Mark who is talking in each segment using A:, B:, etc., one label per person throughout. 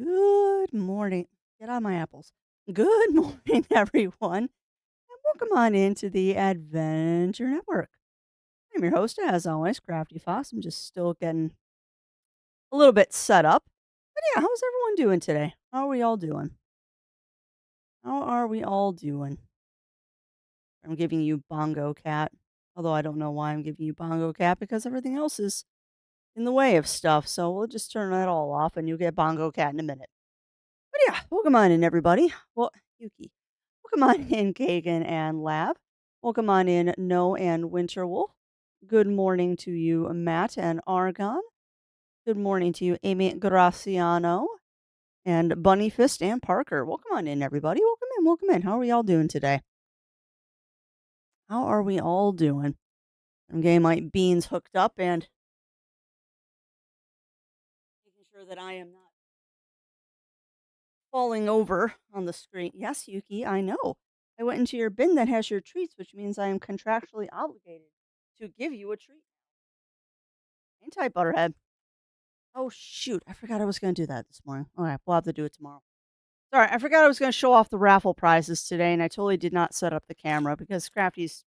A: Good morning. Get on my apples. Good morning, everyone, and welcome on into the Adventure Network. I'm your host, as always, Crafty Fox. I'm just still getting a little bit set up. But yeah, how's everyone doing today? How are we all doing? How are we all doing? I'm giving you Bongo Cat. Although I don't know why I'm giving you Bongo Cat because everything else is in the way of stuff. So we'll just turn that all off and you'll get Bongo Cat in a minute. But yeah, welcome on in, everybody. Well, Yuki. Welcome on in, Kagan and Lab. Welcome on in, No and Winterwolf. Good morning to you, Matt and Argon. Good morning to you, Amy Graciano and Bunny Fist and Parker. Welcome on in, everybody. Welcome in, welcome in. How are we all doing today? How are we all doing? I'm getting my beans hooked up and making sure that I am not falling over on the screen. Yes, Yuki, I know. I went into your bin that has your treats, which means I am contractually obligated to give you a treat. Ain't I, Butterhead? Oh, shoot. I forgot I was going to do that this morning. Okay, we'll have to do it tomorrow. Sorry, I forgot I was going to show off the raffle prizes today, and I totally did not set up the camera because Crafty's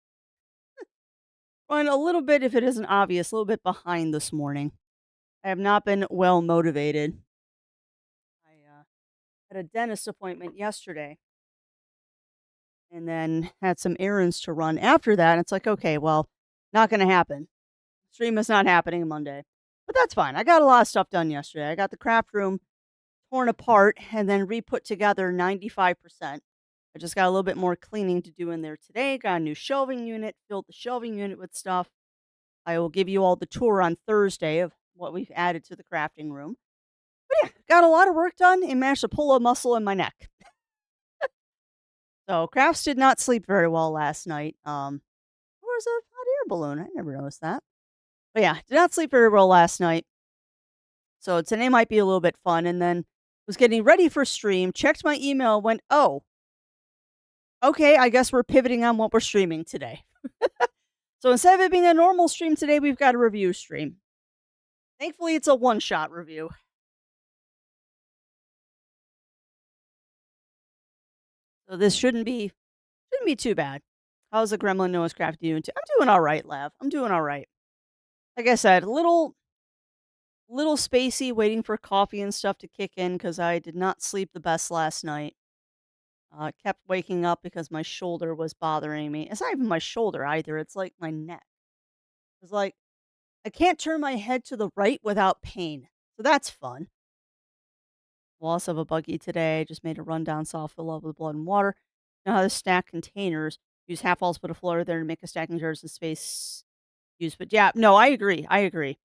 A: run a little bit, if it isn't obvious, a little bit behind this morning. I have not been well motivated. I had a dentist appointment yesterday and then had some errands to run after that. And it's like, okay, well, not going to happen. Stream is not happening Monday. But that's fine. I got a lot of stuff done yesterday. I got the craft room torn apart and then re-put together 95%. I just got a little bit more cleaning to do in there today. Got a new shelving unit, filled the shelving unit with stuff. I will give you all the tour on Thursday of what we've added to the crafting room. But yeah, got a lot of work done and managed to pull a muscle in my neck. So crafts did not sleep very well last night. There was a hot air balloon. I never noticed that. But yeah, did not sleep very well last night. So today might be a little bit fun. And then was getting ready for stream, checked my email, went, oh, okay, I guess we're pivoting on what we're streaming today. So instead of it being a normal stream today, we've got a review stream. Thankfully, it's a one shot review. So this shouldn't be too bad. How's the Gremlin Noah's Craft doing? I'm doing all right, Lav. I'm doing all right. Like I said, little spacey, waiting for coffee and stuff to kick in because I did not sleep the best last night. Kept waking up because my shoulder was bothering me. It's not even my shoulder either. It's like my neck. It's like I can't turn my head to the right without pain. So that's fun. Loss of a buggy today. Just made a rundown saw fill up with blood and water. Know how to stack containers. Use half walls, put a floor there to make a stacking jars of space use. But yeah, no, I agree. I agree.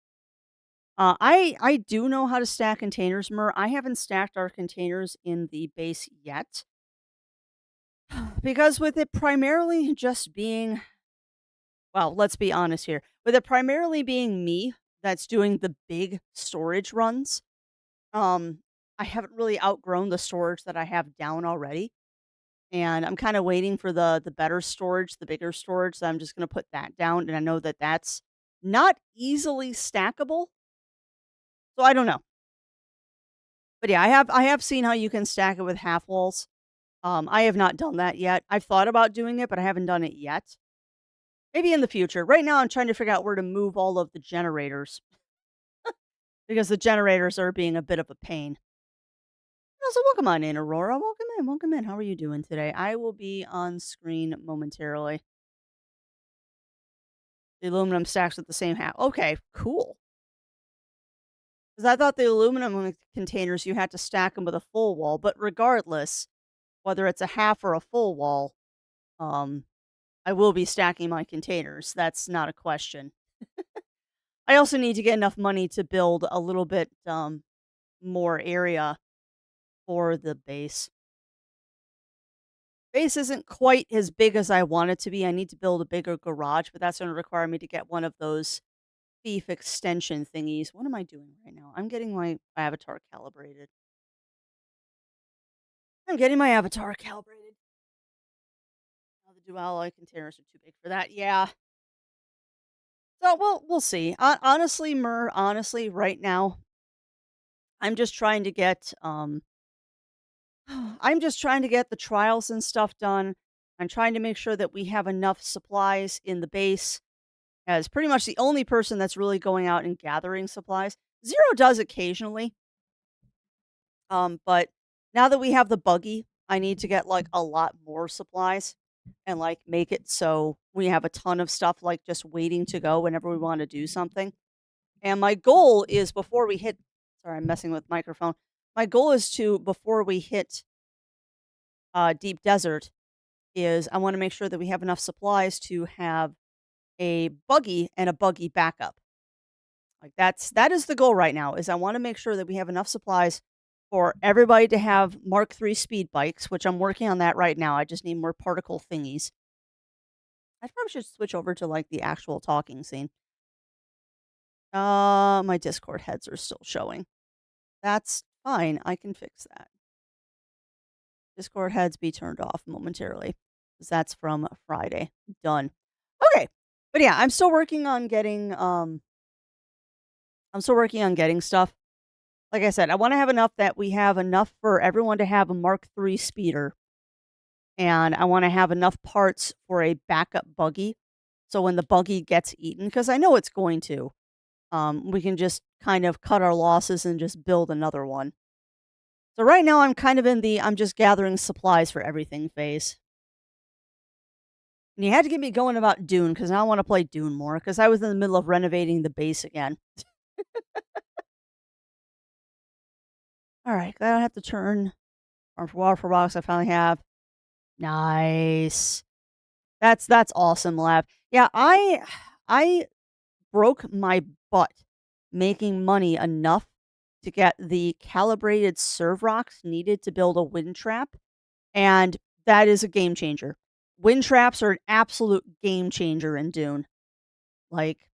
A: I do know how to stack containers, Mer. I haven't stacked our containers in the base yet because with it primarily just being, well, let's be honest here, with it primarily being me that's doing the big storage runs. Um, I haven't really outgrown the storage that I have down already, and I'm kind of waiting for the better storage, the bigger storage. So I'm just gonna put that down, and I know that that's not easily stackable. So I don't know. But yeah, I have seen how you can stack it with half walls. I have not done that yet. I've thought about doing it, but I haven't done it yet. Maybe in the future. Right now, I'm trying to figure out where to move all of the generators because the generators are being a bit of a pain. So welcome on in, Aurora. Welcome in. Welcome in. How are you doing today? I will be on screen momentarily. The aluminum stacks with the same half. Okay, cool. Because I thought the aluminum containers you had to stack them with a full wall, but regardless, whether it's a half or a full wall, um, I will be stacking my containers. That's not a question. I also need to get enough money to build a little bit more area for the base. Base isn't quite as big as I want it to be. I need to build a bigger garage, but that's going to require me to get one of those thief extension thingies. What am I doing right now? I'm getting my avatar calibrated. I'm getting my avatar calibrated. Oh, the dual containers are too big for that. Yeah. So we'll see. Honestly, Mur, honestly, right now, I'm just trying to get, I'm just trying to get the trials and stuff done. I'm trying to make sure that we have enough supplies in the base as pretty much the only person that's really going out and gathering supplies. Zero does occasionally, but now that we have the buggy, I need to get like a lot more supplies and like make it so we have a ton of stuff like just waiting to go whenever we want to do something. And my goal is before we hit, sorry, I'm messing with microphone. My goal is to before we hit deep desert is I want to make sure that we have enough supplies to have a buggy and a buggy backup. Like that is the goal right now is I want to make sure that we have enough supplies for everybody to have Mark III speed bikes, which I'm working on that right now. I just need more particle thingies. I probably should switch over to like the actual talking scene. My Discord heads are still showing. That's fine. I can fix that. Discord heads be turned off momentarily. 'Cause that's from Friday. Done. Okay. But yeah, I'm still working on getting stuff. Like I said, I want to have enough that we have enough for everyone to have a Mark III speeder, and I want to have enough parts for a backup buggy. So when the buggy gets eaten, because I know it's going to, we can just kind of cut our losses and just build another one. So right now I'm kind of in the I'm just gathering supplies for everything phase. And you had to get me going about Dune because now I want to play Dune more because I was in the middle of renovating the base again. All right, I don't have to turn farm for water for rocks. I finally have. Nice. That's awesome, Lab. Yeah, I broke my butt making money enough to get the calibrated serve rocks needed to build a wind trap, and that is a game changer. Wind traps are an absolute game changer in Dune. Like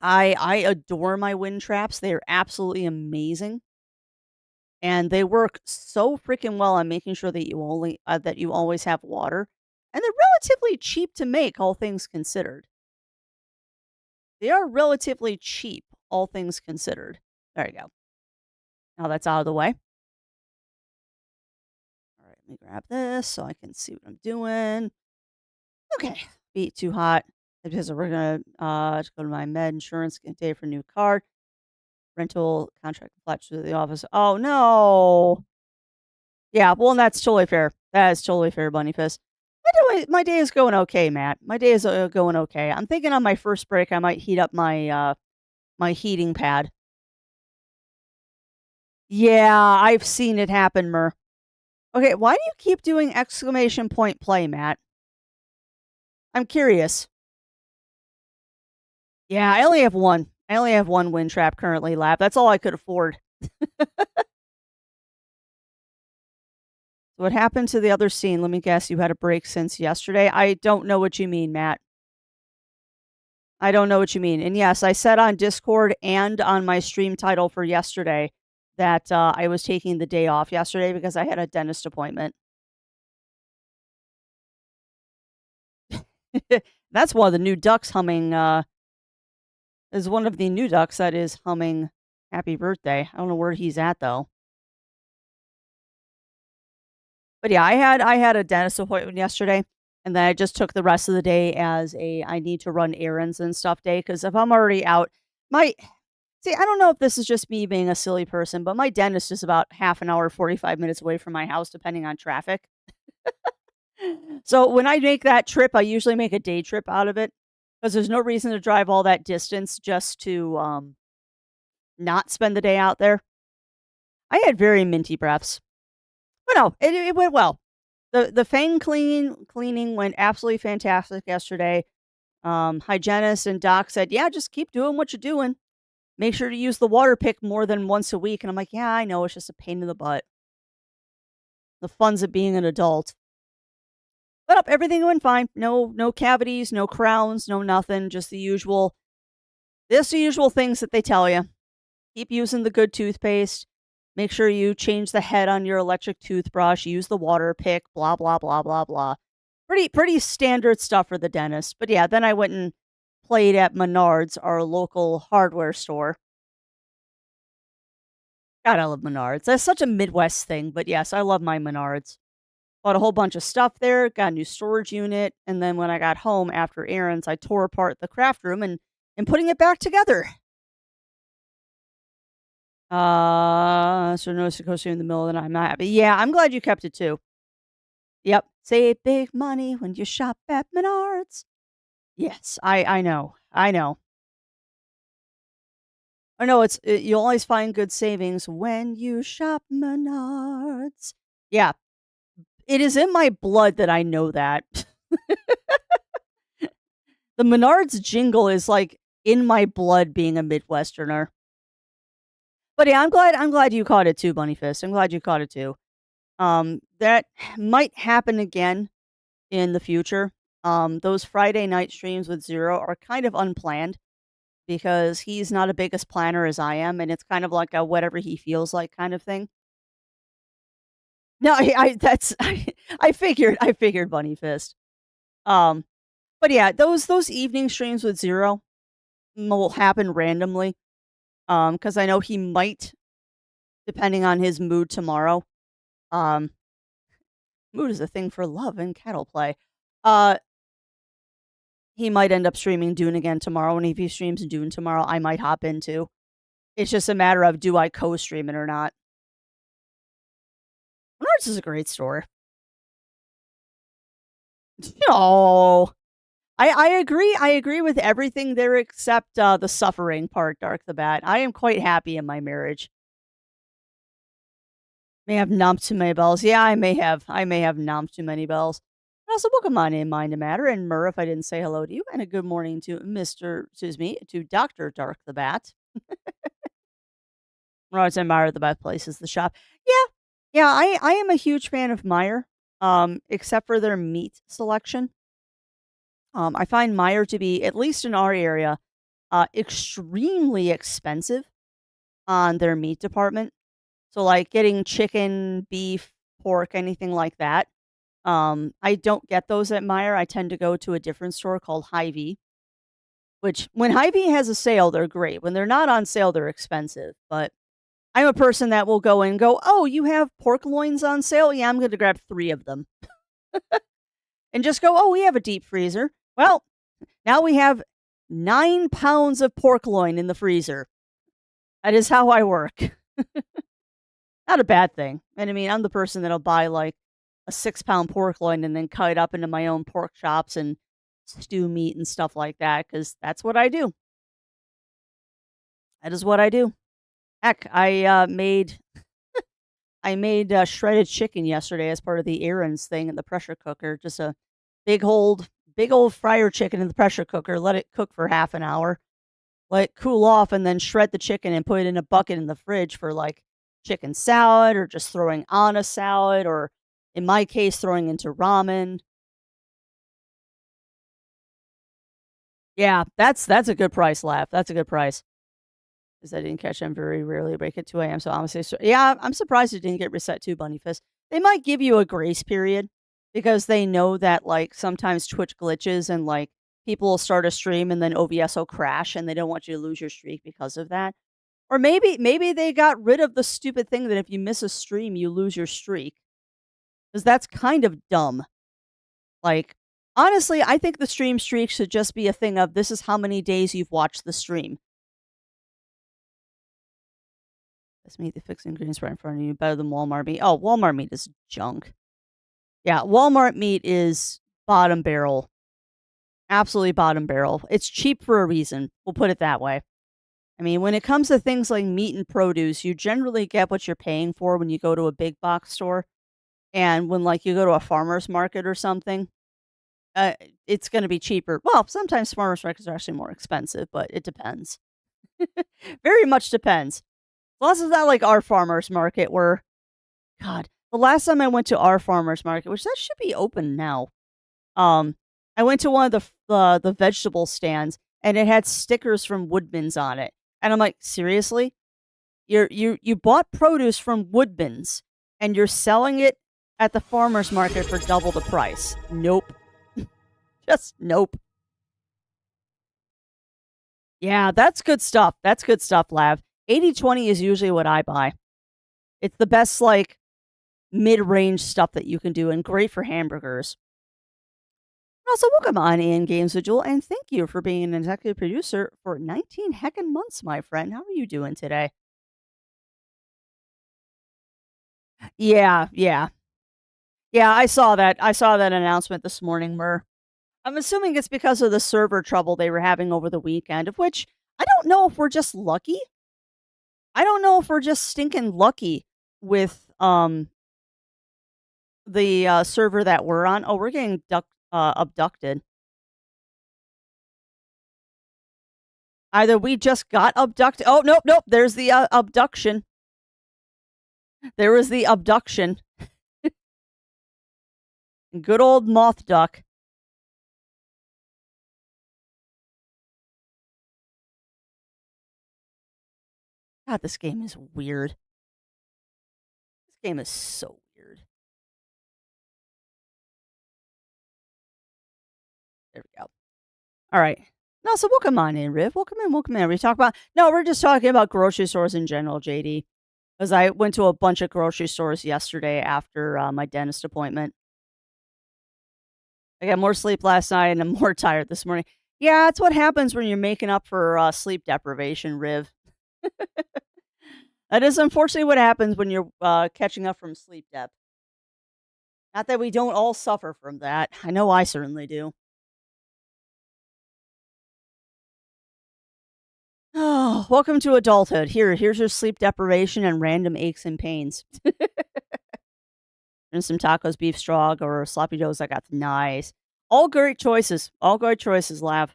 A: I adore my wind traps. They are absolutely amazing. And they work so freaking well on making sure that you always have water, and they're relatively cheap to make, all things considered. They are relatively cheap, all things considered. There you go. Now that's out of the way. All right, let me grab this so I can see what I'm doing. Okay, beat too hot because we're gonna just go to my med insurance, get data for new card, rental contract flash to the office. Oh no! Yeah, well, and that's totally fair. That is totally fair, Bunny Fist. My day is going okay, Matt. My day is going okay. I'm thinking on my first break, I might heat up my heating pad. Yeah, I've seen it happen, Mer. Okay, why do you keep doing exclamation point play, Matt? I'm curious. Yeah, I only have one. I only have one wind trap currently, Lab. That's all I could afford. What happened to the other scene? Let me guess. You had a break since yesterday. I don't know what you mean, Matt. I don't know what you mean. And yes, I said on Discord and on my stream title for yesterday that I was taking the day off yesterday because I had a dentist appointment. That's one of the new ducks humming. Is one of the new ducks that is humming "Happy Birthday." I don't know where he's at though. But yeah, I had a dentist appointment yesterday, and then I just took the rest of the day as a I need to run errands and stuff day because if I'm already out, my see, I don't know if this is just me being a silly person, but my dentist is about half an hour, 45 minutes away from my house, depending on traffic. So when I make that trip, I usually make a day trip out of it because there's no reason to drive all that distance just to not spend the day out there. I had very minty breaths, but no, it went well. The fang cleaning went absolutely fantastic yesterday. Hygienist and doc said, "Yeah, just keep doing what you're doing. Make sure to use the water pick more than once a week." And I'm like, "Yeah, I know. It's just a pain in the butt. The fun's of being an adult." But everything went fine. No cavities, no crowns, no nothing. Just the usual things that they tell you. Keep using the good toothpaste. Make sure you change the head on your electric toothbrush. Use the water pick. Blah blah blah blah blah. Pretty standard stuff for the dentist. But yeah, then I went and played at Menards, our local hardware store. God, I love Menards. That's such a Midwest thing, but yes, I love my Menards. Bought a whole bunch of stuff there, got a new storage unit, and then when I got home after errands, I tore apart the craft room and putting it back together. So notice it goes in the middle of the night. I'm not happy. Yeah, I'm glad you kept it too. Yep. Save big money when you shop at Menards. Yes, I know. I know. I know you'll always find good savings when you shop Menards. Yeah, it is in my blood that I know that. The Menards jingle is like in my blood being a Midwesterner. But yeah, I'm glad you caught it too, Bunny Fist. I'm glad you caught it too. That might happen again in the future. Those Friday night streams with Zero are kind of unplanned because he's not a biggest planner as I am, and it's kind of like a whatever he feels like kind of thing. No, I that's I figured Bunny Fist. Um, but yeah, those evening streams with Zero will happen randomly. Because I know he might, depending on his mood tomorrow. Um, Mood is a thing for love and cattle play. Uh, he might end up streaming Dune again tomorrow, and if he streams Dune tomorrow, I might hop in too. It's just a matter of do I co-stream it or not. Menards is a great store. No. I agree with everything there except, the suffering part, Dark the Bat. I am quite happy in my marriage. May have numped too many bells. Yeah, I may have numped too many bells. And also, welcome on in, Mind the Matter, and Mur, if I didn't say hello to you, and a good morning to to Dr. Dark the Bat. I always admire the best places, the shop. Yeah, yeah, I am a huge fan of Meyer, except for their meat selection. I find Meyer to be, at least in our area, extremely expensive on their meat department. So, like, getting chicken, beef, pork, anything like that. I don't get those at Meyer. I tend to go to a different store called Hy-Vee, which when Hy-Vee has a sale, they're great. When they're not on sale, they're expensive. But I'm a person that will go and go, "Oh, you have pork loins on sale? Yeah, I'm going to grab 3 of them." And just go, "Oh, we have a deep freezer." Well, now we have 9 pounds of pork loin in the freezer. That is how I work. Not a bad thing. And I mean, I'm the person that'll buy like a 6-pound pork loin and then cut it up into my own pork chops and stew meat and stuff like that because that's what I do. That is what I do. Heck, I made shredded chicken yesterday as part of the errands thing in the pressure cooker. Just a big old fryer chicken in the pressure cooker. Let it cook for half an hour. Let it cool off, and then shred the chicken and put it in a bucket in the fridge for like chicken salad or just throwing on a salad or in my case throwing into ramen. Yeah, that's a good price, Laugh. That's a good price. Because I didn't catch them very rarely break at 2 a.m. So I'm gonna say so, yeah, I'm surprised it didn't get reset too, Bunny Fist. They might give you a grace period because they know that like sometimes Twitch glitches and like people will start a stream and then OBS will crash and they don't want you to lose your streak because of that. Or maybe they got rid of the stupid thing that if you miss a stream, you lose your streak. Because that's kind of dumb. Like, honestly, I think the stream streak should just be a thing of this is how many days you've watched the stream. Best meat, the fixed ingredients right in front of you, better than Walmart meat. Oh, Walmart meat is junk. Yeah, Walmart meat is bottom barrel. Absolutely bottom barrel. It's cheap for a reason. We'll put it that way. I mean, when it comes to things like meat and produce, you generally get what you're paying for when you go to a big box store. And when like you go to a farmer's market or something, uh, it's going to be cheaper. Well, sometimes farmers markets are actually more expensive, but it depends. Very much depends. Plus, it's not like our farmers market where, God, the last time I went to our farmers market, which that should be open now. Um, I went to one of the vegetable stands and it had stickers from Woodman's on it, and I'm like, seriously, you bought produce from Woodman's and you're selling it at the farmers market for double the price? Nope. Just nope. Yeah, that's good stuff. That's good stuff, Lav. 80/20 is usually what I buy. It's the best, like, mid-range stuff that you can do and great for hamburgers. Also, welcome on in, Games with Jewel, and thank you for being an executive producer for 19 heckin' months, my friend. How are you doing today? Yeah, yeah. Yeah, I saw that announcement this morning where I'm assuming it's because of the server trouble they were having over the weekend, of which I don't know if we're just lucky. I don't know if we're just stinking lucky with the server that we're on. Oh, we're getting abducted. Either we just got abducted. Oh, nope, nope. There's the abduction. There was the abduction. Good old moth duck. God, this game is weird. This game is so weird. There we go. All right. No, so welcome on in, Riv. Welcome in, welcome in. We talk about no, we're just talking about grocery stores in general, JD. Because I went to a bunch of grocery stores yesterday after my dentist appointment. I got more sleep last night and I'm more tired this morning. Yeah, it's what happens when you're making up for sleep deprivation, Riv. That is unfortunately what happens when you're catching up from sleep debt. Not that we don't all suffer from that. I know I certainly do. Oh, welcome to adulthood. Here's your sleep deprivation and random aches and pains. And some tacos, beef strog, or sloppy joes. I got nice. All great choices. All great choices, Lav.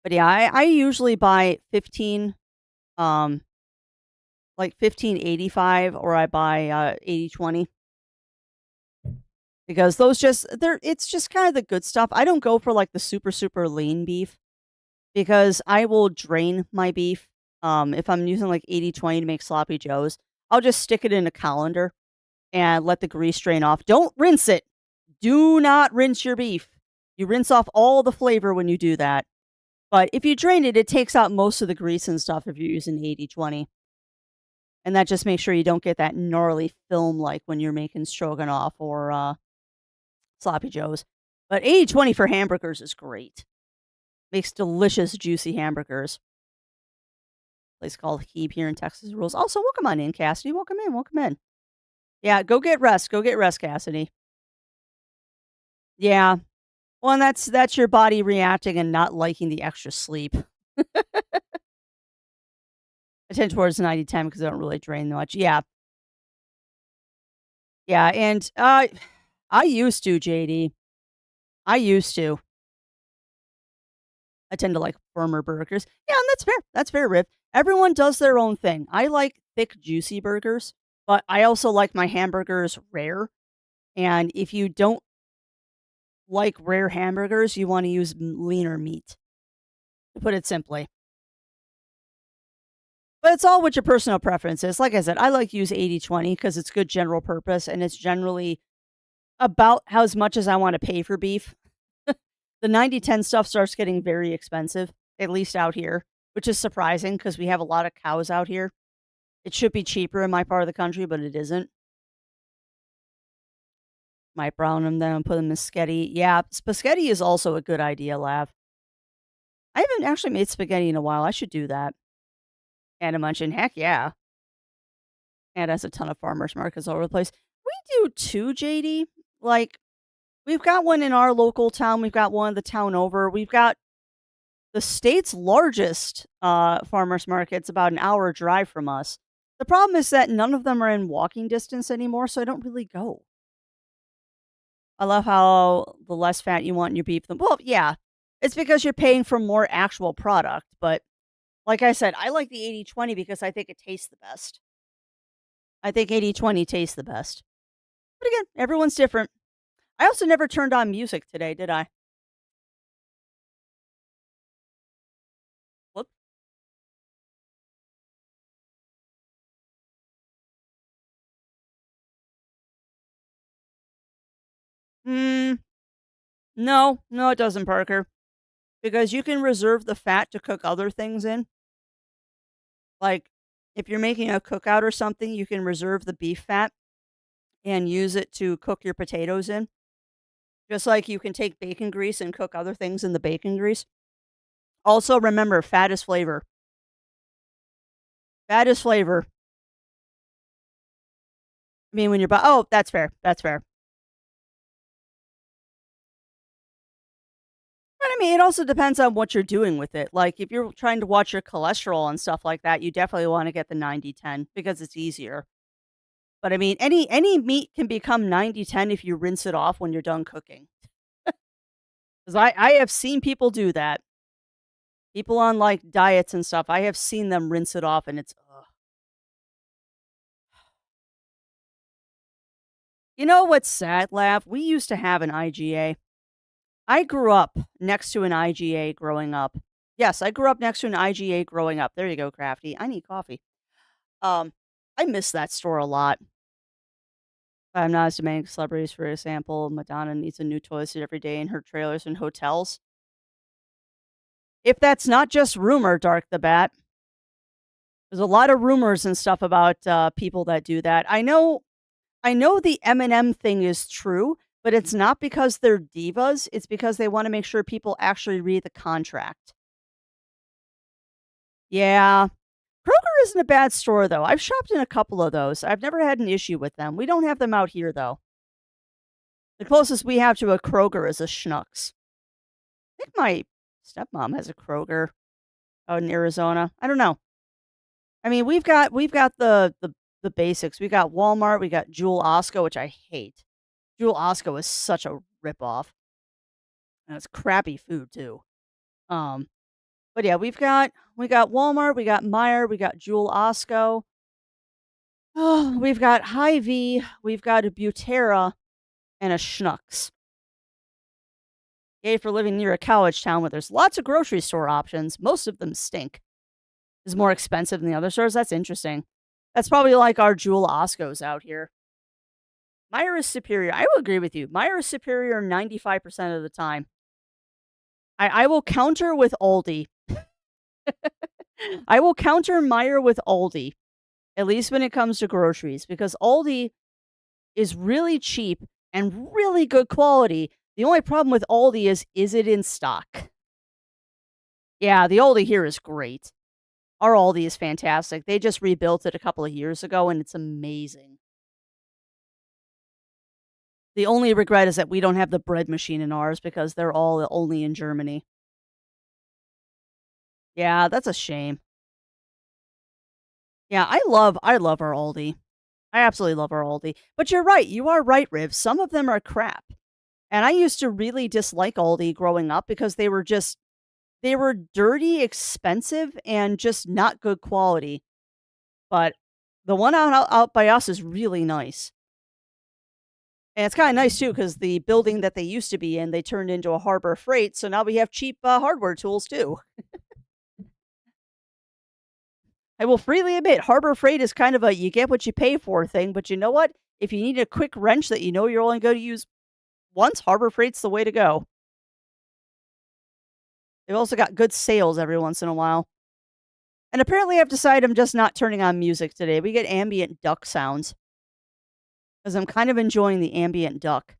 A: But yeah, I usually buy 15, um, like 1585, or I buy 80/20 because those just they're it's just kind of the good stuff. I don't go for like the super super lean beef because I will drain my beef. If I'm using like 80/20 to make sloppy joes, I'll just stick it in a colander and let the grease drain off. Don't rinse it. Do not rinse your beef. You rinse off all the flavor when you do that. But if you drain it, it takes out most of the grease and stuff if you're using 80/20. And that just makes sure you don't get that gnarly film like when you're making stroganoff or sloppy joes. But 80/20 for hamburgers is great. Makes delicious, juicy hamburgers. Place called Heeb here in Texas rules. Also, welcome on in, Cassidy. Welcome in. Welcome in. Yeah, go get rest. Go get rest, Cassidy. Yeah. Well, and that's your body reacting and not liking the extra sleep. I tend towards 90/10 because I don't really drain much. Yeah. Yeah, and I used to, JD. I used to. I tend to like firmer burgers. Yeah, and that's fair. That's fair, Rip. Everyone does their own thing. I like thick, juicy burgers, but I also like my hamburgers rare. And if you don't like rare hamburgers, you want to use leaner meat, to put it simply. But it's all what your personal preference is. Like I said, I like to use 80/20 because it's good general purpose and it's generally about how as much as I want to pay for beef. The 90/10 stuff starts getting very expensive, at least out here, which is surprising because we have a lot of cows out here. It should be cheaper in my part of the country, but it isn't. Might brown them then put them in spaghetti. Yeah, spaghetti is also a good idea, Lav. I haven't actually made spaghetti in a while. I should do that. And a munching. Heck yeah. And has a ton of farmers markets all over the place. We do too, JD. Like, we've got one in our local town. We've got one the town over. We've got the state's largest farmers market's about an hour drive from us. The problem is that none of them are in walking distance anymore, so I don't really go. I love how the less fat you want in your beef, the well, yeah, it's because you're paying for more actual product. But like I said, I like the 80/20 because I think it tastes the best. I think 80/20 tastes the best. But again, everyone's different. I also never turned on music today, did I? Whoop. Mm, no, no, it doesn't, Parker. Because you can reserve the fat to cook other things in. Like If you're making a cookout or something, you can reserve the beef fat and use it to cook your potatoes in. Just like you can take bacon grease and cook other things in the bacon grease. Also, remember, fat is flavor. Fat is flavor. I mean, when you're oh, that's fair. That's fair. But I mean, it also depends on what you're doing with it. Like, if you're trying to watch your cholesterol and stuff like that, you definitely want to get the 90/10 because it's easier. But I mean, any meat can become 90/10 if you rinse it off when you're done cooking. Because I have seen people do that. People on like diets and stuff. I have seen them rinse it off, and it's ugh. You know what's sad, Laugh? We used to have an IGA. I grew up next to an IGA growing up. Yes, I grew up next to an IGA growing up. There you go, Crafty. I need coffee. Um, I miss that store a lot. I'm not as demanding celebrities, for example, Madonna needs a new toilet seat every day in her trailers and hotels. If that's not just rumor, Dark the Bat, there's a lot of rumors and stuff about people that do that. I know the Eminem thing is true, but it's not because they're divas. It's because they want to make sure people actually read the contract. Yeah. Kroger isn't a bad store, though. I've shopped in a couple of those. I've never had an issue with them. We don't have them out here, though. The closest we have to a Kroger is a Schnucks. I think my stepmom has a Kroger out in Arizona. I don't know. I mean, we've got the basics. We got Walmart, we got Jewel Osco, which I hate. Jewel Osco is such a ripoff, and it's crappy food too. Um, but yeah, we got Walmart, we got Meyer, we got Jewel Osco. Oh, we've got Hy-Vee, we've got a Butera, and a Schnucks. Yay for living near a college town where there's lots of grocery store options. Most of them stink. Is more expensive than the other stores. That's interesting. That's probably like our Jewel Oscos out here. Meijer is superior. I will agree with you. Meijer is superior 95% of the time. I will counter with Aldi. I will counter Meijer with Aldi, at least when it comes to groceries, because Aldi is really cheap and really good quality. The only problem with Aldi is it in stock? Yeah, the Aldi here is great. Our Aldi is fantastic. They just rebuilt it a couple of years ago, and it's amazing. The only regret is that we don't have the bread machine in ours because they're all only in Germany. Yeah, that's a shame. Yeah, I love our Aldi. I absolutely love our Aldi. But you're right. You are right, Riv. Some of them are crap. And I used to really dislike Aldi growing up because they were dirty, expensive, and just not good quality. But the one out by us is really nice. And it's kinda nice too because the building that they used to be in, they turned into a Harbor Freight, so now we have cheap, hardware tools too. I will freely admit Harbor Freight is kind of a you get what you pay for thing, but you know what? If you need a quick wrench that you know you're only gonna use once, Harbor Freight's the way to go. They've also got good sales every once in a while. And apparently I've decided I'm just not turning on music today. We get ambient duck sounds because 'cause I'm kind of enjoying the ambient duck.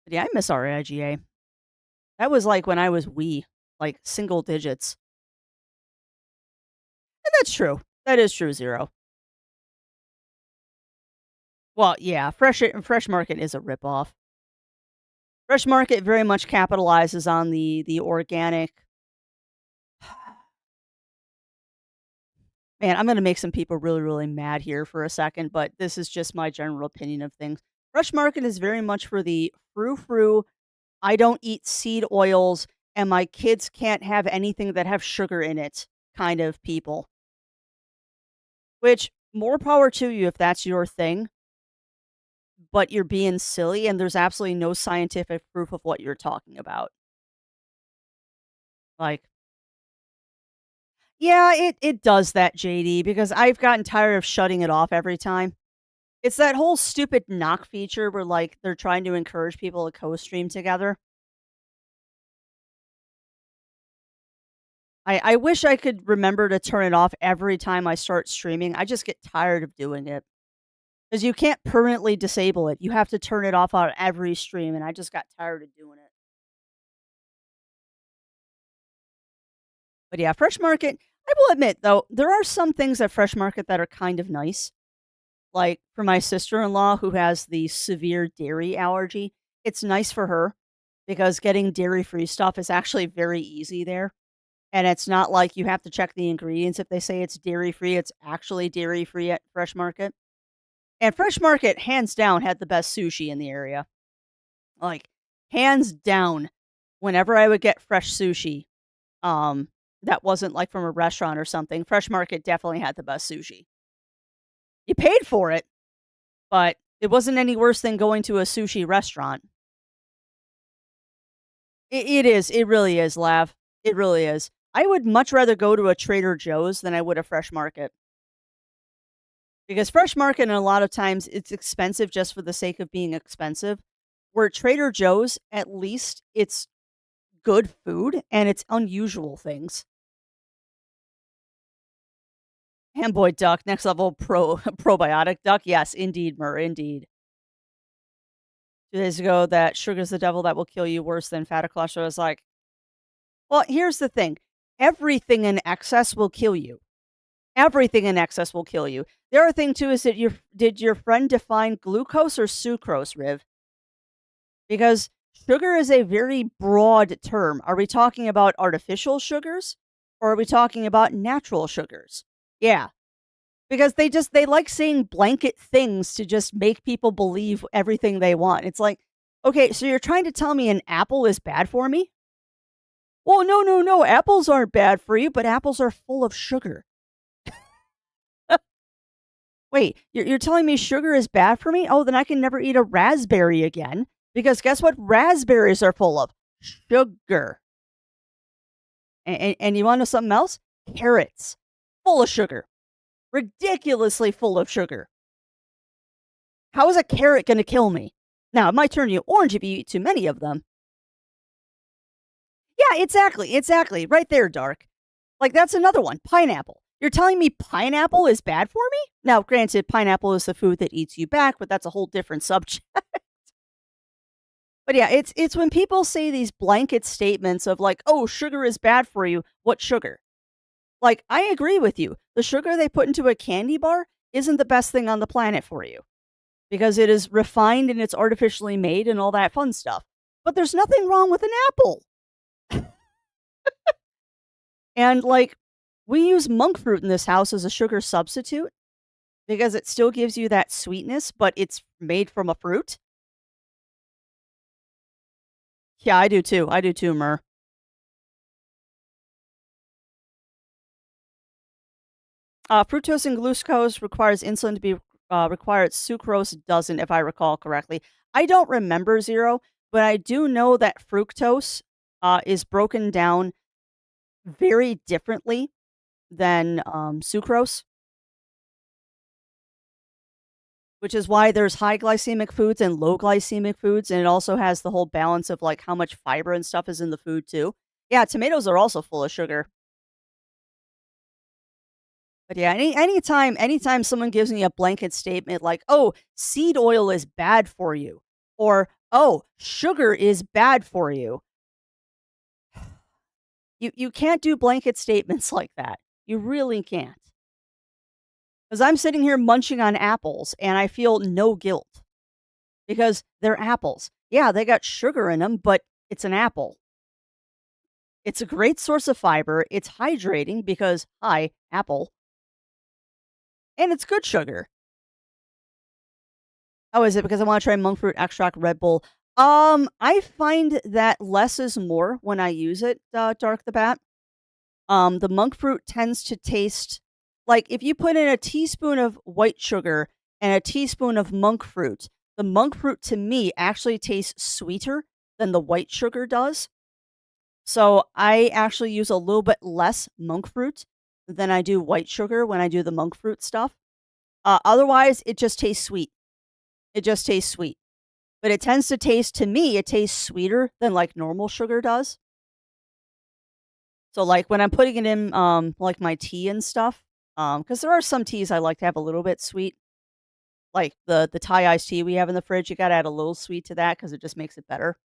A: But yeah, I miss our IGA. That was like when I was wee, like single digits. And that's true. That is true, 0. Well, yeah, Fresh Market is a ripoff. Fresh Market very much capitalizes on the organic. Man, I'm gonna make some people really, really mad here for a second, but this is just my general opinion of things. Fresh Market is very much for the frou-frou, I don't eat seed oils, and my kids can't have anything that have sugar in it kind of people. Which, more power to you if that's your thing, but you're being silly and there's absolutely no scientific proof of what you're talking about. Like, yeah, it does that, JD, because I've gotten tired of shutting it off every time. It's that whole stupid knock feature where, like, they're trying to encourage people to co-stream together. I wish I could remember to turn it off every time I start streaming. I just get tired of doing it. Because you can't permanently disable it. You have to turn it off on every stream, and I just got tired of doing it. But yeah, Fresh Market, I will admit though, there are some things at Fresh Market that are kind of nice. Like for my sister-in-law who has the severe dairy allergy, it's nice for her because getting dairy-free stuff is actually very easy there. And it's not like you have to check the ingredients if they say it's dairy-free, it's actually dairy-free at Fresh Market. And Fresh Market, hands down, had the best sushi in the area. Like, hands down, whenever I would get fresh sushi, um, that wasn't like from a restaurant or something, Fresh Market definitely had the best sushi. You paid for it, but it wasn't any worse than going to a sushi restaurant. It is. It really is, Lav. It really is. I would much rather go to a Trader Joe's than I would a Fresh Market. Because Fresh Market, and a lot of times, it's expensive just for the sake of being expensive. Where Trader Joe's, at least it's good food and it's unusual things. Hamboy duck, next level probiotic duck. Yes, indeed, Mur, indeed. 2 days ago, that sugar's the devil that will kill you worse than fat or cholesterol. I was like, well, here's the thing. Everything in excess will kill you. Everything in excess will kill you. The other thing too is that did your friend define glucose or sucrose, Riv? Because sugar is a very broad term. Are we talking about artificial sugars or are we talking about natural sugars? Yeah, because they like saying blanket things to just make people believe everything they want. It's like, okay, so you're trying to tell me an apple is bad for me? Well, no, no, no. Apples aren't bad for you, but apples are full of sugar. Wait, you're telling me sugar is bad for me? Oh, then I can never eat a raspberry again. Because guess what? Raspberries are full of sugar. And you want to know something else? Carrots, full of sugar. Ridiculously full of sugar. How is a carrot going to kill me? Now, it might turn you orange if you eat too many of them. Yeah, exactly. Exactly. Right there, Dark. Like, that's another one. Pineapple. You're telling me pineapple is bad for me? Now, granted, pineapple is the food that eats you back, but that's a whole different subject. But yeah, it's when people say these blanket statements of like, "Oh, sugar is bad for you." What sugar? Like, I agree with you. The sugar they put into a candy bar isn't the best thing on the planet for you because it is refined and it's artificially made and all that fun stuff. But there's nothing wrong with an apple. And like, we use monk fruit in this house as a sugar substitute because it still gives you that sweetness, but it's made from a fruit. Yeah, I do too. I do too, Mur. Fructose and glucose requires insulin to be required. Sucrose doesn't, if I recall correctly. I don't remember zero, but I do know that fructose is broken down very differently than sucrose, which is why there's high glycemic foods and low glycemic foods, and it also has the whole balance of like how much fiber and stuff is in the food too. Yeah, tomatoes are also full of sugar. But yeah, anytime someone gives me a blanket statement like, "Oh, seed oil is bad for you," or "Oh, sugar is bad for you," you can't do blanket statements like that. You really can't. Because I'm sitting here munching on apples and I feel no guilt because they're apples. Yeah, they got sugar in them, but it's an apple. It's a great source of fiber. It's hydrating because hi, apple, and it's good sugar. Oh, is it because I wanna try monk fruit extract Red Bull? I find that less is more when I use it, Dark the Bat. The monk fruit tends to taste like if you put in a teaspoon of white sugar and a teaspoon of monk fruit, the monk fruit to me actually tastes sweeter than the white sugar does. So I actually use a little bit less monk fruit than I do white sugar when I do the monk fruit stuff. Otherwise, it just tastes sweet. It just tastes sweet. But it tends to taste to me, it tastes sweeter than, like, normal sugar does. So, like, when I'm putting it in, like, my tea and stuff, because there are some teas I like to have a little bit sweet, like the Thai iced tea we have in the fridge, you gotta add a little sweet to that because it just makes it better.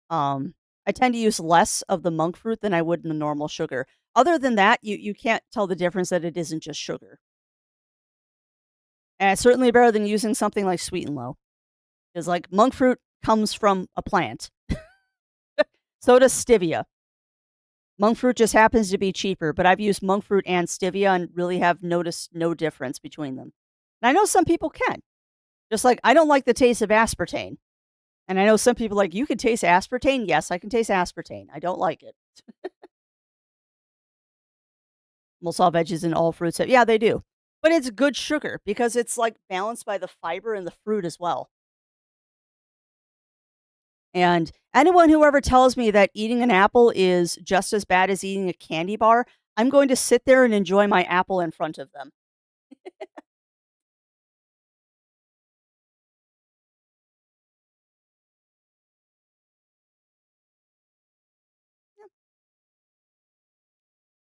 A: Um, I tend to use less of the monk fruit than I would in the normal sugar. Other than that, you can't tell the difference that it isn't just sugar. And it's certainly better than using something like Sweet and Low, because like, monk fruit comes from a plant. So does stevia. Monk fruit just happens to be cheaper, but I've used monk fruit and stevia and really have noticed no difference between them. And I know some people can. Just like I don't like the taste of aspartame. And I know some people like, "You can taste aspartame?" Yes, I can taste aspartame. I don't like it. Almost all veggies and all fruits have, yeah, they do. But it's good sugar because it's, like, balanced by the fiber in the fruit as well. And anyone who ever tells me that eating an apple is just as bad as eating a candy bar, I'm going to sit there and enjoy my apple in front of them.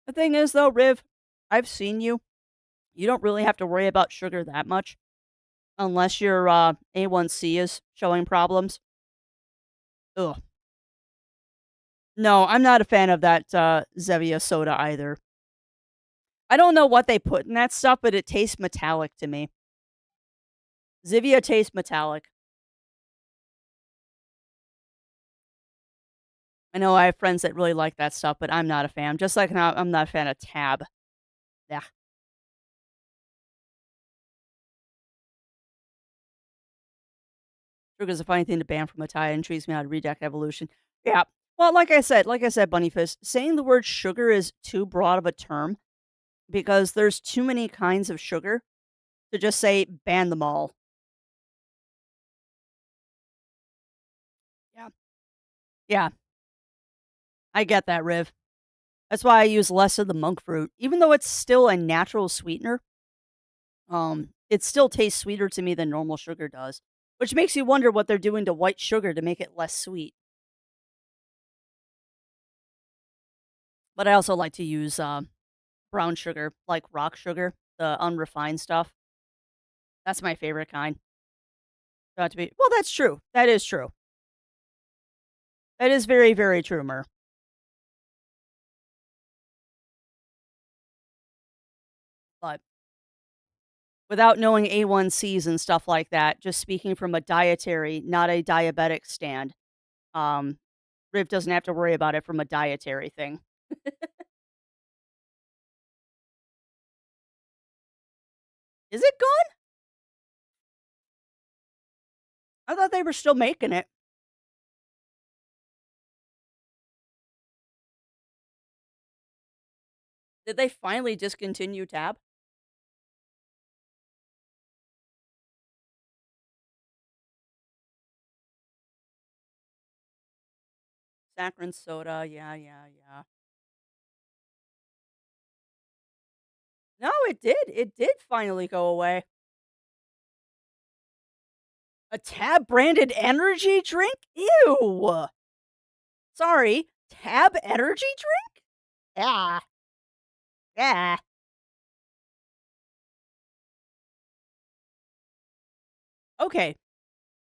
A: The thing is, though, Riv, I've seen you. You don't really have to worry about sugar that much unless your, A1C is showing problems. Ugh. No, I'm not a fan of that, Zevia soda either. I don't know what they put in that stuff, but it tastes metallic to me. Zevia tastes metallic. I know I have friends that really like that stuff, but I'm not a fan. Just like I'm not a fan of Tab. Yeah, sugar's a funny thing to ban from a tie. It intrigues me how to redact evolution. Yeah. Well, like I said, Bunnyfish, saying the word sugar is too broad of a term because there's too many kinds of sugar to just say ban them all. Yeah. Yeah, I get that, Riv. That's why I use less of the monk fruit. Even though it's still a natural sweetener, it still tastes sweeter to me than normal sugar does, which makes you wonder what they're doing to white sugar to make it less sweet. But I also like to use, brown sugar, like rock sugar, the unrefined stuff. That's my favorite kind. Got to be, well, that's true. That is true. That is very, very true, Mer. But without knowing A1Cs and stuff like that, just speaking from a dietary, not a diabetic stand, um, Riv doesn't have to worry about it from a dietary thing. Is it gone? I thought they were still making it. Did they finally discontinue Tab? Saccharin soda, yeah, yeah, yeah. No, it did. It did finally go away. A Tab branded energy drink? Ew. Sorry, Tab energy drink? Yeah. Yeah. Okay.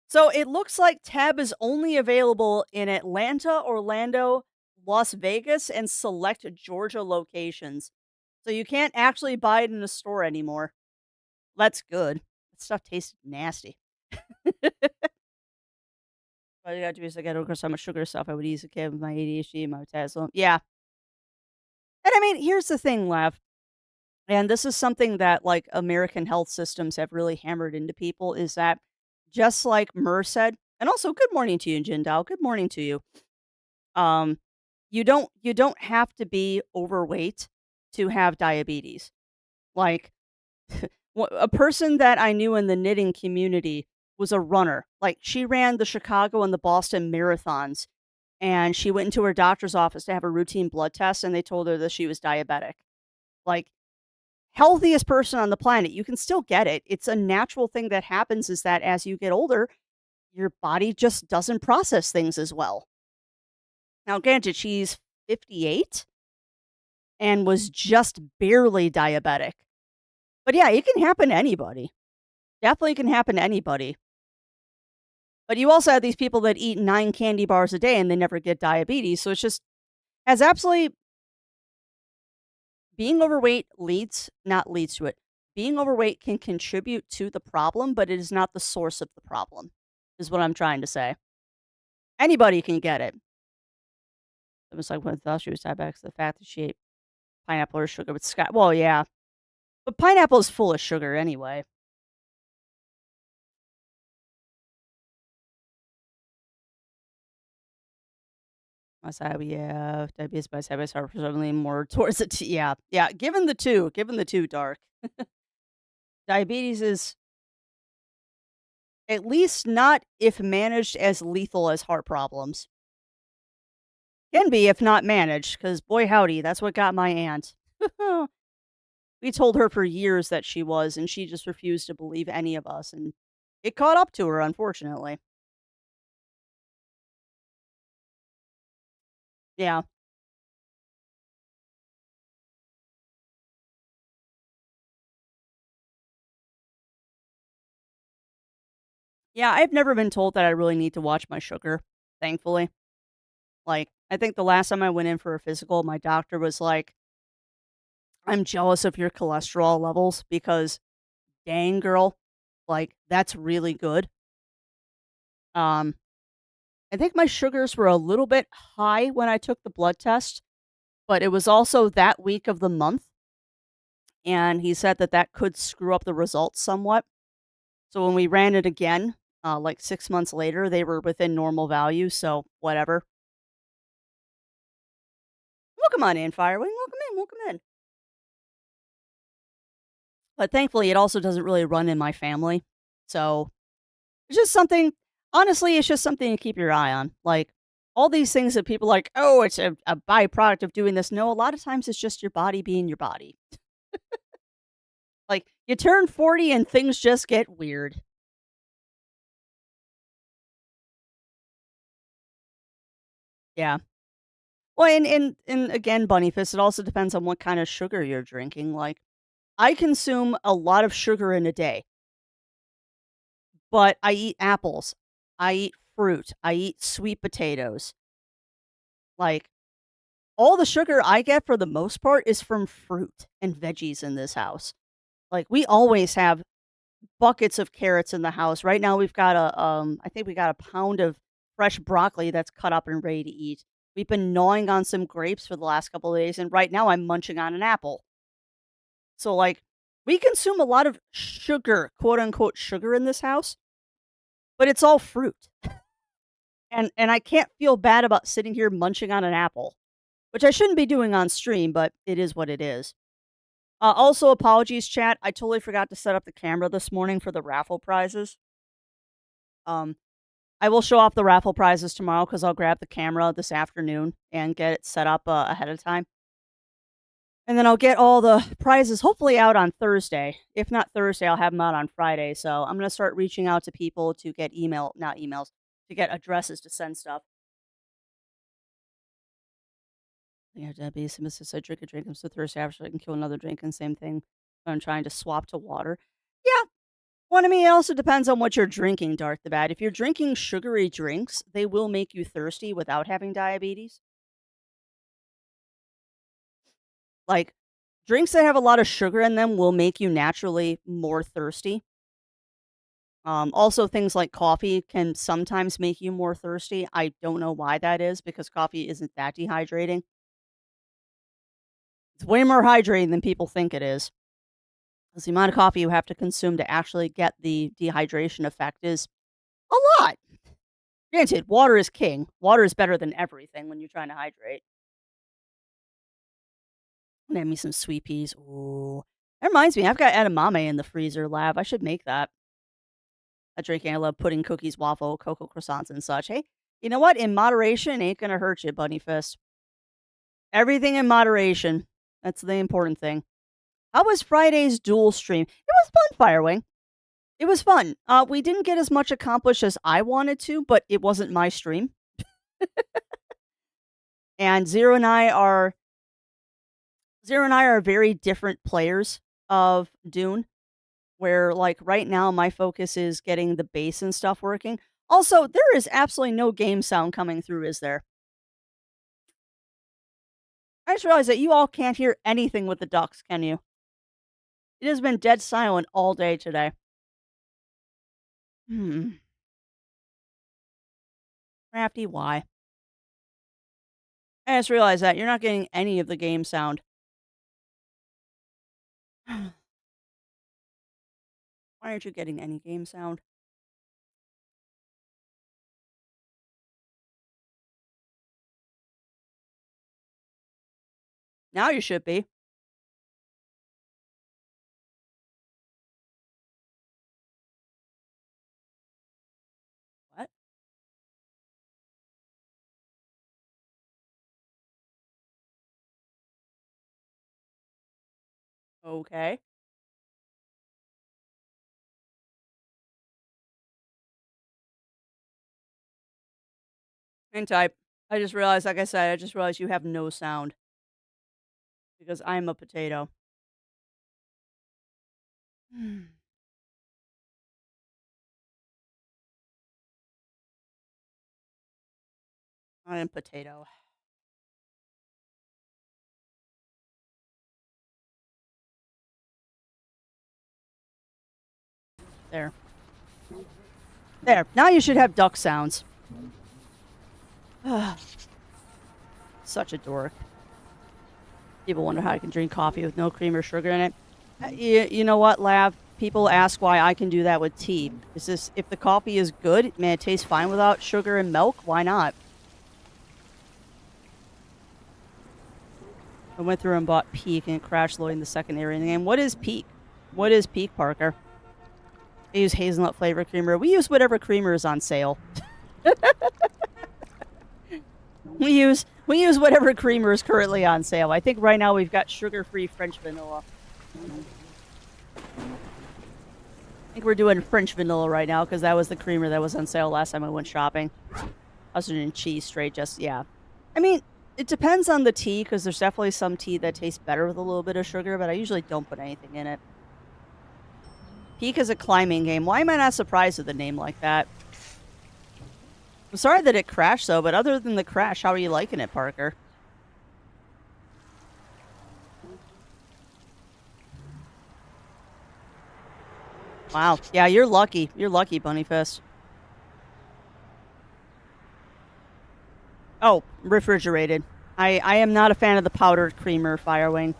A: So it looks like Tab is only available in Atlanta, Orlando, Las Vegas, and select Georgia locations. So you can't actually buy it in a store anymore. That's good. That stuff tastes nasty. All you gotta do is I gotta look so much sugar stuff I would eat as a kid with my ADHD and my Tesla. Yeah. And I mean, here's the thing, Lav, and this is something that like American health systems have really hammered into people is that just like Mur said, and also good morning to you, Jindal. Good morning to you. Um, you don't have to be overweight to have diabetes. Like a person that I knew in the knitting community was a runner. Like she ran the Chicago and the Boston marathons, and she went into her doctor's office to have a routine blood test, and they told her that she was diabetic. Like healthiest person on the planet, you can still get it. It's a natural thing that happens is that as you get older, your body just doesn't process things as well. Now, granted, she's 58. and was just barely diabetic. But yeah, it can happen to anybody. Definitely can happen to anybody. But you also have these people that eat 9 candy bars a day and they never get diabetes. So it's just has absolutely being overweight leads not leads to it. Being overweight can contribute to the problem, but it is not the source of the problem, is what I'm trying to say. Anybody can get it. It was like when I thought she was diabetic, the fact that she ate pineapple or sugar with Scott. Well, yeah. But pineapple is full of sugar anyway. I said, yeah, diabetes by diabetes are presumably more towards it. Yeah, yeah. Given the two, dark. Diabetes is at least not, if managed, as lethal as heart problems. Can be if not managed, because boy howdy, that's what got my aunt. We told her for years that she was, and she just refused to believe any of us, and it caught up to her, unfortunately. Yeah. Yeah, I've never been told that I really need to watch my sugar, thankfully. Like, I think the last time I went in for a physical, my doctor was like, "I'm jealous of your cholesterol levels because dang girl, like that's really good." Um, I think my sugars were a little bit high when I took the blood test, but it was also that week of the month, and he said that that could screw up the results somewhat. So when we ran it again, like 6 months later, they were within normal value. So whatever. Welcome on in, Firewing. Welcome in. Welcome in. But thankfully, it also doesn't really run in my family. So it's just something, honestly, it's just something to keep your eye on. Like all these things that people like, oh, it's a byproduct of doing this. No, a lot of times it's just your body being your body. Like you turn 40 and things just get weird. Yeah. Well, and again, Bunny Fist, it also depends on what kind of sugar you're drinking. Like I consume a lot of sugar in a day, but I eat apples. I eat fruit. I eat sweet potatoes. Like all the sugar I get for the most part is from fruit and veggies in this house. Like we always have buckets of carrots in the house. Right now we've got I think we got a pound of fresh broccoli that's cut up and ready to eat. We've been gnawing on some grapes for the last couple of days and right now I'm munching on an apple. So like we consume a lot of sugar, quote unquote sugar in this house, but it's all fruit. And I can't feel bad about sitting here munching on an apple, which I shouldn't be doing on stream, but it is what it is. Also, apologies, chat. I totally forgot to set up the camera this morning for the raffle prizes. Um, I will show off the raffle prizes tomorrow because I'll grab the camera this afternoon and get it set up ahead of time. And then I'll get all the prizes hopefully out on Thursday. If not Thursday, I'll have them out on Friday. So I'm going to start reaching out to people to get not emails, to get addresses to send stuff. Yeah, Debbie, submissive said drink a drink. I'm so thirsty after so I can kill another drink and same thing. I'm trying to swap to water. Yeah. Well, I mean, it also depends on what you're drinking, Darth the Bad. If you're drinking sugary drinks, they will make you thirsty without having diabetes. Like, drinks that have a lot of sugar in them will make you naturally more thirsty. Also, things like coffee can sometimes make you more thirsty. I don't know why that is because coffee isn't that dehydrating. It's way more hydrating than people think it is. 'Cause the amount of coffee you have to consume to actually get the dehydration effect is a lot. Granted, water is king. Water is better than everything when you're trying to hydrate. Make me some sweet peas. Ooh. That reminds me, I've got edamame in the freezer lab. I should make that. I drinking. I love pudding, cookies, waffle, cocoa croissants, and such. Hey, you know what? In moderation ain't gonna hurt you, Bunny Fist. Everything in moderation. That's the important thing. How was Friday's dual stream? It was fun, Firewing. It was fun. We didn't get as much accomplished as I wanted to, but it wasn't my stream. And Zero and I are Zero and I are very different players of Dune, where, like, right now, my focus is getting the bass and stuff working. Also, there is absolutely no game sound coming through, is there? I just realized that you all can't hear anything with the ducks, can you? It has been dead silent all day today. Hmm. Crafty, why? I just realized that you're not getting any of the game sound. Why aren't you getting any game sound? Now you should be. What? Okay. And type. I just realized, like I said, I just realized you have no sound because I'm a potato. I am potato. There. There. Now you should have duck sounds. Such a dork. People wonder how I can drink coffee with no cream or sugar in it. You know what, Lav? People ask why I can do that with tea. Is this if the coffee is good, man, it tastes fine without sugar and milk? Why not? I went through and bought Peak and it crashed loading the second area in the game. What is Peak? What is Peak, Parker? I use hazelnut flavor creamer. We use whatever creamer is on sale. We use whatever creamer is currently on sale. I think right now we've got sugar-free French vanilla. I think we're doing French vanilla right now because that was the creamer that was on sale last time I went shopping. I was doing cheese straight, just, yeah. I mean, it depends on the tea because there's definitely some tea that tastes better with a little bit of sugar, but I usually don't put anything in it. Peak is a climbing game. Why am I not surprised with a name like that? I'm sorry that it crashed, though, but other than the crash, how are you liking it, Parker? Wow. Yeah, you're lucky. You're lucky, Bunnyfist. Oh, refrigerated. I am not a fan of the powdered creamer Firewing.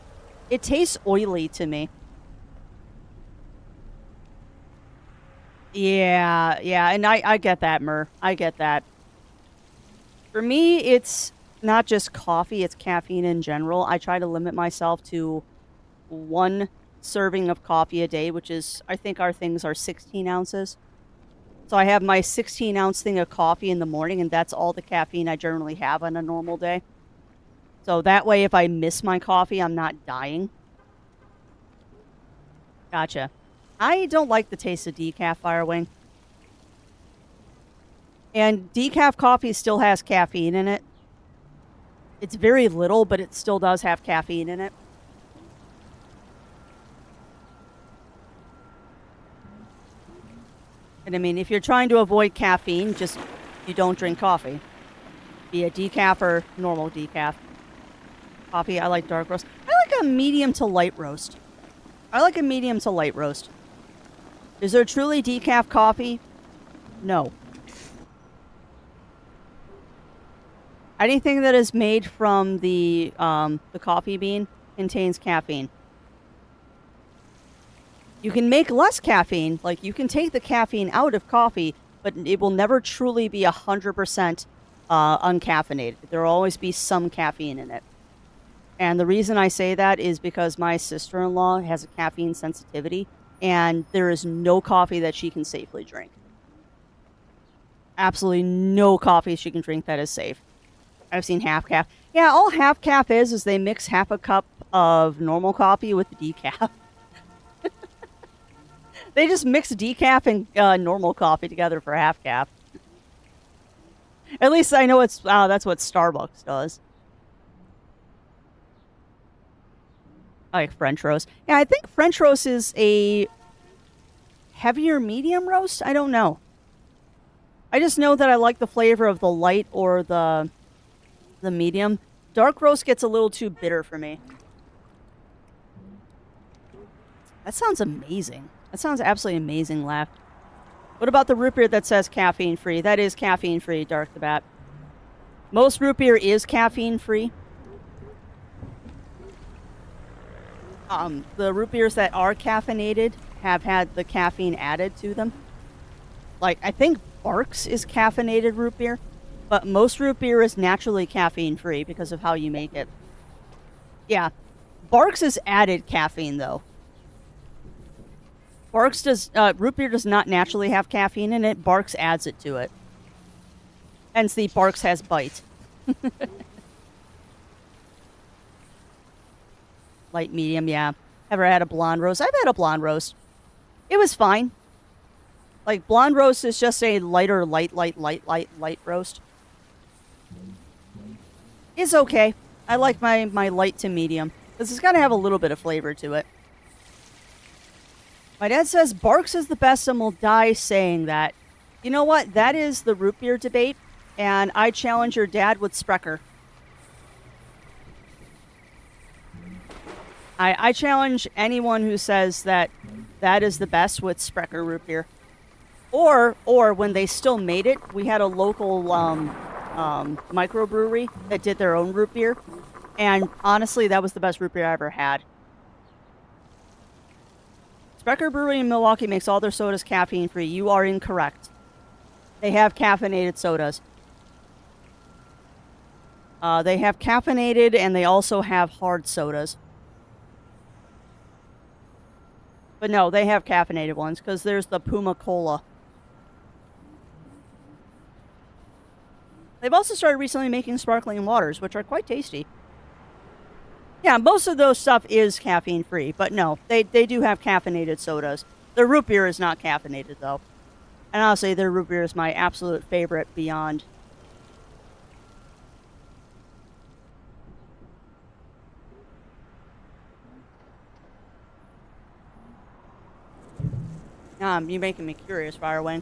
A: It tastes oily to me. Yeah, yeah, and I get that, Mur. I get that. For me, it's not just coffee, it's caffeine in general. I try to limit myself to one serving of coffee a day, which is, I think our things are 16 ounces. So I have my 16-ounce thing of coffee in the morning, and that's all the caffeine I generally have on a normal day. So that way, if I miss my coffee, I'm not dying. Gotcha. I don't like the taste of decaf Firewing. And decaf coffee still has caffeine in it. It's very little, but it still does have caffeine in it. And I mean, if you're trying to avoid caffeine, just you don't drink coffee. Be it decaf or normal decaf. Coffee, I like dark roast. I like a medium to light roast. I like a medium to light roast. Is there truly decaf coffee? No. Anything that is made from the coffee bean contains caffeine. You can make less caffeine, like you can take the caffeine out of coffee, but it will never truly be 100% uncaffeinated. There will always be some caffeine in it. And the reason I say that is because my sister-in-law has a caffeine sensitivity, and there is no coffee that she can safely drink. Absolutely no coffee she can drink that is safe. I've seen half calf. Yeah, all half calf is they mix half a cup of normal coffee with decaf. They just mix decaf and normal coffee together for half calf. At least I know that's what Starbucks does. I like French roast. Yeah, I think French roast is a heavier medium roast. I don't know. I just know that I like the flavor of the light or the medium. Dark roast gets a little too bitter for me. That sounds amazing. That sounds absolutely amazing, Laugh. What about the root beer that says caffeine free? That is caffeine free, Dark the Bat. Most root beer is caffeine free. The root beers that are caffeinated have had the caffeine added to them. Like, I think Barks is caffeinated root beer, but most root beer is naturally caffeine free because of how you make it. Yeah. Barks is added caffeine, though. Root beer does not naturally have caffeine in it. Barks adds it to it. Hence the Barks has bite. Light, medium, yeah. Ever had a blonde roast? I've had a blonde roast. It was fine. Like, blonde roast is just a lighter, light roast. It's okay. I like my light to medium. Because it's got to have a little bit of flavor to it. My dad says Barks is the best and will die saying that. You know what? That is the root beer debate. And I challenge your dad with Sprecher. I challenge anyone who says that is the best with Sprecher root beer. Or when they still made it, we had a local microbrewery that did their own root beer. And honestly, that was the best root beer I ever had. Sprecher Brewery in Milwaukee makes all their sodas caffeine-free. You are incorrect. They have caffeinated sodas. They have caffeinated, and they also have hard sodas. But no, they have caffeinated ones, because there's the Puma Cola. They've also started recently making sparkling waters, which are quite tasty. Yeah, most of those stuff is caffeine-free, but no, they do have caffeinated sodas. Their root beer is not caffeinated, though. And honestly, their root beer is my absolute favorite beyond. You're making me curious, Firewing.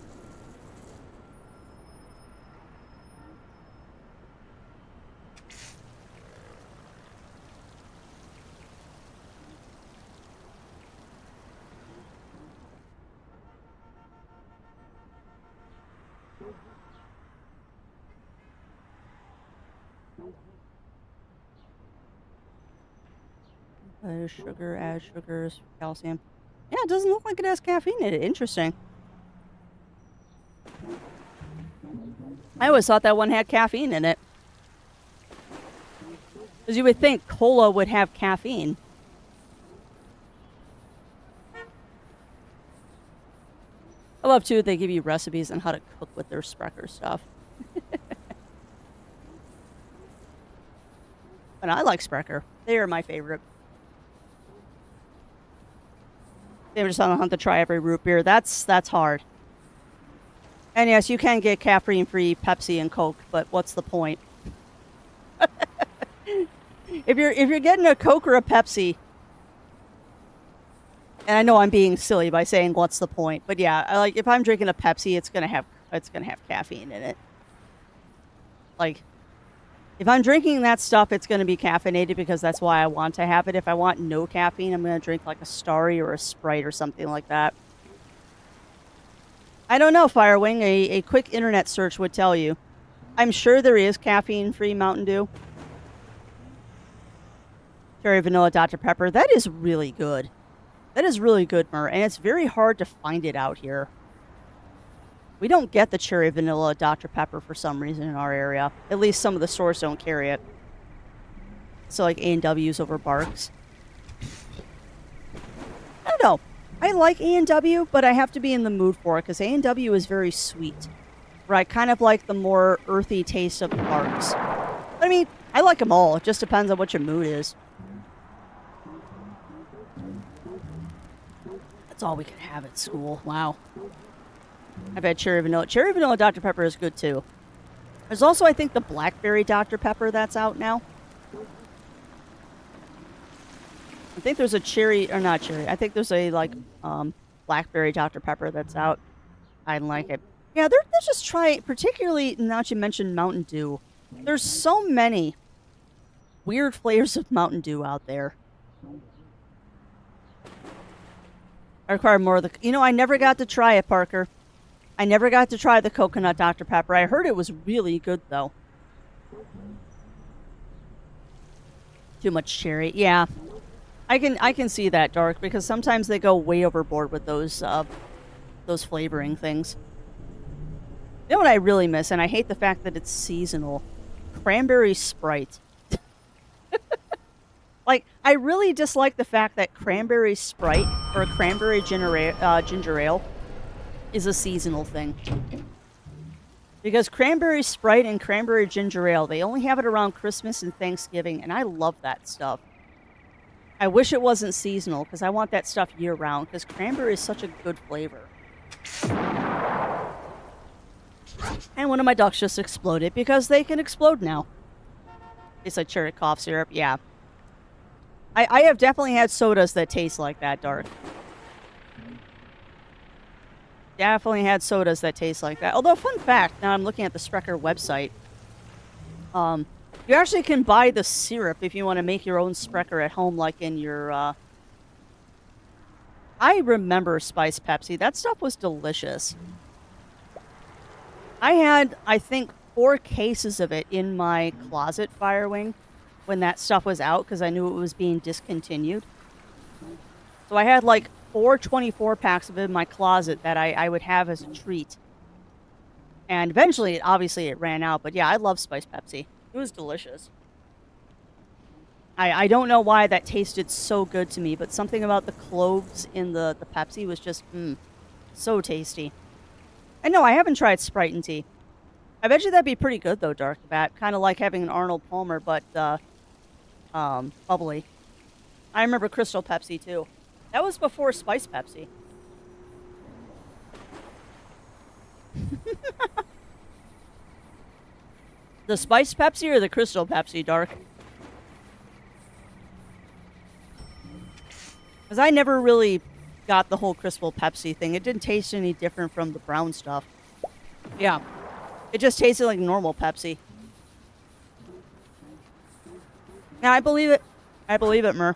A: Sugar, add sugars, calcium. Yeah, it doesn't look like it has caffeine in it. Interesting. I always thought that one had caffeine in it. Because you would think cola would have caffeine. I love, too, they give you recipes on how to cook with their Sprecher stuff. But I like Sprecher. They are my favorite. They were just on the hunt to try every root beer. That's hard. And yes, you can get caffeine-free Pepsi and Coke, but what's the point? If you're getting a Coke or a Pepsi, and I know I'm being silly by saying what's the point, but yeah, like if I'm drinking a Pepsi, it's gonna have caffeine in it. Like, if I'm drinking that stuff, it's gonna be caffeinated because that's why I want to have it. If I want no caffeine, I'm gonna drink like a Starry or a Sprite or something like that. I don't know, Firewing. A quick internet search would tell you. I'm sure there is caffeine-free Mountain Dew. Cherry Vanilla Dr. Pepper. That is really good. That is really good, Mur, and it's very hard to find it out here. We don't get the Cherry Vanilla Dr. Pepper for some reason in our area. At least some of the stores don't carry it. So like A&W's over Barks. I don't know. I like A&W, but I have to be in the mood for it because A&W is very sweet. Right, kind of like the more earthy taste of the Barks. But I mean, I like them all. It just depends on what your mood is. That's all we could have at school. Wow. I've had Cherry Vanilla. Cherry Vanilla Dr. Pepper is good too. There's also, I think, the Blackberry Dr. Pepper that's out now. I think there's a cherry, or not cherry. I think there's a, like, blackberry Dr. Pepper that's out. I like it. Yeah, let's just try, particularly now that you mentioned Mountain Dew. There's so many weird flavors of Mountain Dew out there. I require more of the... You know, I never got to try it, Parker. I never got to try the coconut Dr. Pepper. I heard it was really good, though. Too much cherry. Yeah. I can see that, Dark, because sometimes they go way overboard with those flavoring things. You know what I really miss, and I hate the fact that it's seasonal? Cranberry Sprite. Like, I really dislike the fact that Cranberry Sprite, or Cranberry Ginger Ale, is a seasonal thing. Because Cranberry Sprite and Cranberry Ginger Ale, they only have it around Christmas and Thanksgiving, and I love that stuff. I wish it wasn't seasonal, because I want that stuff year-round, because cranberry is such a good flavor. And one of my ducks just exploded, because they can explode now. It's like cherry cough syrup, yeah. I have definitely had sodas that taste like that, Dark. Definitely had sodas that taste like that. Although, fun fact, now I'm looking at the Sprecher website. You actually can buy the syrup if you want to make your own Sprecher at home, like in your, I remember Spice Pepsi. That stuff was delicious. I had, I think, 4 cases of it in my closet, Firewing, when that stuff was out, because I knew it was being discontinued. So I had, like, 4 24-packs of it in my closet that I would have as a treat. And eventually, obviously, it ran out. But yeah, I love Spice Pepsi. It was delicious. I don't know why that tasted so good to me, but something about the cloves in the Pepsi was just, so tasty. And no, I haven't tried Sprite and tea. I bet you that'd be pretty good, though, Dark Bat. Kind of like having an Arnold Palmer, but, bubbly. I remember Crystal Pepsi, too. That was before Spice Pepsi. The Spice Pepsi or the Crystal Pepsi, Dark? Because I never really got the whole Crystal Pepsi thing. It didn't taste any different from the brown stuff. Yeah. It just tasted like normal Pepsi. Yeah, I believe it. I believe it, Mur.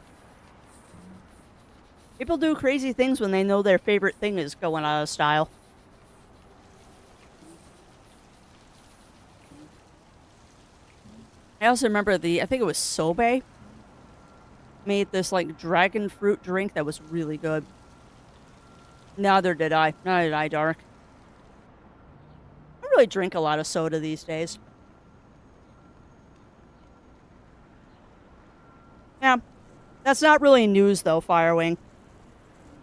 A: People do crazy things when they know their favorite thing is going out of style. I also remember I think it was Sobe, made this, like, dragon fruit drink that was really good. Neither did I. Neither did I, Dark. I don't really drink a lot of soda these days. Yeah. That's not really news, though, Firewing. You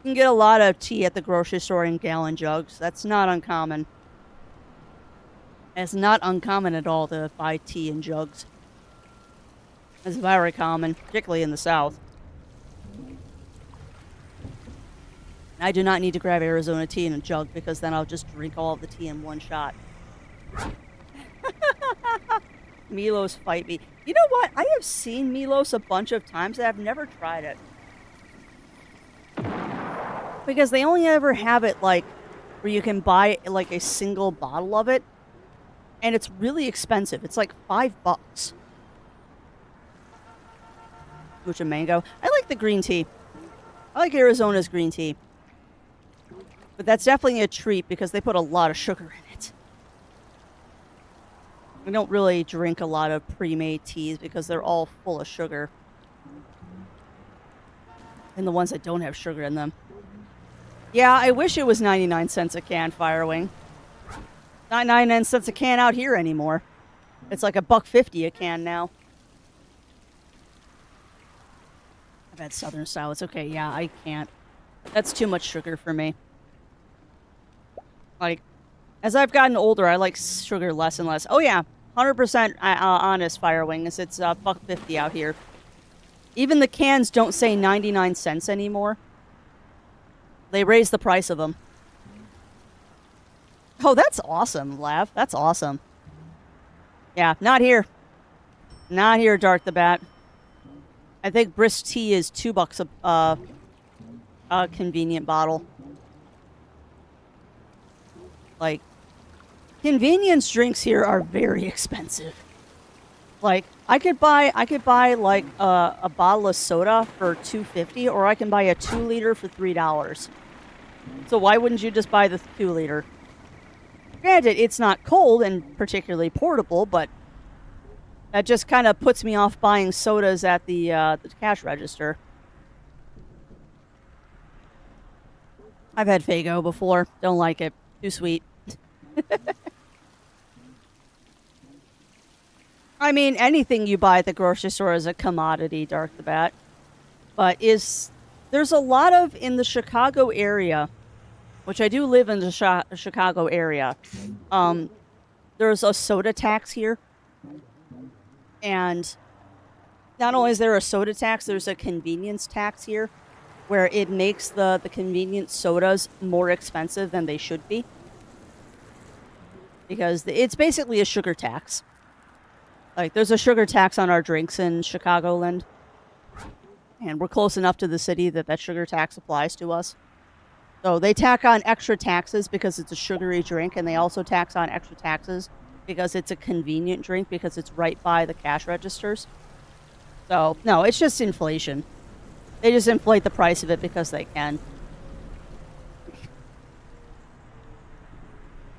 A: can get a lot of tea at the grocery store in gallon jugs. That's not uncommon. It's not uncommon at all to buy tea in jugs. It's very common, particularly in the South. I do not need to grab Arizona tea in a jug, because then I'll just drink all of the tea in one shot. Milos fight me. You know what? I have seen Milos a bunch of times, and I've never tried it. Because they only ever have it, like, where you can buy, like, a single bottle of it. And it's really expensive. It's like $5. Mucha mango. I like the green tea. I like Arizona's green tea. But that's definitely a treat because they put a lot of sugar in it. I don't really drink a lot of pre-made teas because they're all full of sugar. And the ones that don't have sugar in them. Yeah, I wish it was 99 cents a can, Firewing. Not 99 cents a can out here anymore. It's like $1.50 a can now. I've had Southern style. It's okay. Yeah, I can't. That's too much sugar for me. Like, as I've gotten older, I like sugar less and less. Oh, yeah. 100% honest, Firewing. It's $1.50 out here. Even the cans don't say 99 cents anymore. They raise the price of them. Oh, that's awesome, Lav. That's awesome. Yeah, not here. Not here, Dark the Bat. I think brisk tea is $2 a convenient bottle. Like, convenience drinks here are very expensive. Like, I could buy like a bottle of soda for $2.50, or I can buy a 2-liter for $3. So why wouldn't you just buy the 2-liter? Granted, it's not cold and particularly portable, but that just kind of puts me off buying sodas at the cash register. I've had Faygo before. Don't like it. Too sweet. I mean, anything you buy at the grocery store is a commodity, Dark the Bat. But there's a lot of, in the Chicago area, which I do live in the Chicago area, there's a soda tax here. And not only is there a soda tax, there's a convenience tax here, where it makes the convenience sodas more expensive than they should be. Because it's basically a sugar tax. Like, there's a sugar tax on our drinks in Chicagoland. And we're close enough to the city that sugar tax applies to us. So they tack on extra taxes because it's a sugary drink, and they also tax on extra taxes because it's a convenient drink because it's right by the cash registers. So, no, it's just inflation. They just inflate the price of it because they can.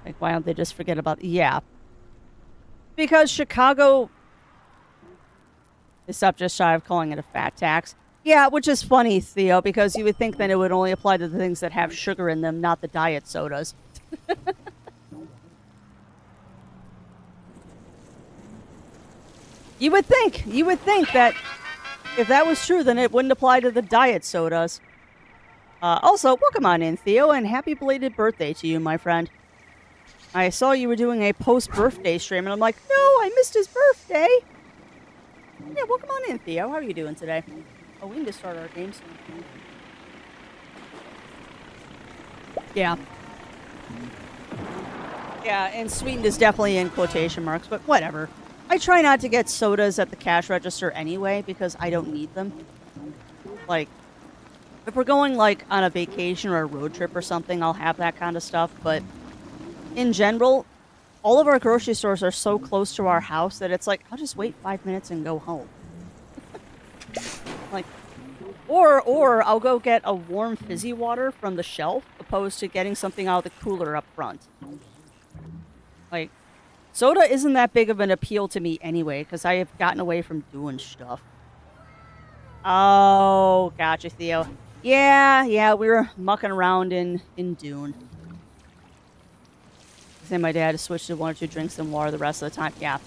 A: Like, why don't they just forget about... Yeah. Because Chicago is up just shy of calling it a fat tax. Yeah, which is funny, Theo, because you would think that it would only apply to the things that have sugar in them, not the diet sodas. You would think that if that was true, then it wouldn't apply to the diet sodas. Also, welcome on in, Theo, and happy belated birthday to you, my friend. I saw you were doing a post-birthday stream, and I'm like, no, I missed his birthday. Yeah, welcome on in, Theo. How are you doing today? Oh, we need to start our game soon. Yeah. Yeah, and sweetened is definitely in quotation marks, but whatever. I try not to get sodas at the cash register anyway, because I don't need them. Like, if we're going, like, on a vacation or a road trip or something, I'll have that kind of stuff, but... in general, all of our grocery stores are so close to our house that it's like, I'll just wait 5 minutes and go home. Like, or I'll go get a warm fizzy water from the shelf, opposed to getting something out of the cooler up front. Like, soda isn't that big of an appeal to me anyway, because I have gotten away from doing stuff. Oh, gotcha, Theo. Yeah, we were mucking around in Dune. And my dad has switched to 1 or 2 drinks and water the rest of the time. Yeah.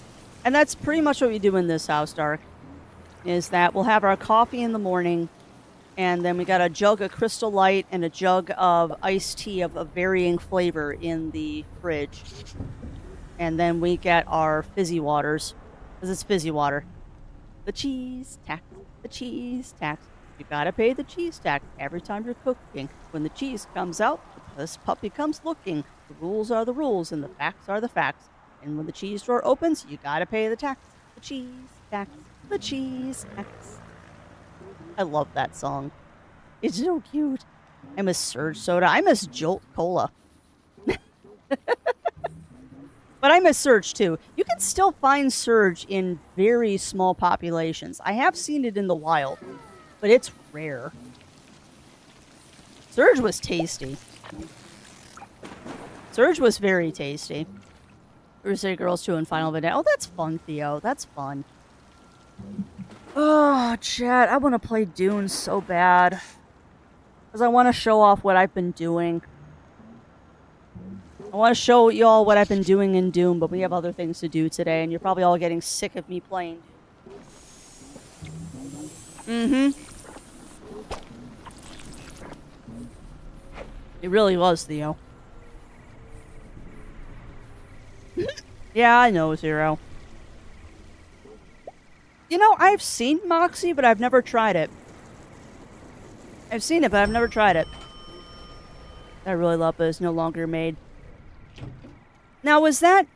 A: And that's pretty much what we do in this house, Dark. Is that we'll have our coffee in the morning, and then we got a jug of Crystal Light and a jug of iced tea of a varying flavor in the fridge. And then we get our fizzy waters, because it's fizzy water. The cheese tax, the cheese tax. You gotta pay the cheese tax every time you're cooking. When the cheese comes out, this puppy comes looking. The rules are the rules, and the facts are the facts. And when the cheese drawer opens, you gotta pay the tax. The cheese tax. The cheese tax. I love that song. It's so cute. I miss Surge Soda. I miss Jolt Cola. But I miss Surge, too. You can still find Surge in very small populations. I have seen it in the wild, but it's rare. Surge was tasty. Surge was very tasty. Crusader Girls 2 and Final Vanilla. Oh, that's fun, Theo. That's fun. Oh, chat. I want to play Dune so bad. Because I want to show off what I've been doing. I want to show y'all what I've been doing in Doom, but we have other things to do today, and you're probably all getting sick of me playing. Mm-hmm. It really was, Theo. Yeah, I know, Zero. You know, I've seen Moxie, but I've never tried it. I've seen it, but I've never tried it. I really love it. It's no longer made. Now, was that...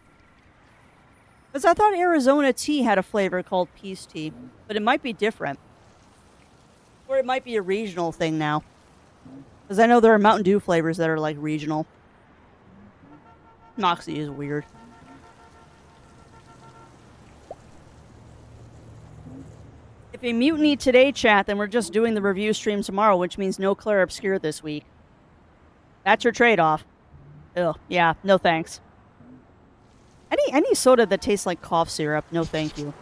A: Because I thought Arizona tea had a flavor called peace tea, but it might be different. Or it might be a regional thing now. Because I know there are Mountain Dew flavors that are, like, regional. Moxie is weird. If a mutiny today, chat, then we're just doing the review stream tomorrow, which means no Claire Obscure this week. That's your trade-off. Ugh, yeah, no thanks. Any soda that tastes like cough syrup, no thank you.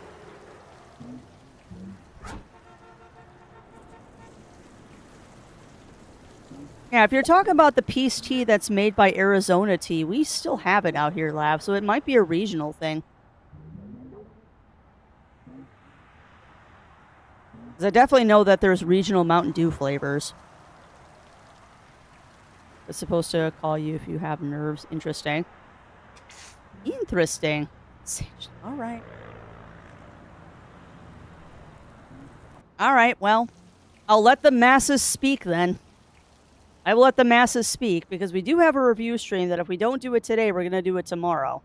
A: Yeah, if you're talking about the peace tea that's made by Arizona Tea, we still have it out here, Lab, so it might be a regional thing. Because I definitely know that there's regional Mountain Dew flavors. It's supposed to call you if you have nerves. Interesting. Interesting. All right. All right, well, I'll let the masses speak then. I will let the masses speak, because we do have a review stream that if we don't do it today, we're going to do it tomorrow.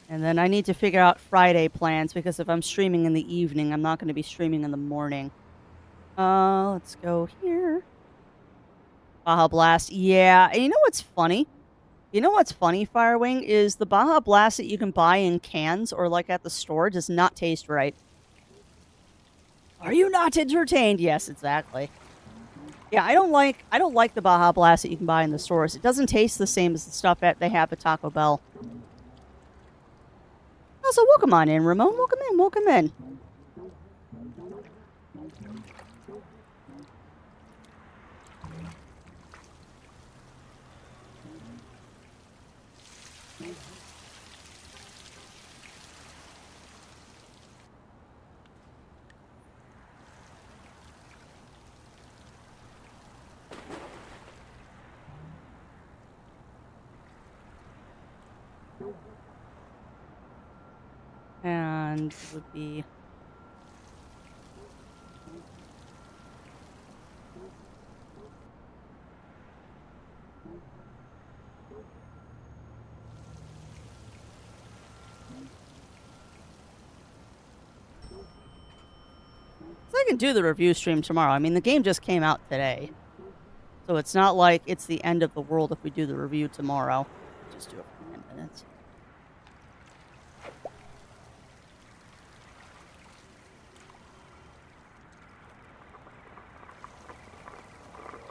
A: And then I need to figure out Friday plans, because if I'm streaming in the evening, I'm not going to be streaming in the morning. Let's go here. Baja Blast. Yeah, and you know what's funny? You know what's funny, Firewing, is the Baja Blast that you can buy in cans or like at the store does not taste right. Are you not entertained? Yes, exactly. Yeah, I don't like the Baja Blast that you can buy in the stores. It doesn't taste the same as the stuff that they have at Taco Bell. Also, welcome on in, Ramon. Welcome in, welcome in. And it would be... So I can do the review stream tomorrow. I mean, the game just came out today. So it's not like it's the end of the world if we do the review tomorrow. Just do it for 10 minutes.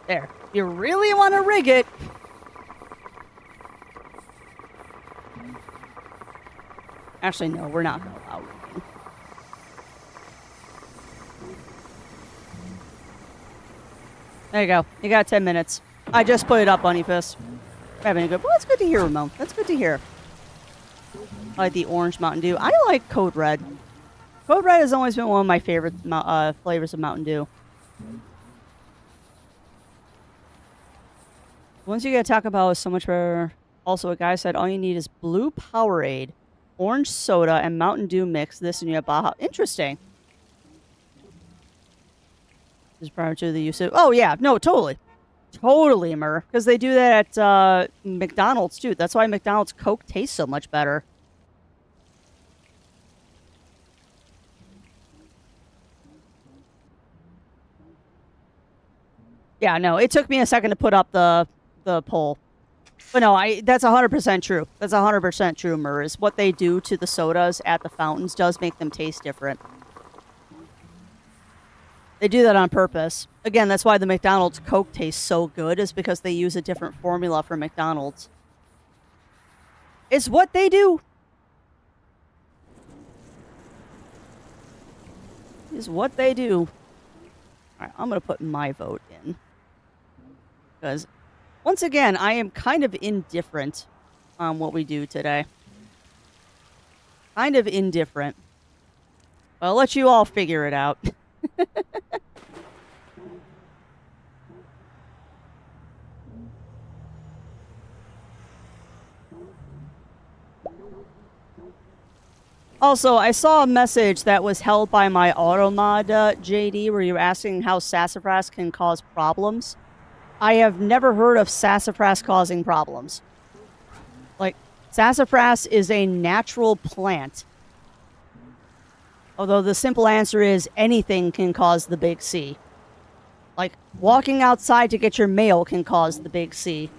A: There. If you really want to rig it. Actually, no, we're not going to allow rigging. There you go. You got 10 minutes. I just put it up, Bunny Fist. Having a good... Well, that's good to hear, Ramon. That's good to hear. I like the orange Mountain Dew. I like Code Red. Code Red has always been one of my favorite flavors of Mountain Dew. Once you get to Taco Bell, is so much better. Also, a guy said all you need is blue Powerade, orange soda, and Mountain Dew mix. This and you have Baja. Interesting. This is prior to the use of... Oh, yeah. No, totally. Totally, Mur. Because they do that at McDonald's, too. That's why McDonald's Coke tastes so much better. Yeah, no. It took me a second to put up the poll. But no, that's 100% true. That's 100% true, Mur. Is what they do to the sodas at the fountains does make them taste different. They do that on purpose. Again, that's why the McDonald's Coke tastes so good, is because they use a different formula for McDonald's. It's what they do. It's what they do. Alright, I'm going to put my vote in. Because, once again, I am kind of indifferent on what we do today. Kind of indifferent. But I'll let you all figure it out. Also, I saw a message that was held by my Automod JD where you were asking how sassafras can cause problems. I have never heard of sassafras causing problems. Like, sassafras is a natural plant. Although the simple answer is anything can cause the big C. Like, walking outside to get your mail can cause the big C.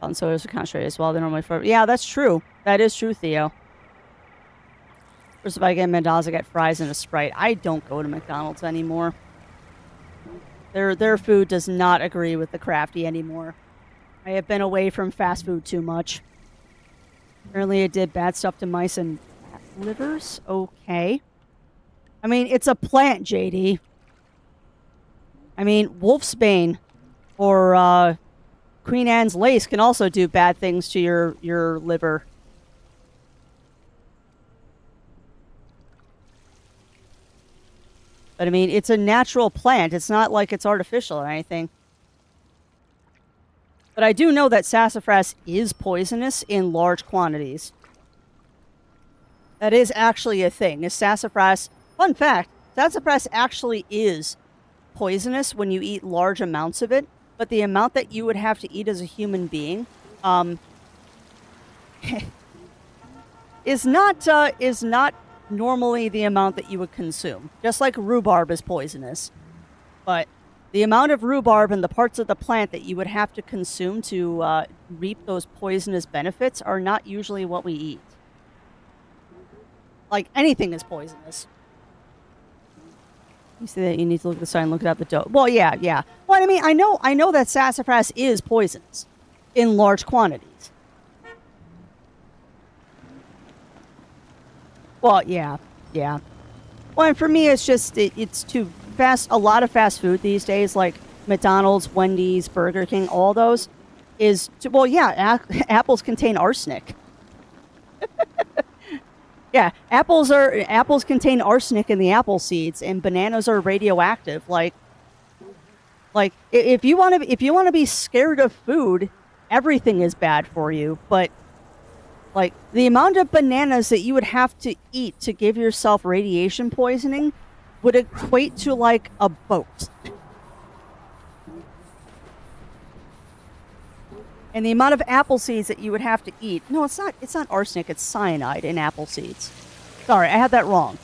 A: On sodas are concentrated as well. They're normally for... Yeah, that's true. That is true, Theo. First, if I get McDonald's, I get fries and a Sprite. I don't go to McDonald's anymore. Their food does not agree with the crafty anymore. I have been away from fast food too much. Apparently it did bad stuff to mice and livers. Okay. I mean, it's a plant, JD. I mean, wolfsbane or Queen Anne's lace can also do bad things to your liver. But I mean, it's a natural plant. It's not like it's artificial or anything. But I do know that sassafras is poisonous in large quantities. That is actually a thing. Is sassafras... Fun fact, sassafras actually is poisonous when you eat large amounts of it, but the amount that you would have to eat as a human being is not normally the amount that you would consume. Just like rhubarb is poisonous. But the amount of rhubarb and the parts of the plant that you would have to consume to reap those poisonous benefits are not usually what we eat. Like, anything is poisonous. You say that you need to look at the sign, look it up the dough. Well, yeah. Well, I mean, I know that sassafras is poisonous in large quantities. Well, yeah. Well, and for me, it's just, it's too fast. A lot of fast food these days, like McDonald's, Wendy's, Burger King, all those, well, yeah, apples contain arsenic. Yeah, apples contain arsenic in the apple seeds, and bananas are radioactive. Like if you want to be scared of food, everything is bad for you. But like the amount of bananas that you would have to eat to give yourself radiation poisoning would equate to like a boat. And the amount of apple seeds that you would have to eat. No, it's not arsenic, it's cyanide in apple seeds. Sorry, I had that wrong.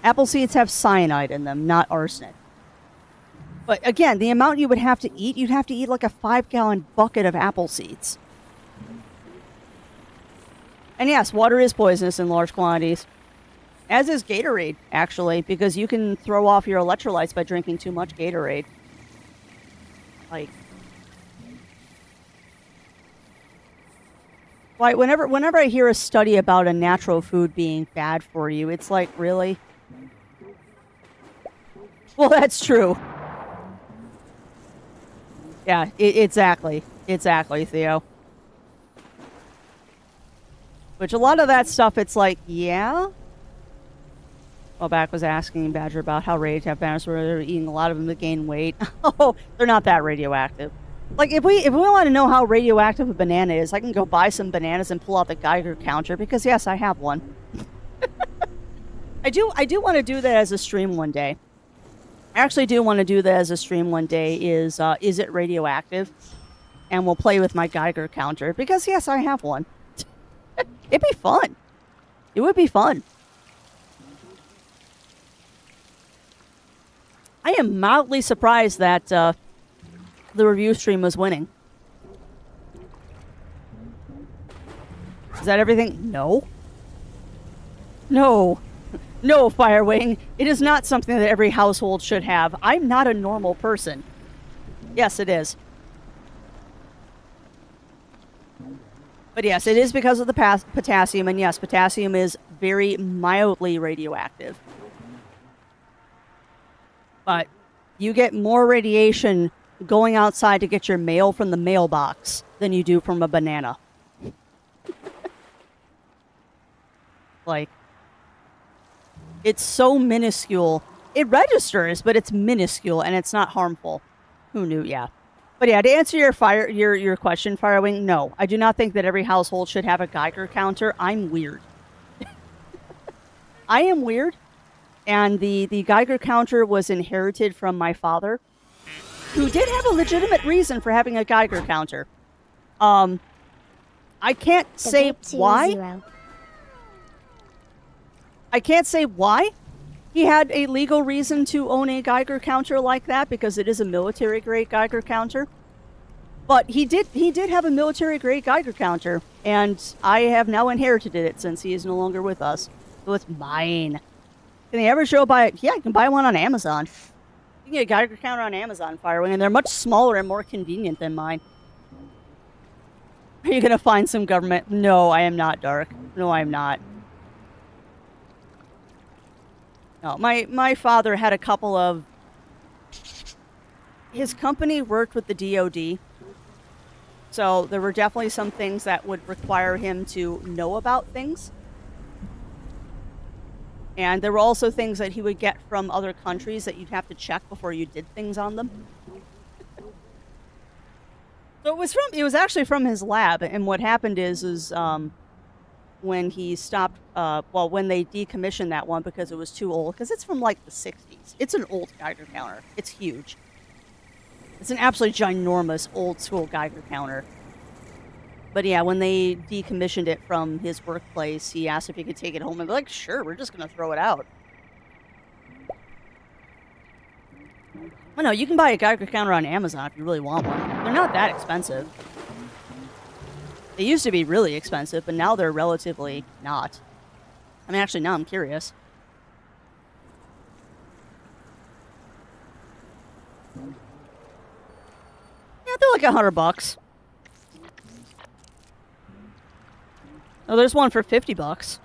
A: Apple seeds have cyanide in them, not arsenic. But again, the amount you would have to eat, you'd have to eat like a 5-gallon bucket of apple seeds. And yes, water is poisonous in large quantities. As is Gatorade, actually, because you can throw off your electrolytes by drinking too much Gatorade. Like... Like, whenever I hear a study about a natural food being bad for you, it's like, really? Well, that's true. Yeah, exactly. Exactly, Theo. Which a lot of that stuff, it's like, yeah? Well, back was asking Badger about how radioactive bananas were eating a lot of them to gain weight. Oh, they're not that radioactive. Like, if we want to know how radioactive a banana is, I can go buy some bananas and pull out the Geiger counter, because, yes, I have one. I do want to do that as a stream one day. I actually do want to do that as a stream one day, is it radioactive? And we'll play with my Geiger counter, because, yes, I have one. It'd be fun. It would be fun. I am mildly surprised that, the review stream was winning. Is that everything? No. No, Firewing. It is not something that every household should have. I'm not a normal person. Yes, it is. But yes, it is because of the potassium, and yes, potassium is very mildly radioactive. But you get more radiation going outside to get your mail from the mailbox than you do from a banana. Like, it's so minuscule. It registers, but it's minuscule and it's not harmful. Who knew? Yeah. But yeah, to answer your question, Firewing, no. I do not think that every household should have a Geiger counter. I'm weird. I am weird. And the Geiger counter was inherited from my father, who did have a legitimate reason for having a Geiger counter. I can't say why. I can't say why he had a legal reason to own a Geiger counter like that, because it is a military-grade Geiger counter. But he did have a military-grade Geiger counter, and I have now inherited it since he is no longer with us. So it's mine. Can they ever show buy it? Yeah, you can buy one on Amazon. You can get a Geiger counter on Amazon, Firewing, and they're much smaller and more convenient than mine. Are you gonna find some government? No, I am not, Dark. No, I am not. No, my father had a couple of... His company worked with the DoD. So there were definitely some things that would require him to know about things. And there were also things that he would get from other countries that you'd have to check before you did things on them. So it was actually from his lab, and what happened is when he stopped, when they decommissioned that one because it was too old, because it's from like the 60s. It's an old Geiger counter. It's huge. It's an absolutely ginormous old school Geiger counter. But yeah, when they decommissioned it from his workplace, he asked if he could take it home, and they're like, sure, we're just going to throw it out. Well, no, you can buy a Geiger counter on Amazon if you really want one. They're not that expensive. They used to be really expensive, but now they're relatively not. I mean, actually, now I'm curious. Yeah, they're like $100. Oh, there's one for $50.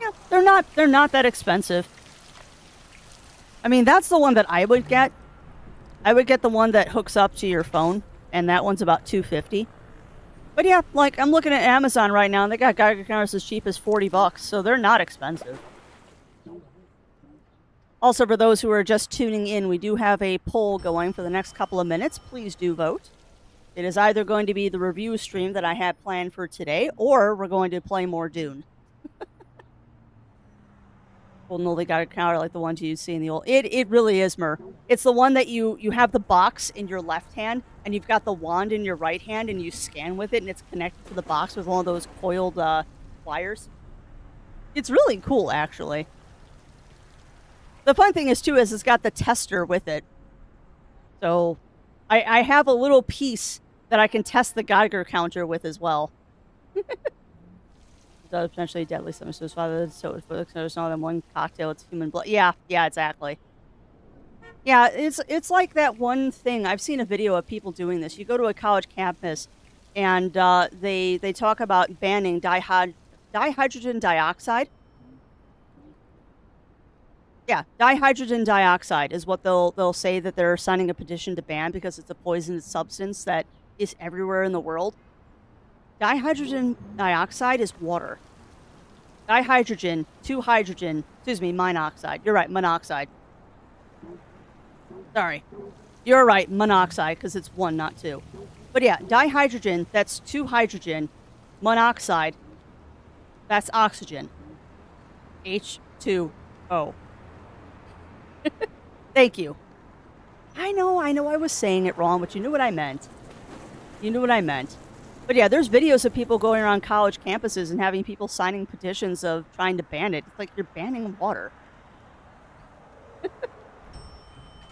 A: Yeah, they're not that expensive. I mean, that's the one that I would get. I would get the one that hooks up to your phone, and that one's about $250. But yeah, like, I'm looking at Amazon right now, and they got Geiger counters as cheap as $40, so they're not expensive. Also, for those who are just tuning in, we do have a poll going for the next couple of minutes. Please do vote. It is either going to be the review stream that I had planned for today, or we're going to play more Dune. Well, no, they got a counter like the ones you see in the old... It really is, Mur. It's the one that you have the box in your left hand, and you've got the wand in your right hand, and you scan with it, and it's connected to the box with one of those coiled wires. It's really cool, actually. The fun thing is, too, is it's got the tester with it. So, I have a little piece that I can test the Geiger counter with as well. Potentially deadly substance to his father, so there's not than one cocktail, it's human blood. Yeah, exactly. Yeah, it's like that one thing. I've seen a video of people doing this. You go to a college campus, and they talk about banning dihydrogen dioxide. Yeah, dihydrogen dioxide is what they'll say that they're signing a petition to ban because it's a poisonous substance that is everywhere in the world. Dihydrogen dioxide is water. Dihydrogen, monoxide. You're right, monoxide. Sorry. You're right, monoxide, because it's one, not two. But yeah, dihydrogen, that's 2 hydrogen. Monoxide, that's oxygen. H2O. Thank you. I know I was saying it wrong, but you knew what I meant. But yeah, there's videos of people going around college campuses and having people signing petitions of trying to ban it. It's like you're banning water.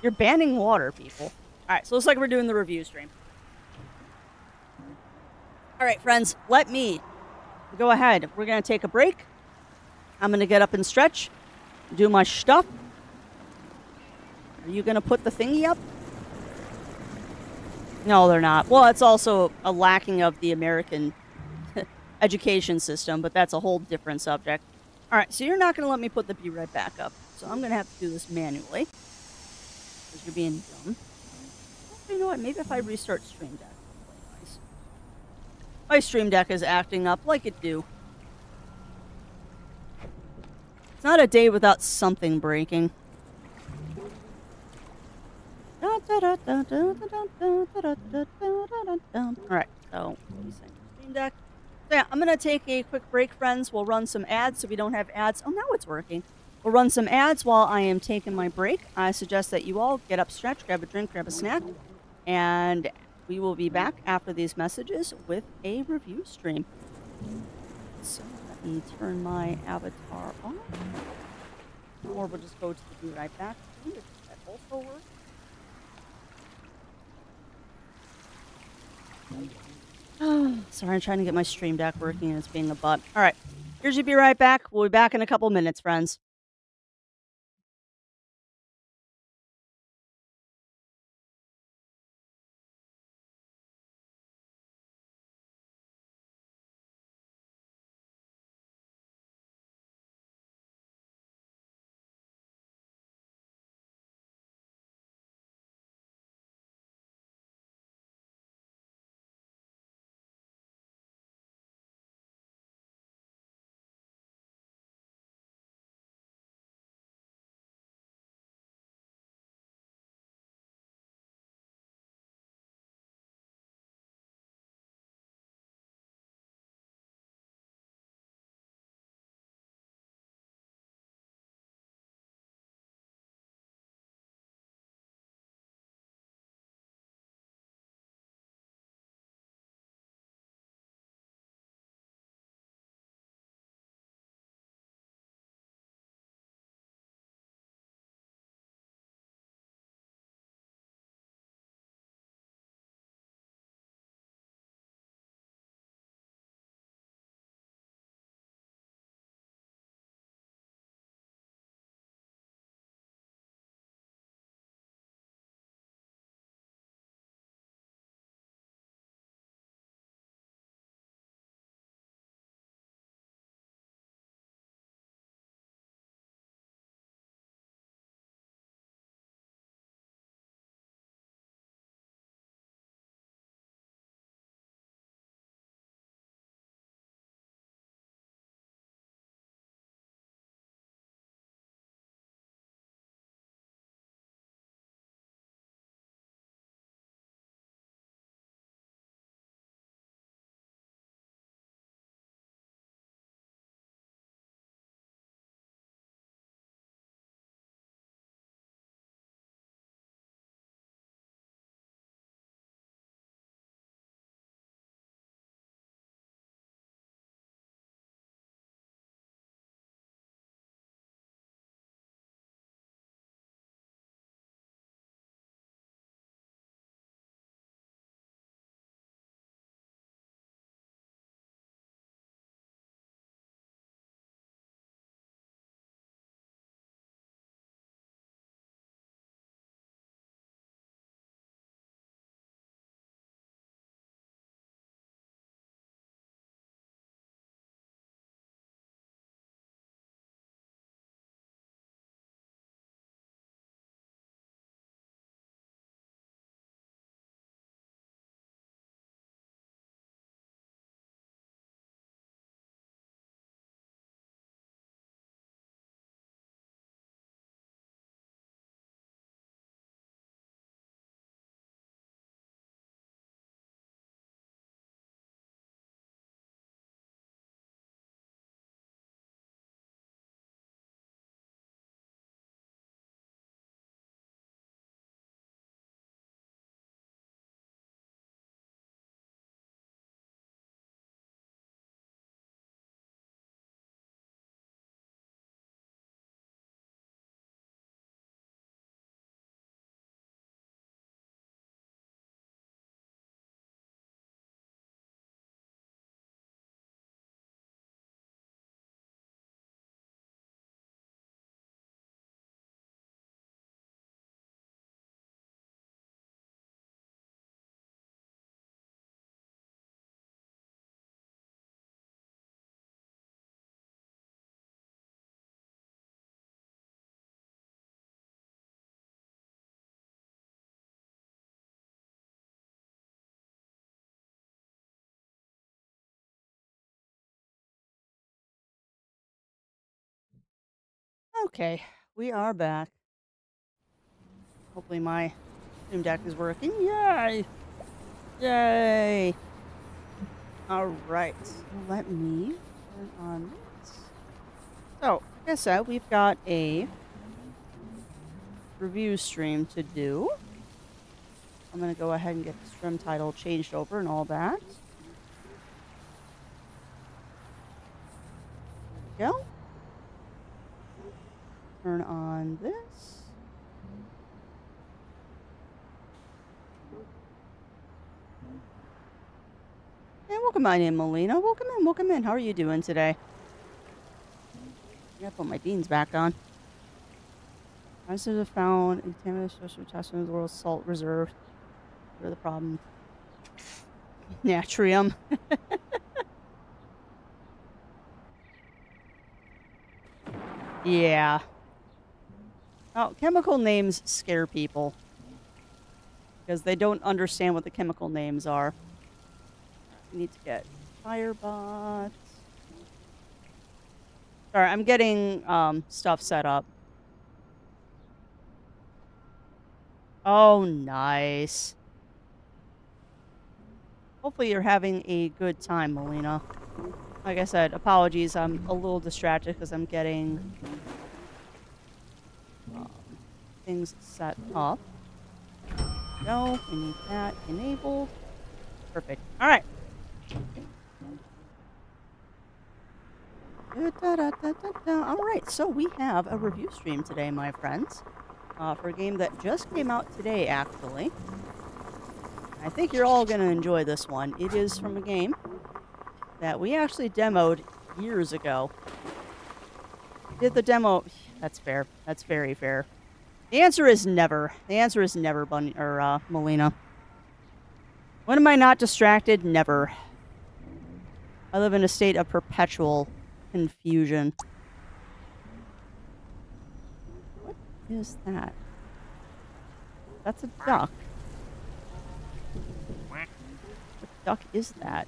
A: You're banning water, people. Alright, so it looks like we're doing the review stream. Alright, friends, let me go ahead. We're going to take a break. I'm going to get up and stretch, do my stuff. Are you going to put the thingy up? No, they're not. Well, it's also a lacking of the American education system, but that's a whole different subject. All right, so you're not going to let me put the B right back up, so I'm going to have to do this manually, because you're being dumb. You know what? Maybe if I restart Stream Deck. Nice. My Stream Deck is acting up like it do. It's not a day without something breaking. Alright, so Stream Deck. So yeah, I'm gonna take a quick break, friends. We'll run some ads so we don't have ads. Oh, now it's working. We'll run some ads while I am taking my break. I suggest that you all get up, stretch, grab a drink, grab a snack, and We will be back after these messages with a review stream. So let me turn my avatar off, or we'll just go to the Be Right Back screen because that also works. Sorry, I'm trying to get my stream deck working and it's being a butt. All right, here's your Be Right Back. We'll be back in a couple minutes, friends. Okay, we are back. Hopefully my stream deck is working. Yay! Yay! All right, so let me turn on this. So, like I said, we've got a review stream to do. I'm going to go ahead and get the stream title changed over and all that. There we go. Turn on this. And welcome on in, Melina. Welcome in, welcome in. How are you doing today? I gotta put my beans back on. Scientists have found contaminated social testing in the world's salt reserve. What are the problem? Natrium. Yeah. Oh, chemical names scare people. Because they don't understand what the chemical names are. We need to get firebots. Sorry, I'm getting stuff set up. Oh, nice. Hopefully you're having a good time, Melina. Like I said, apologies. I'm a little distracted because I'm getting things set up. Go. We need that enabled. Perfect. All right. All right. So we have a review stream today, my friends, for a game that just came out today, actually. I think you're all going to enjoy this one. It is from a game that we actually demoed years ago. Did the demo... That's fair. That's very fair. The answer is never. The answer is never, Bunny or Melina. When am I not distracted? Never. I live in a state of perpetual confusion. What is that? That's a duck. What duck is that?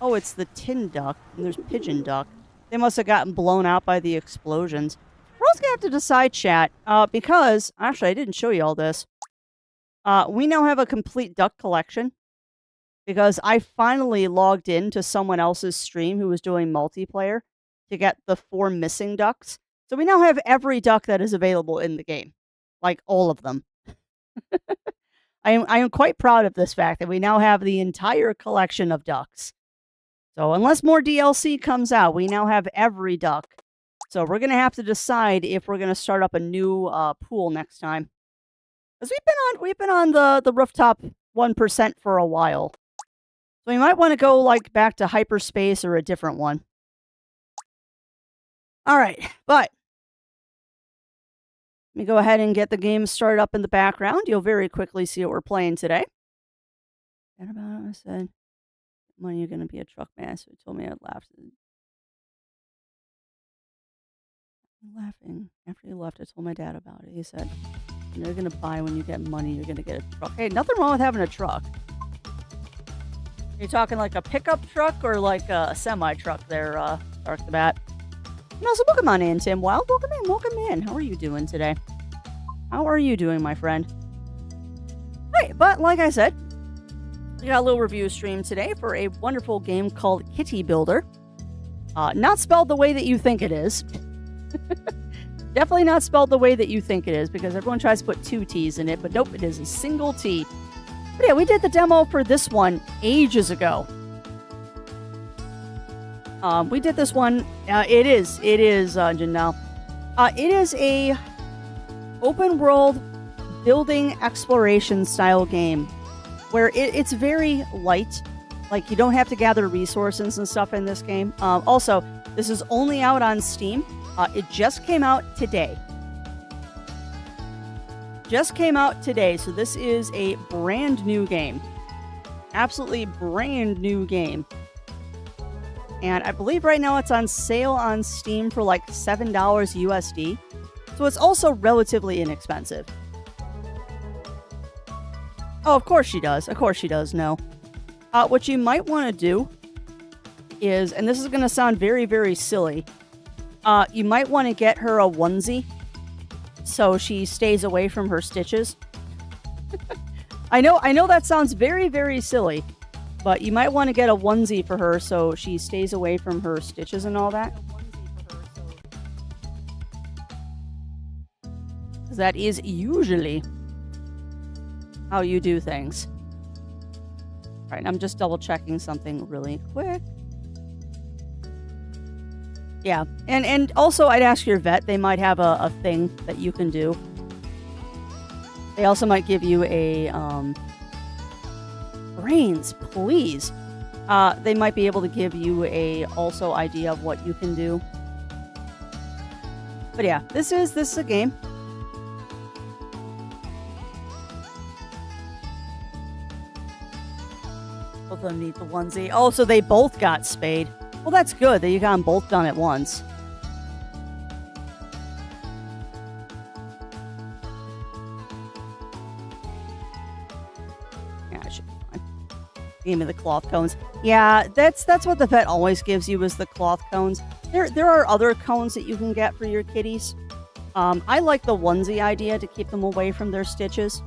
A: Oh, it's the tin duck, and there's pigeon duck. They must have gotten blown out by the explosions. We're also going to have to decide, chat, because... Actually, I didn't show you all this. We now have a complete duck collection. Because I finally logged into someone else's stream who was doing multiplayer to get the 4 missing ducks. So we now have every duck that is available in the game. Like, all of them. I am quite proud of this fact that we now have the entire collection of ducks. So unless more DLC comes out, we now have every duck. So we're going to have to decide if we're going to start up a new pool next time. Because we've been on the rooftop 1% for a while. So you might want to go like back to hyperspace or a different one. All right, but let me go ahead and get the game started up in the background. You'll very quickly see what we're playing today. And about it, I said, "Money, you're going to be a truck master." He told me I'd laugh. I'm laughing. After he left, I told my dad about it. He said, "You're going to buy when you get money. You're going to get a truck." Hey, nothing wrong with having a truck. You're talking like a pickup truck or like a semi-truck there, Dark the Bat. And also, welcome on in, Tim Wild. Welcome in, welcome in. How are you doing today? How are you doing, my friend? Right, but like I said, we got a little review stream today for a wonderful game called Kitty Builder. Not spelled the way that you think it is. Definitely not spelled the way that you think it is, because everyone tries to put 2 T's in it, but nope, it is a single T. But yeah, we did the demo for this one ages ago. We did this one. It is, Janelle. It is a open world building exploration style game where it's very light. Like, you don't have to gather resources and stuff in this game. Also, this is only out on Steam. It just came out today. So this is a brand new game. Absolutely brand new game. And I believe right now it's on sale on Steam for like $7 USD. So it's also relatively inexpensive. Oh, of course she does. Of course she does, no. What you might want to do is, and this is going to sound very, very silly, you might want to get her a onesie so she stays away from her stitches. I know that sounds very, very silly, but you might want to get a onesie for her so she stays away from her stitches and all that. That is usually how you do things. All right, I'm just double checking something really quick. Yeah, and also I'd ask your vet. They might have a thing that you can do. They also might give you a brains, please. They might be able to give you a also idea of what you can do. But yeah, this is a game. Both of them need the onesie. Oh, so they both got spayed. Well, that's good that you got them both done at once. Yeah, I should be fine. Give me the cloth cones. Yeah, that's what the vet always gives you is the cloth cones. There are other cones that you can get for your kitties. I like the onesie idea to keep them away from their stitches.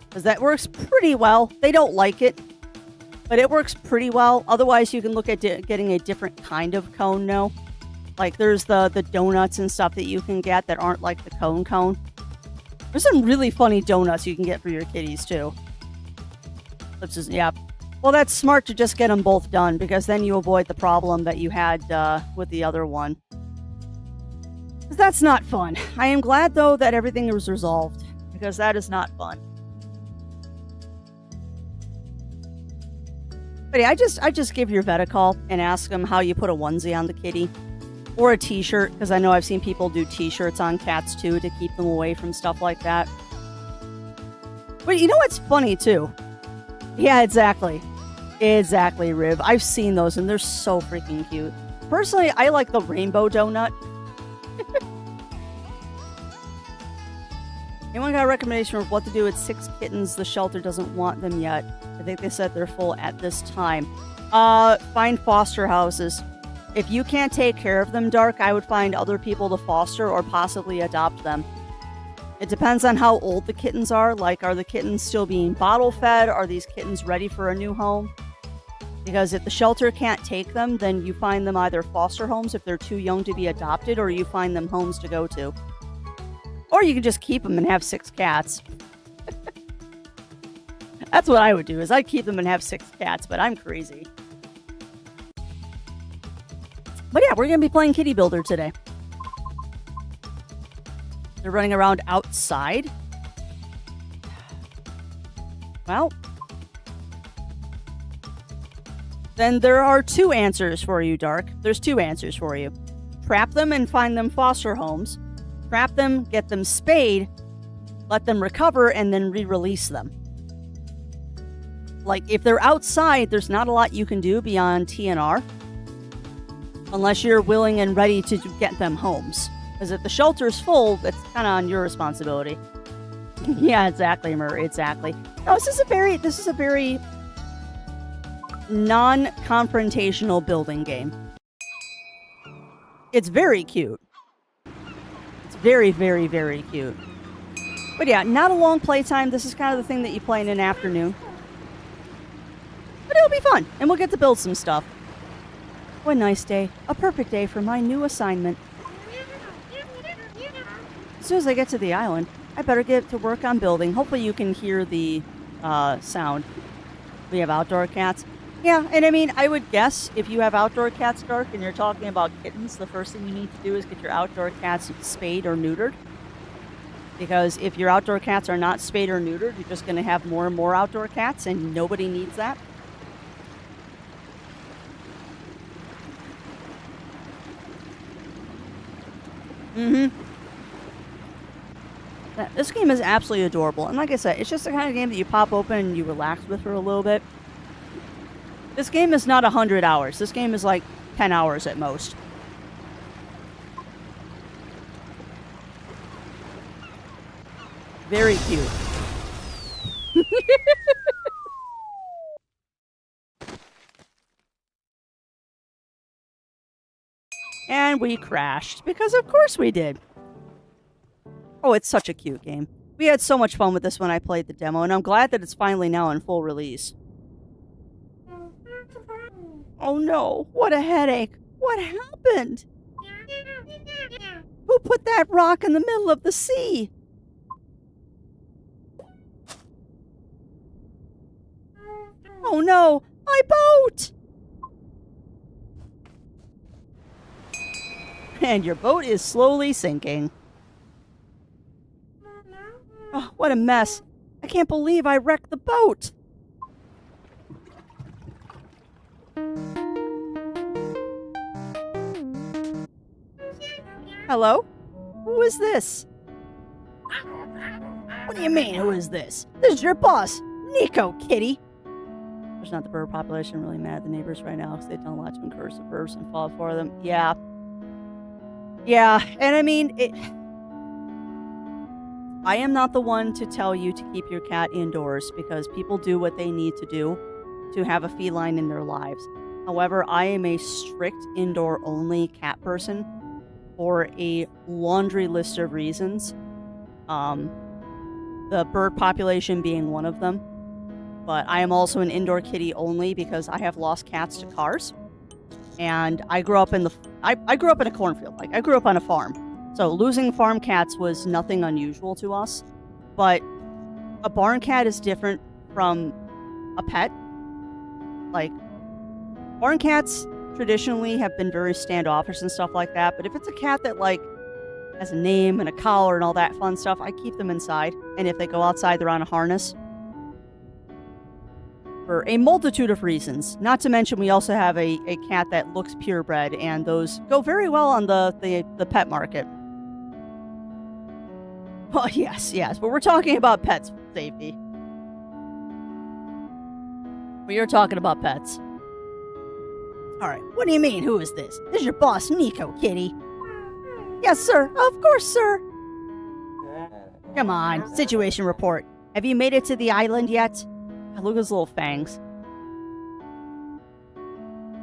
A: Because that works pretty well. They don't like it, but it works pretty well. Otherwise, you can look at getting a different kind of cone now. Like, there's the donuts and stuff that you can get that aren't like the cone. There's some really funny donuts you can get for your kitties, too. Yeah. Well, that's smart to just get them both done, because then you avoid the problem that you had with the other one. Because that's not fun. I am glad, though, that everything was resolved, because that is not fun. But yeah, I just give your vet a call and ask them how you put a onesie on the kitty. Or a t-shirt, because I know I've seen people do t-shirts on cats too to keep them away from stuff like that. But you know what's funny too? Yeah, exactly. Exactly, Rib. I've seen those and they're so freaking cute. Personally, I like the rainbow donut. Anyone got a recommendation of what to do with 6 kittens? The shelter doesn't want them yet. I think they said they're full at this time. Find foster houses. If you can't take care of them, Dark, I would find other people to foster or possibly adopt them. It depends on how old the kittens are. Like, are the kittens still being bottle fed? Are these kittens ready for a new home? Because if the shelter can't take them, then you find them either foster homes if they're too young to be adopted, or you find them homes to go to. Or you can just keep them and have 6 cats. That's what I would do, is I'd keep them and have 6 cats, but I'm crazy. But yeah, we're going to be playing Kitty Builder today. They're running around outside. Well, then there are 2 answers for you, Dark. There's 2 answers for you. Trap them and find them foster homes. Trap them, get them spayed, let them recover, and then re-release them. Like, if they're outside, there's not a lot you can do beyond TNR. Unless you're willing and ready to get them homes. Because if the shelter's full, that's kind of on your responsibility. Yeah, exactly, Murray, exactly. No, this is a very non-confrontational building game. It's very cute. It's very, very, very cute. But yeah, not a long playtime. This is kind of the thing that you play in an afternoon. But it'll be fun, and we'll get to build some stuff. What a nice day. A perfect day for my new assignment. As soon as I get to the island, I better get to work on building. Hopefully you can hear the sound. We have outdoor cats. Yeah, and I mean, I would guess if you have outdoor cats, Dark, and you're talking about kittens, the first thing you need to do is get your outdoor cats spayed or neutered. Because if your outdoor cats are not spayed or neutered, you're just going to have more and more outdoor cats, and nobody needs that. This game is absolutely adorable. And like I said, it's just the kind of game that you pop open and you relax with for a little bit. This game is not 100 hours. This game is like 10 hours at most. Very cute. And we crashed, because of course we did. Oh, it's such a cute game. We had so much fun with this when I played the demo, and I'm glad that it's finally now in full release. Oh no, what a headache. What happened? Who put that rock in the middle of the sea? Oh no, my boat! And your boat is slowly sinking. Oh, what a mess. I can't believe I wrecked the boat. Hello? Who is this? What do you mean, who is this? This is your boss, Nico, kitty. There's not the bird population really mad at the neighbors right now because they've done a lot to encourage the birds and fall for them. Yeah. Yeah, and I mean, I am not the one to tell you to keep your cat indoors because people do what they need to do to have a feline in their lives. However, I am a strict indoor-only cat person for a laundry list of reasons. The bird population being one of them. But I am also an indoor kitty only because I have lost cats to cars. And I grew up in I grew up in a cornfield. Like, I grew up on a farm. So losing farm cats was nothing unusual to us. But a barn cat is different from a pet. Like, barn cats traditionally have been very standoffish and stuff like that. But if it's a cat that, like, has a name and a collar and all that fun stuff, I keep them inside. And if they go outside, they're on a harness. For a multitude of reasons. Not to mention, we also have a cat that looks purebred, and those go very well on the pet market. Well, yes, but we're talking about pets safety. We are talking about pets. Alright, what do you mean, who is this? This is your boss, Nico, kitty. Yes, sir. Of course, sir. Come on, situation report. Have you made it to the island yet? Look at his little fangs.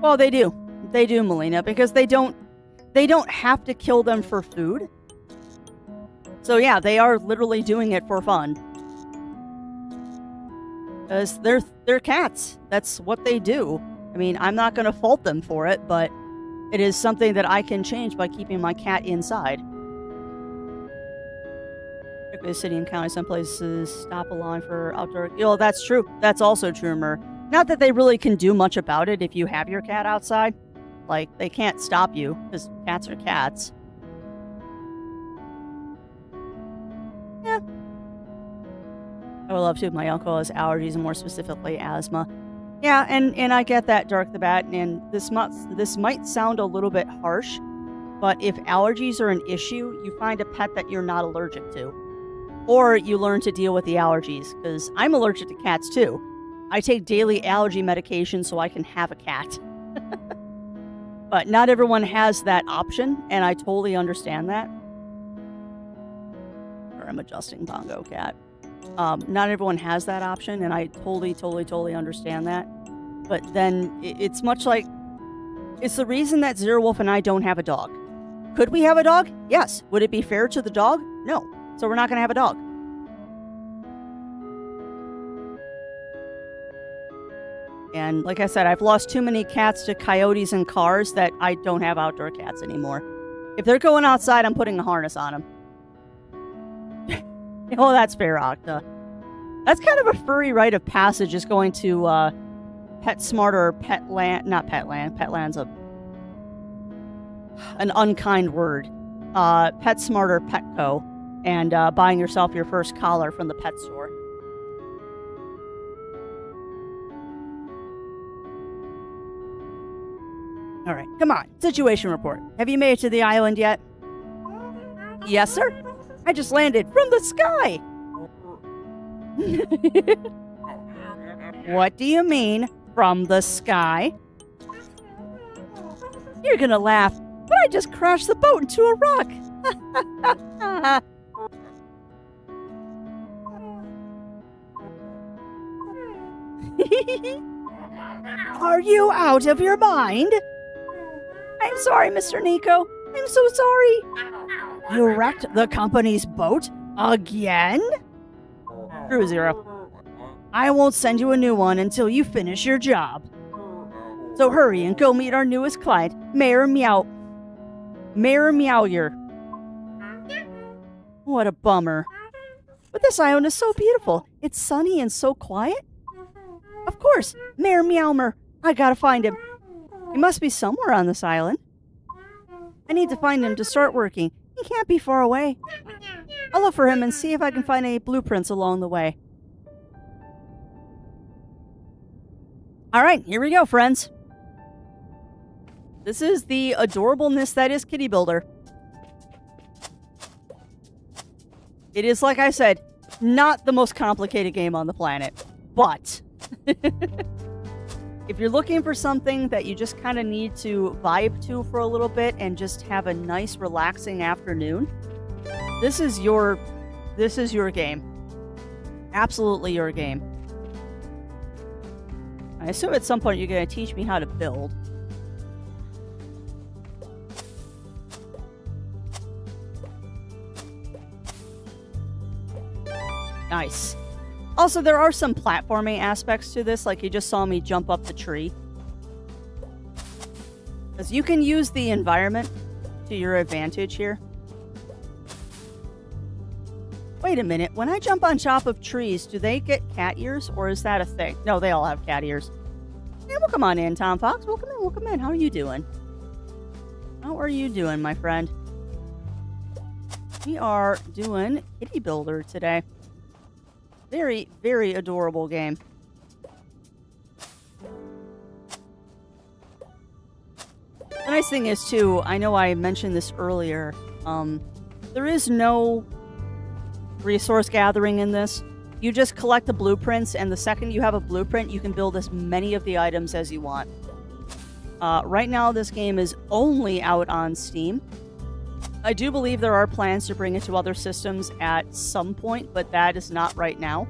A: Well, they do. They do, Melina, because they don't have to kill them for food. So yeah, they are literally doing it for fun. Because they're cats. That's what they do. I mean, I'm not going to fault them for it, but it is something that I can change by keeping my cat inside. The city and county, some places stop a line for outdoor. You know, that's true. That's also true, Mer. Not that they really can do much about it if you have your cat outside. Like, they can't stop you, because cats are cats. Yeah. I would love to if my uncle has allergies, and more specifically asthma. Yeah, and I get that, Dark the Bat, and this might sound a little bit harsh, but if allergies are an issue, you find a pet that you're not allergic to. Or you learn to deal with the allergies, because I'm allergic to cats too. I take daily allergy medication so I can have a cat. But not everyone has that option, and I totally understand that. Or I'm adjusting Bongo Cat. Not everyone has that option, and I totally understand that. But then it's much like, it's the reason that Zero Wolf and I don't have a dog. Could we have a dog? Yes. Would it be fair to the dog? No. So we're not going to have a dog. And like I said, I've lost too many cats to coyotes and cars that I don't have outdoor cats anymore. If they're going outside, I'm putting a harness on them. Well, that's fair, Octa. That's kind of a furry rite of passage, is going to PetSmart or Petland. Not Petland. Petland's an unkind word. PetSmart or Petco. And buying yourself your first collar from the pet store. All right, come on. Situation report. Have you made it to the island yet? Yes, sir. I just landed from the sky. What do you mean, from the sky? You're gonna laugh, but I just crashed the boat into a rock. Are you out of your mind? I'm sorry, Mr. Nico. I'm so sorry. You wrecked the company's boat again? True, Zero. I won't send you a new one until you finish your job. So hurry and go meet our newest client, Mayor Meow. Mayor Meowyer. What a bummer. But this island is so beautiful. It's sunny and so quiet. Of course, Mayor Meowmer. I gotta find him. He must be somewhere on this island. I need to find him to start working. He can't be far away. I'll look for him and see if I can find any blueprints along the way. Alright, here we go, friends. This is the adorableness that is Kitty Builder. It is, like I said, not the most complicated game on the planet. But if you're looking for something that you just kind of need to vibe to for a little bit and just have a nice, relaxing afternoon, this is your game. Absolutely your game. I assume at some point you're going to teach me how to build. Nice. Also, there are some platforming aspects to this, like you just saw me jump up the tree. Because you can use the environment to your advantage here. Wait a minute, when I jump on top of trees, do they get cat ears, or is that a thing? No, they all have cat ears. Yeah, well, come on in, Tom Fox. Welcome in. How are you doing? How are you doing, my friend? We are doing Kitty Builder today. Very, very adorable game. The nice thing is, too, I know I mentioned this earlier, there is no resource gathering in this. You just collect the blueprints, and the second you have a blueprint, you can build as many of the items as you want. Right now, this game is only out on Steam. I do believe there are plans to bring it to other systems at some point, but that is not right now.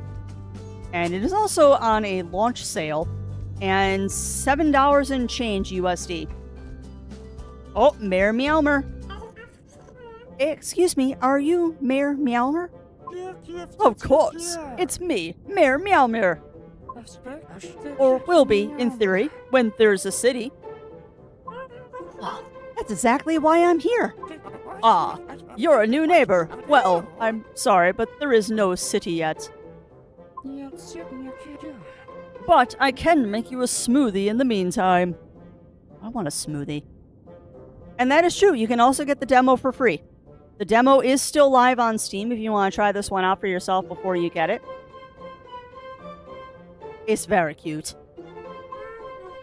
A: And it is also on a launch sale, and $7 and change USD. Oh, Mayor Meowmer. Excuse me, are you Mayor Meowmer? Of course, it's me, Mayor Meowmer. Or will be, in theory, when there's a city. Oh, that's exactly why I'm here. Ah, you're a new neighbor. Well, I'm sorry, but there is no city yet. But I can make you a smoothie in the meantime. I want a smoothie. And that is true. You can also get the demo for free. The demo is still live on Steam if you want to try this one out for yourself before you get it. It's very cute.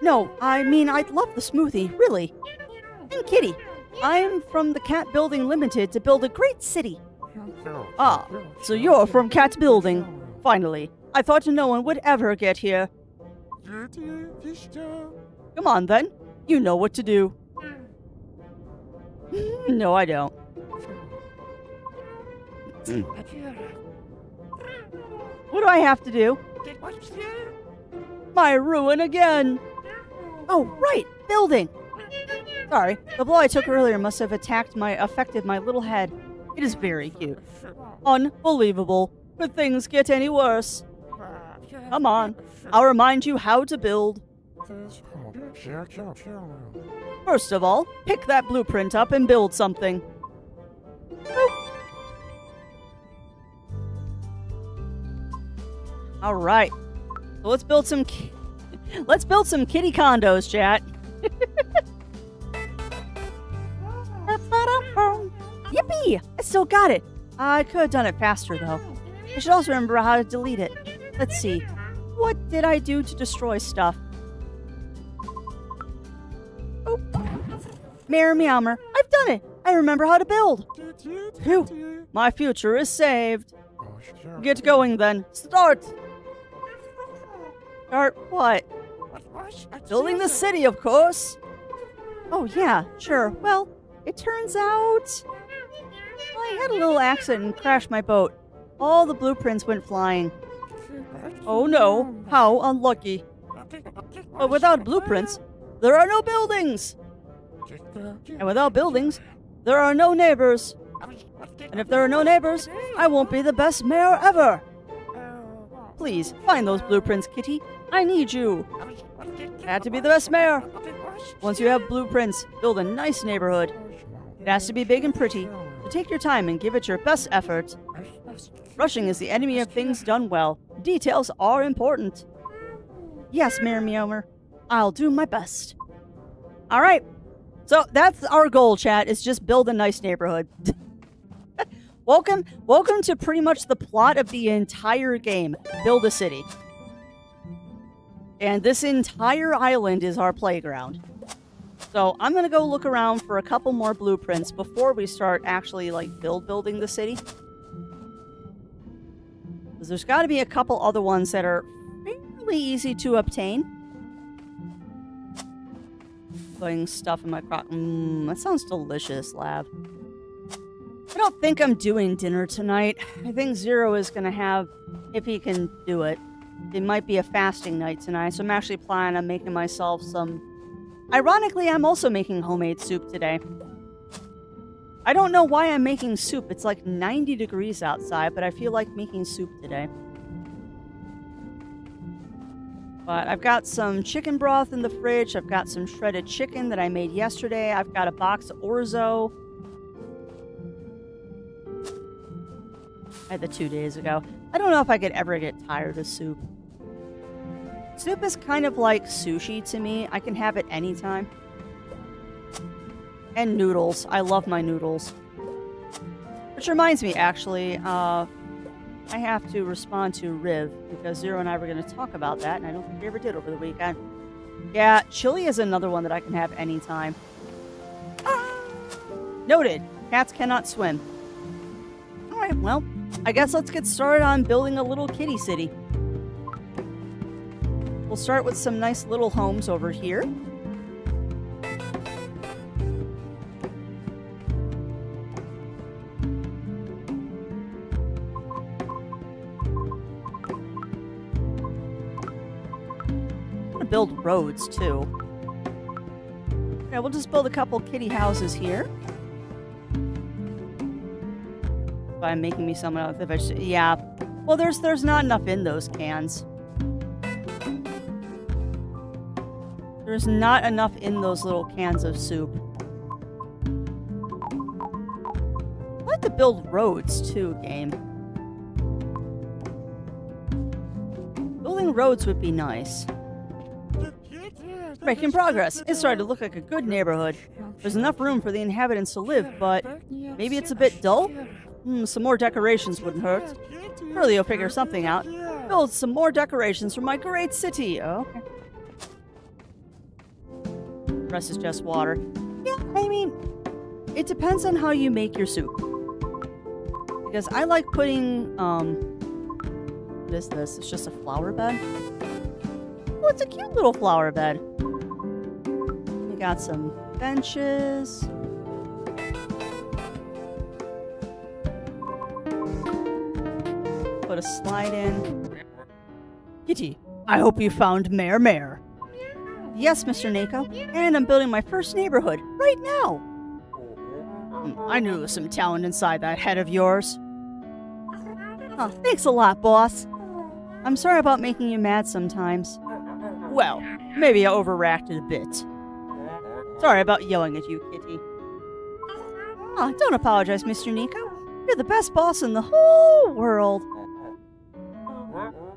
A: No, I mean, I'd love the smoothie, really. And Kitty, I'm from the Cat Building Limited to build a great city. Ah, so you're from Cat Building. Finally. I thought no one would ever get here. Come on, then. You know what to do. No, I don't. What do I have to do? My ruin again. Oh, right. Building. Sorry, the blow I took earlier must have affected my little head. It is very cute. Unbelievable. Could things get any worse? Come on, I'll remind you how to build. First of all, pick that blueprint up and build something. All right, so let's build some kitty condos, chat. Yippee! I still got it. I could have done it faster, though. I should also remember how to delete it. Let's see. What did I do to destroy stuff? Oh. Mayor Meowmer, I've done it. I remember how to build. Phew. My future is saved. Get going, then. Start. Start what? Building the city, of course. Oh, yeah, sure. Well, it turns out I had a little accident and crashed my boat. All the blueprints went flying. Oh no, how unlucky. But without blueprints, there are no buildings. And without buildings, there are no neighbors. And if there are no neighbors, I won't be the best mayor ever. Please, find those blueprints, Kitty. I need you. I have to be the best mayor. Once you have blueprints, build a nice neighborhood. It has to be big and pretty, so take your time and give it your best effort. Rushing is the enemy of things done well. Details are important. Yes, Mayor Meower. I'll do my best. All right. So that's our goal, chat, is just build a nice neighborhood. Welcome to pretty much the plot of the entire game. Build a city. And this entire island is our playground. So I'm going to go look around for a couple more blueprints before we start actually, like, building the city. Because there's got to be a couple other ones that are fairly easy to obtain. Putting stuff in my crock. That sounds delicious, Lab. I don't think I'm doing dinner tonight. I think Zero is going to have, if he can do it. It might be a fasting night tonight, so I'm actually planning on making myself some... Ironically, I'm also making homemade soup today. I don't know why I'm making soup. It's like 90 degrees outside, but I feel like making soup today. But I've got some chicken broth in the fridge. I've got some shredded chicken that I made yesterday. I've got a box of orzo. I had that 2 days ago. I don't know if I could ever get tired of soup. Soup is kind of like sushi to me. I can have it anytime. And noodles. I love my noodles. Which reminds me, actually, I have to respond to Riv, because Zero and I were going to talk about that, and I don't think we ever did over the weekend. Yeah, chili is another one that I can have anytime. Noted. Cats cannot swim. Alright, well, I guess let's get started on building a little kitty city. We'll start with some nice little homes over here. I'm gonna build roads too. Yeah, we'll just build a couple kitty houses here. By making me some of the vegetables. Yeah. Well, there's not enough in those cans. There's not enough in those little cans of soup. I'd like to build roads too, game. Building roads would be nice. Making progress. It's starting to look like a good neighborhood. There's enough room for the inhabitants to live, but maybe it's a bit dull? Some more decorations wouldn't hurt. Surely you'll figure something out. Build some more decorations for my great city. Oh, okay. The rest is just water. Yeah, I mean, it depends on how you make your soup. Because I like putting, what is this? It's just a flower bed? Oh, it's a cute little flower bed. We got some benches. Put a slide in. Kitty, I hope you found Mayor. Yes, Mr. Nako, and I'm building my first neighborhood right now. I knew there was some talent inside that head of yours. Oh, thanks a lot, boss. I'm sorry about making you mad sometimes. Well, maybe I overreacted a bit. Sorry about yelling at you, Kitty. Oh, don't apologize, Mr. Nako. You're the best boss in the whole world.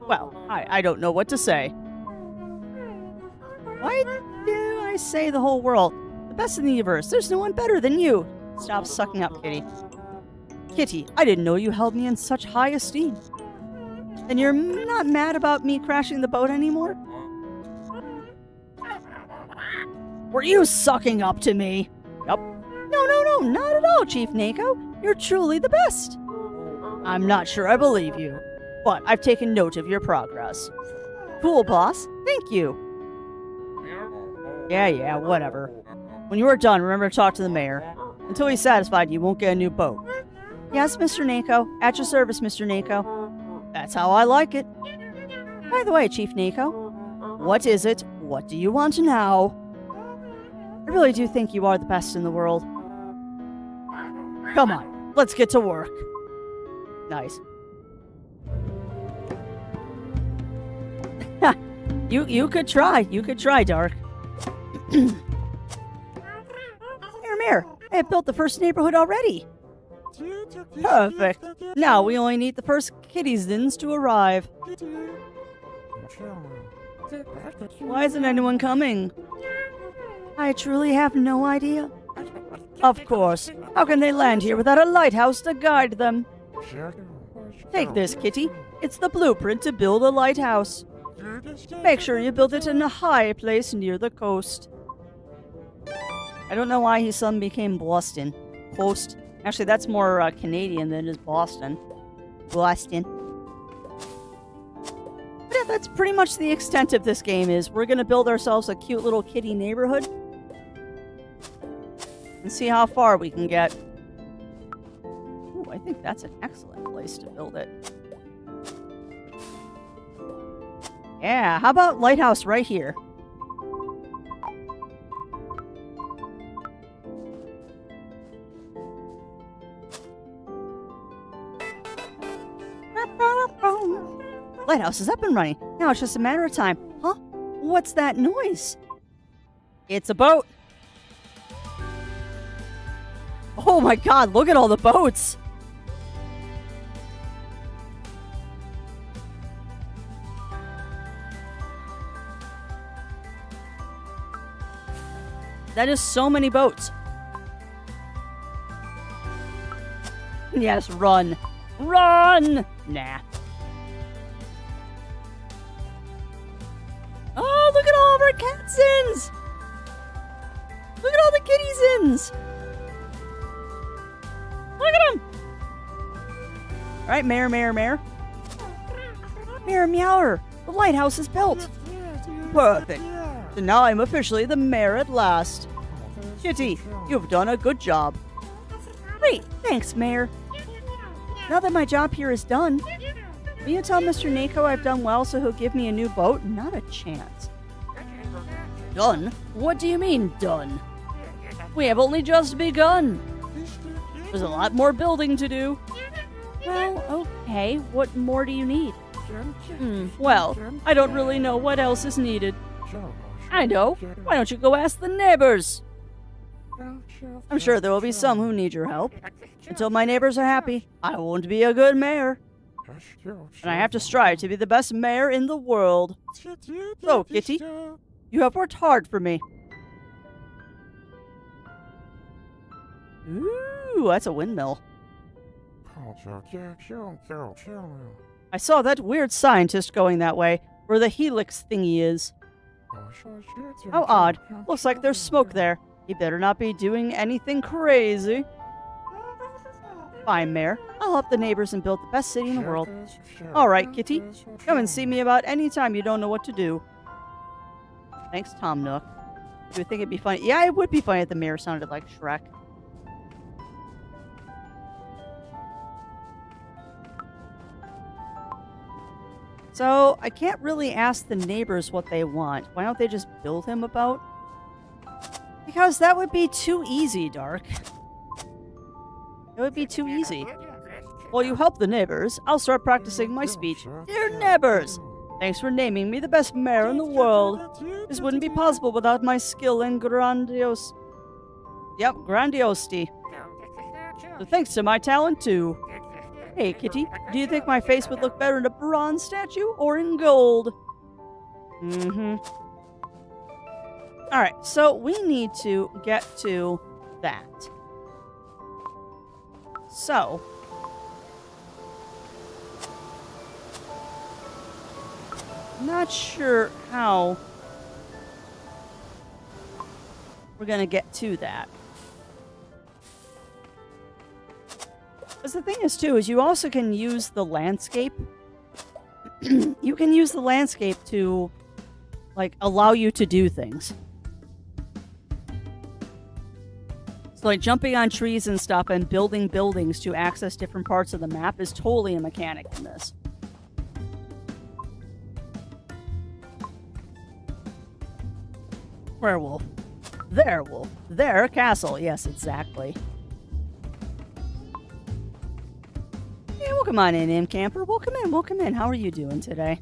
A: Well, I don't know what to say. Why do I say the whole world? The best in the universe. There's no one better than you. Stop sucking up, Kitty. Kitty, I didn't know you held me in such high esteem. And you're not mad about me crashing the boat anymore? Were you sucking up to me? Yup. No, not at all, Chief Nako. You're truly the best. I'm not sure I believe you, but I've taken note of your progress. Cool, boss. Thank you. Yeah, whatever. When you are done, remember to talk to the mayor. Until he's satisfied, you won't get a new boat. Yes, Mr. Nako. At your service, Mr. Nako. That's how I like it. By the way, Chief Nako, what is it? What do you want now? I really do think you are the best in the world. Come on, let's get to work. Nice. You could try. You could try, Dark. Mayor, I have built the first neighborhood already. Perfect. Now we only need the first kitties to arrive. Why isn't anyone coming? I truly have no idea. Of course. How can they land here without a lighthouse to guide them? Take this, Kitty. It's the blueprint to build a lighthouse. Make sure you build it in a high place near the coast. I don't know why his son became Boston. Coast. Actually, that's more Canadian than it is Boston. Boston. But yeah, that's pretty much the extent of this game is. We're going to build ourselves a cute little kitty neighborhood. And see how far we can get. Ooh, I think that's an excellent place to build it. Yeah, how about lighthouse right here? Lighthouse is up and running. Now it's just a matter of time. Huh? What's that noise? It's a boat. Oh my god, look at all the boats! That is so many boats. Yes, run. Run! Nah. Oh, look at all of our catsins! Look at all the kittiesins! Look at him! Alright, Mayor. Mayor Meower, the lighthouse is built. Perfect. So now I'm officially the mayor at last. Kitty, you've done a good job. Great, thanks, Mayor. Now that my job here is done, will you tell Mr. Nako I've done well so he'll give me a new boat? Not a chance. Done? What do you mean, done? We have only just begun. There's a lot more building to do. Well, okay. What more do you need? Well, I don't really know what else is needed. I know. Why don't you go ask the neighbors? I'm sure there will be some who need your help. Until my neighbors are happy, I won't be a good mayor. And I have to strive to be the best mayor in the world. So, Kitty, you have worked hard for me. Ooh, that's a windmill. I saw that weird scientist going that way, where the helix thingy is. How odd. Looks like there's smoke there. He better not be doing anything crazy. Fine, Mayor. I'll help the neighbors and build the best city in the world. Alright, Kitty. Come and see me about any time you don't know what to do. Thanks, Tom Nook. Do you think it'd be funny? Yeah, it would be funny if the mayor sounded like Shrek. So, I can't really ask the neighbors what they want. Why don't they just build him a boat? Because that would be too easy, Dark. It would be too easy. While you help the neighbors, I'll start practicing my speech. Dear neighbors! Thanks for naming me the best mayor in the world. This wouldn't be possible without my skill and grandiose... Yep, grandiosity. So thanks to my talent, too. Hey, Kitty, do you think my face would look better in a bronze statue or in gold? Alright, so we need to get to that. So... not sure how we're gonna get to that. Because the thing is, too, is you also can use the landscape. You can use the landscape to, like, allow you to do things. So, like, jumping on trees and stuff and building buildings to access different parts of the map is totally a mechanic in this. Werewolf. There, wolf. There, castle. Yes, exactly. Yeah, welcome on in, camper. Welcome in, welcome in. How are you doing today?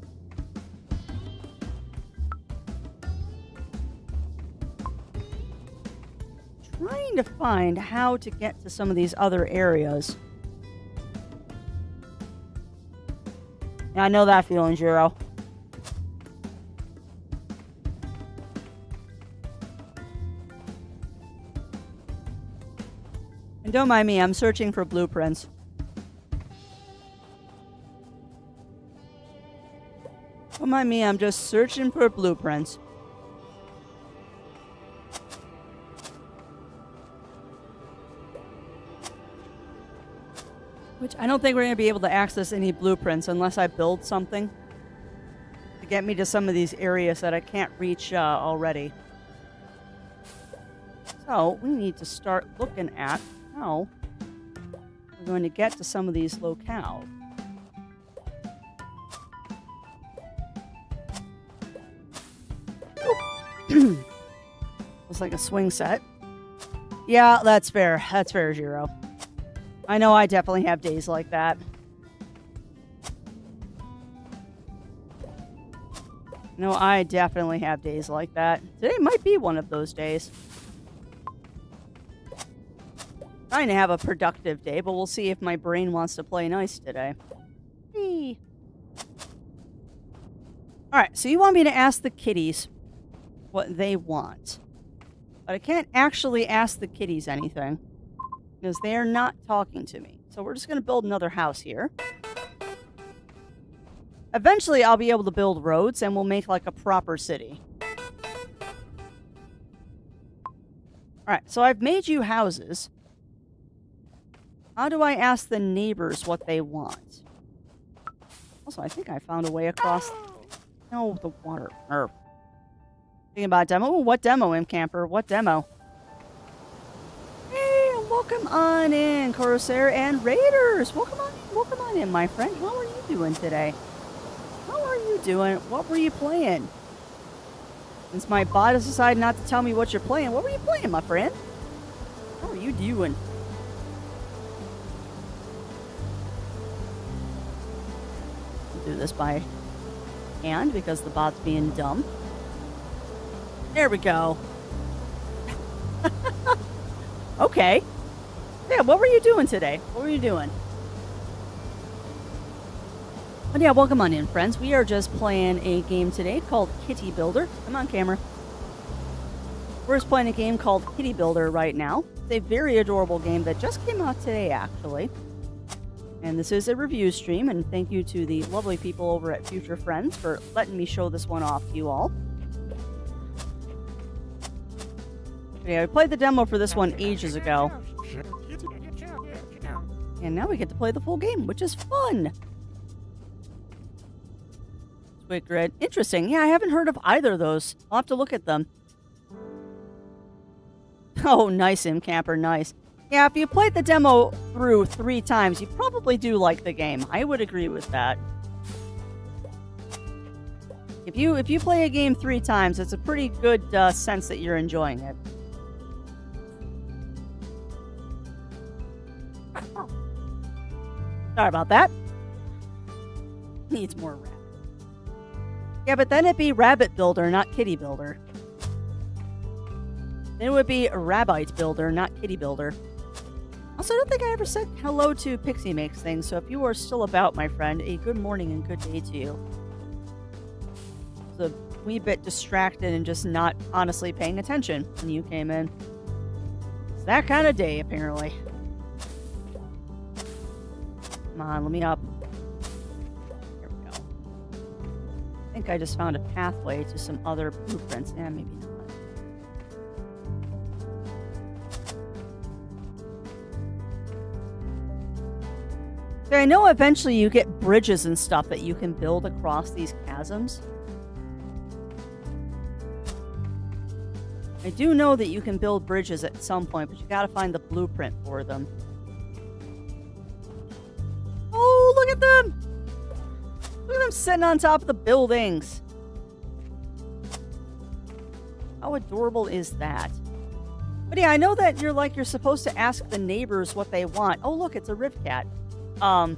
A: Trying to find how to get to some of these other areas. Yeah, I know that feeling, Jiro. And don't mind me, I'm searching for blueprints. Don't mind me, I'm just searching for blueprints. Which I don't think we're going to be able to access any blueprints unless I build something to get me to some of these areas that I can't reach already. So we need to start looking at how we're going to get to some of these locales. Looks like a swing set. Yeah, that's fair. That's fair, Zero. I know I definitely have days like that. No, I definitely have days like that. Today might be one of those days. Trying to have a productive day, but we'll see if my brain wants to play nice today. Whee. Alright, so you want me to ask the kitties what they want. But I can't actually ask the kitties anything, because they are not talking to me. So we're just going to build another house here. Eventually, I'll be able to build roads, and we'll make, like, a proper city. Alright, so I've made you houses. How do I ask the neighbors what they want? Also, I think I found a way across... No, the water. Thinking about demo? Ooh, what demo, Imp Camper? What demo? Hey, welcome on in, Corsair and Raiders. Welcome on in, my friend. How are you doing today? How are you doing? What were you playing? Since my bot has decided not to tell me what you're playing, what were you playing, my friend? How are you doing? Do this by hand because the bot's being dumb. There we go. Okay. Yeah, what were you doing today? What were you doing? But yeah, welcome on in, friends. We are just playing a game today called Kitty Builder. Come on, camera. We're just playing a game called Kitty Builder right now. It's a very adorable game that just came out today, actually. And this is a review stream, and thank you to the lovely people over at Future Friends for letting me show this one off to you all. Yeah, we played the demo for this one ages ago. And now we get to play the full game, which is fun. Quick Grid. Interesting. Yeah, I haven't heard of either of those. I'll have to look at them. Oh, nice, Imp Camper, nice. Yeah, if you played the demo through 3 times, you probably do like the game. I would agree with that. If you play a game 3 times, it's a pretty good sense that you're enjoying it. Sorry about that. Needs more rabbit. Yeah, but then it'd be Rabbit Builder, not Kitty Builder. Then it would be Rabbite Builder, not Kitty Builder. Also, I don't think I ever said hello to Pixie Makes Things, so if you are still about, my friend, a good morning and good day to you. It's a wee bit distracted and just not honestly paying attention when you came in. It's that kind of day, apparently. Come on, let me up. Here we go. I think I just found a pathway to some other blueprints. Yeah, maybe not. I know eventually you get bridges and stuff that you can build across these chasms. I do know that you can build bridges at some point, but you gotta find the blueprint for them. Oh, look at them! Look at them sitting on top of the buildings. How adorable is that? But yeah, I know that you're supposed to ask the neighbors what they want. Oh, look, it's a Rivcat. I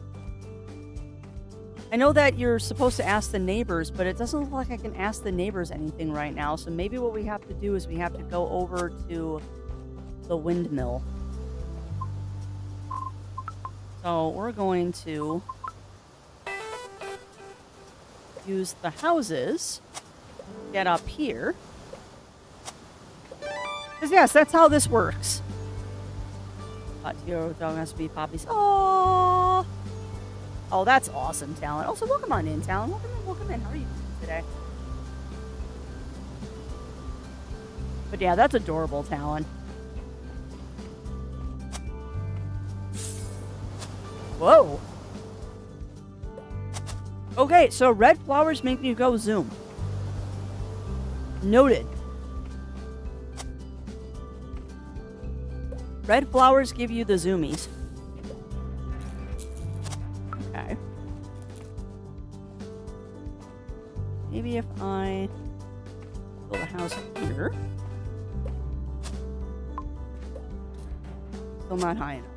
A: know that you're supposed to ask the neighbors, but it doesn't look like I can ask the neighbors anything right now. So maybe what we have to do is we have to go over to the windmill. So we're going to use the houses, get up here. Because yes, that's how this works. Hot Hero dog has to be Poppy's. Oh, oh, that's awesome, Talon. Also, welcome on in, Talon. Welcome in, welcome in. How are you doing today? But yeah, that's adorable, Talon. Whoa. Okay, so red flowers make you go zoom. Noted. Red flowers give you the zoomies. Okay. Maybe if I build a house here. Still not high enough.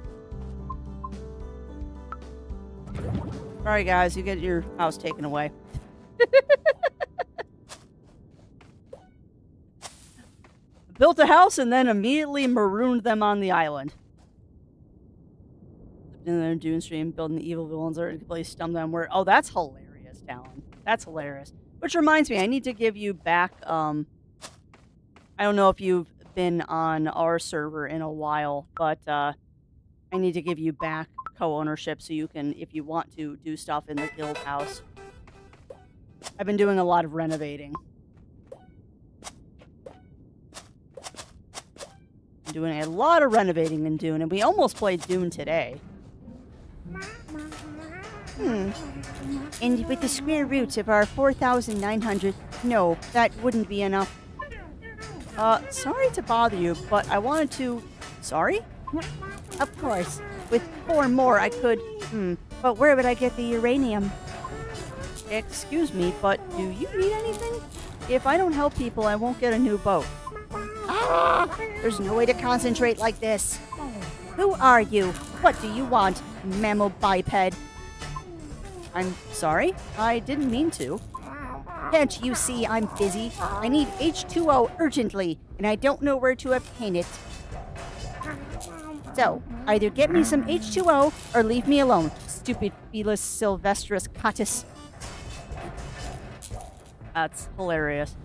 A: Alright guys, you get your house taken away. Built a house and then immediately marooned them on the island. In their Dune stream, building the evil villains are completely stump them where oh, that's hilarious, Talon. That's hilarious. Which reminds me, I need to give you back I don't know if you've been on our server in a while, but I need to give you back co-ownership so you can, if you want to, do stuff in the guild house. I've been doing a lot of renovating. I'm doing a lot of renovating in Dune, and we almost played Dune today. And with the square root of our 4,900, no, that wouldn't be enough. Sorry to bother you, but I wanted to... Sorry? Of course. With 4 more, I could... But where would I get the uranium? Excuse me, but do you need anything? If I don't help people, I won't get a new boat. Ah! There's no way to concentrate like this. Who are you? What do you want, mammal biped? I'm sorry? I didn't mean to. Can't you see I'm busy? I need H2O urgently, and I don't know where to obtain it. So, either get me some H2O or leave me alone, stupid Felis sylvestris catus. That's hilarious.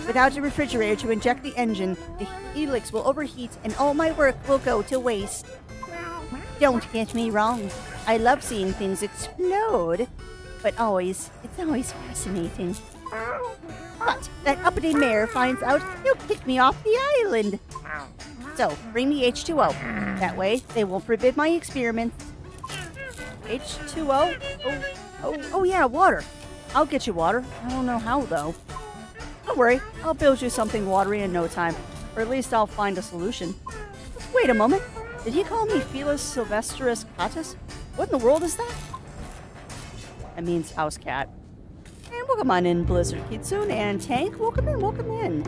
A: Without a refrigerator to inject the engine, the helix will overheat and all my work will go to waste. Don't get me wrong. I love seeing things explode. But it's always fascinating. But that uppity mayor finds out he'll kick me off the island. So, bring me H2O. That way, they won't forbid my experiments. H2O? Oh yeah, water. I'll get you water. I don't know how, though. Don't worry, I'll build you something watery in no time. Or at least I'll find a solution. Wait a moment. Did he call me Felis sylvestris catus? What in the world is that? That means house cat. And welcome on in, Blizzard Kitsune and Tank. Welcome in, welcome in.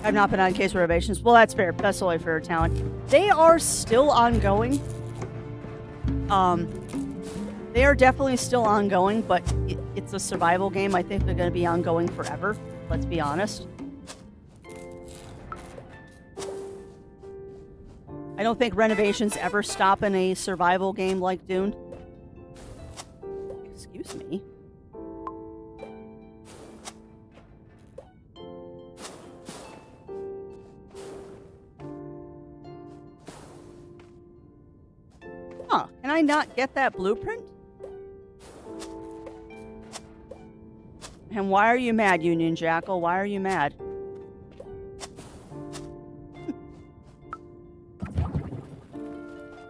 A: I've not been on case renovations. Well, that's fair. That's totally fair, Talon. They are still ongoing. They are definitely still ongoing, but it's a survival game. I think they're going to be ongoing forever. Let's be honest. I don't think renovations ever stop in a survival game like Dune. Excuse me. Huh, can I not get that blueprint? And why are you mad, Union Jackal? Why are you mad?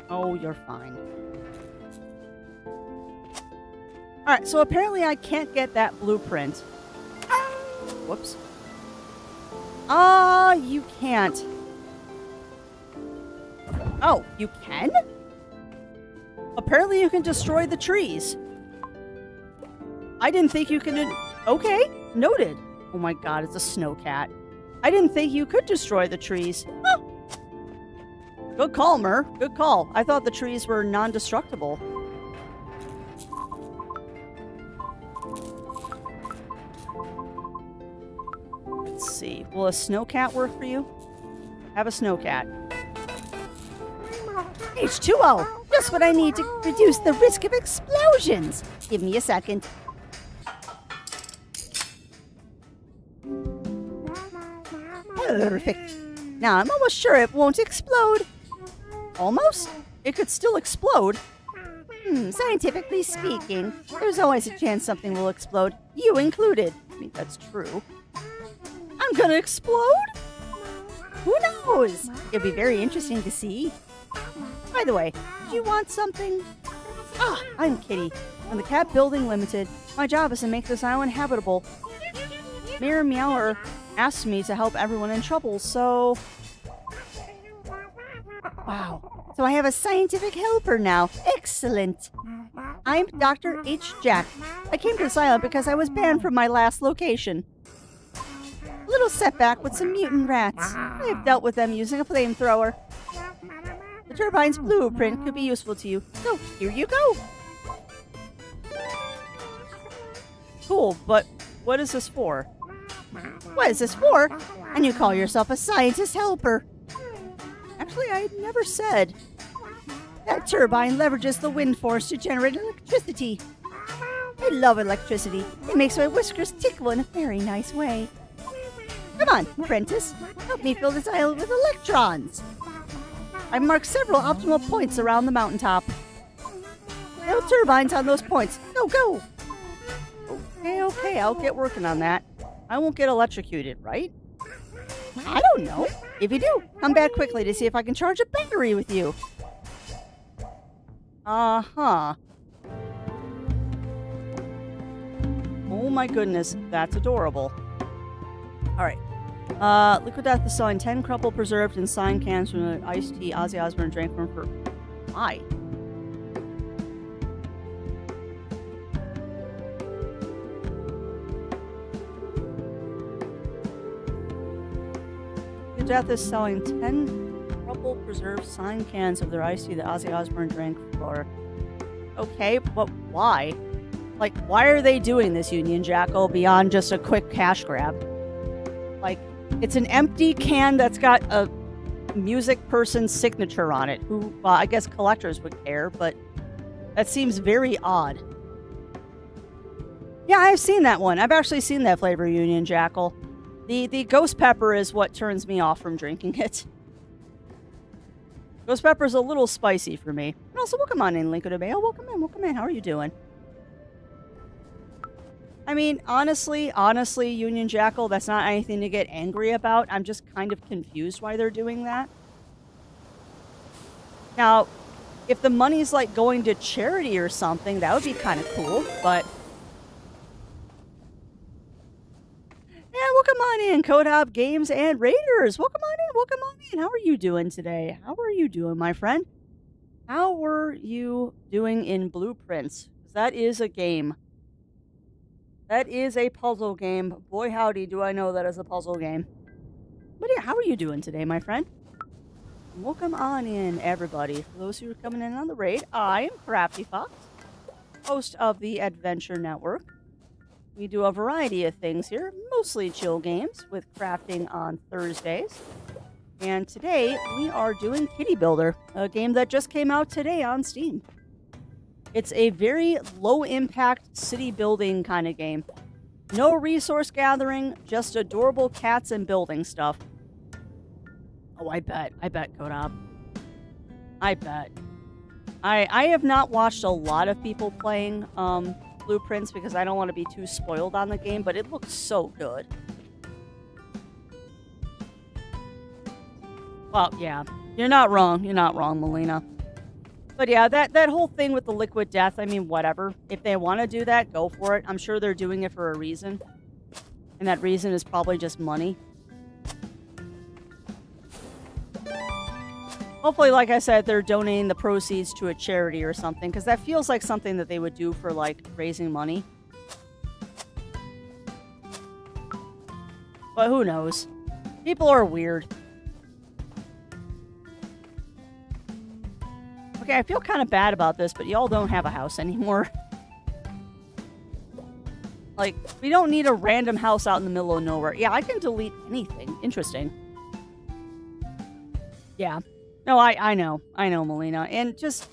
A: Oh, you're fine. Alright, so apparently I can't get that blueprint. Whoops. You can't. Oh, you can? Apparently you can destroy the trees. I didn't think you could... Okay, noted. Oh my god, it's a snowcat. I didn't think you could destroy the trees. Huh. Good call, Mer. Good call. I thought the trees were non-destructible. Let's see. Will a snowcat work for you? Have a snowcat. H2O! Just what I need to reduce the risk of explosions! Give me a second. Perfect. Now I'm almost sure it won't explode. Almost? It could still explode. Scientifically speaking, there's always a chance something will explode, you included. I mean, that's true. I'm gonna explode? Who knows? It'll be very interesting to see. By the way, do you want something? I'm Kitty. From the Cat Building Limited. My job is to make this island habitable. Mayor Meower asked me to help everyone in trouble, so... Wow. So I have a scientific helper now. Excellent. I'm Dr. H. Jack. I came to this island because I was banned from my last location. A little setback with some mutant rats. I have dealt with them using a flamethrower. The turbine's blueprint could be useful to you, so here you go. Cool, but what is this for? What is this for? And you call yourself a scientist helper. Actually, I never said. That turbine leverages the wind force to generate electricity. I love electricity. It makes my whiskers tickle in a very nice way. Come on, apprentice. Help me fill this island with electrons. I marked several optimal points around the mountaintop. No turbines on those points. Go, go! Okay, I'll get working on that. I won't get electrocuted, right? I don't know. If you do, come back quickly to see if I can charge a battery with you. Uh-huh. Oh my goodness, that's adorable. Alright. Liquid Death is selling 10 crumple preserved and signed cans from the iced tea Ozzy Osbourne drank from for... Why? Liquid Death is selling 10 crumple preserved signed cans of their iced tea that Ozzy Osbourne drank for... Okay, but why? Like, why are they doing this, Union Jackal, beyond just a quick cash grab? Like, it's an empty can that's got a music person's signature on it, who, well, I guess collectors would care, but that seems very odd. Yeah, I've seen that one. I've actually seen that flavor, Union Jackal. The ghost pepper is what turns me off from drinking it. Ghost pepper is a little spicy for me. And also, welcome on in, Lincoln Mayo. Welcome in. How are you doing? I mean, honestly, Union Jackal, that's not anything to get angry about. I'm just kind of confused why they're doing that. Now, if the money's like going to charity or something, that would be kind of cool, but... Yeah, welcome on in, Code Hop Games and Raiders. Welcome on in. How are you doing today? How are you doing, my friend? How were you doing in Blueprints? 'Cause that is a game. That is a puzzle game. Boy, howdy, do I know that is a puzzle game. But yeah, how are you doing today, my friend? Welcome on in, everybody. For those who are coming in on the raid, I am Crafty Fox, host of the Adventure Network. We do a variety of things here, mostly chill games with crafting on Thursdays. And today, we are doing Kitty Builder, a game that just came out today on Steam. It's a very low-impact city building kind of game. No resource gathering, just adorable cats and building stuff. Oh, I bet, Kodab. I bet. I have not watched a lot of people playing Blueprints because I don't want to be too spoiled on the game, but it looks so good. Well, yeah, you're not wrong, Melina. But yeah, that whole thing with the liquid death, I mean, whatever. If they want to do that, go for it. I'm sure they're doing it for a reason. And that reason is probably just money. Hopefully, like I said, they're donating the proceeds to a charity or something, because that feels like something that they would do for, like, raising money. But who knows? People are weird. Okay, I feel kind of bad about this, but y'all don't have a house anymore. Like, we don't need a random house out in the middle of nowhere. Yeah, I can delete anything. Interesting. Yeah. No, I know, Melina. And just,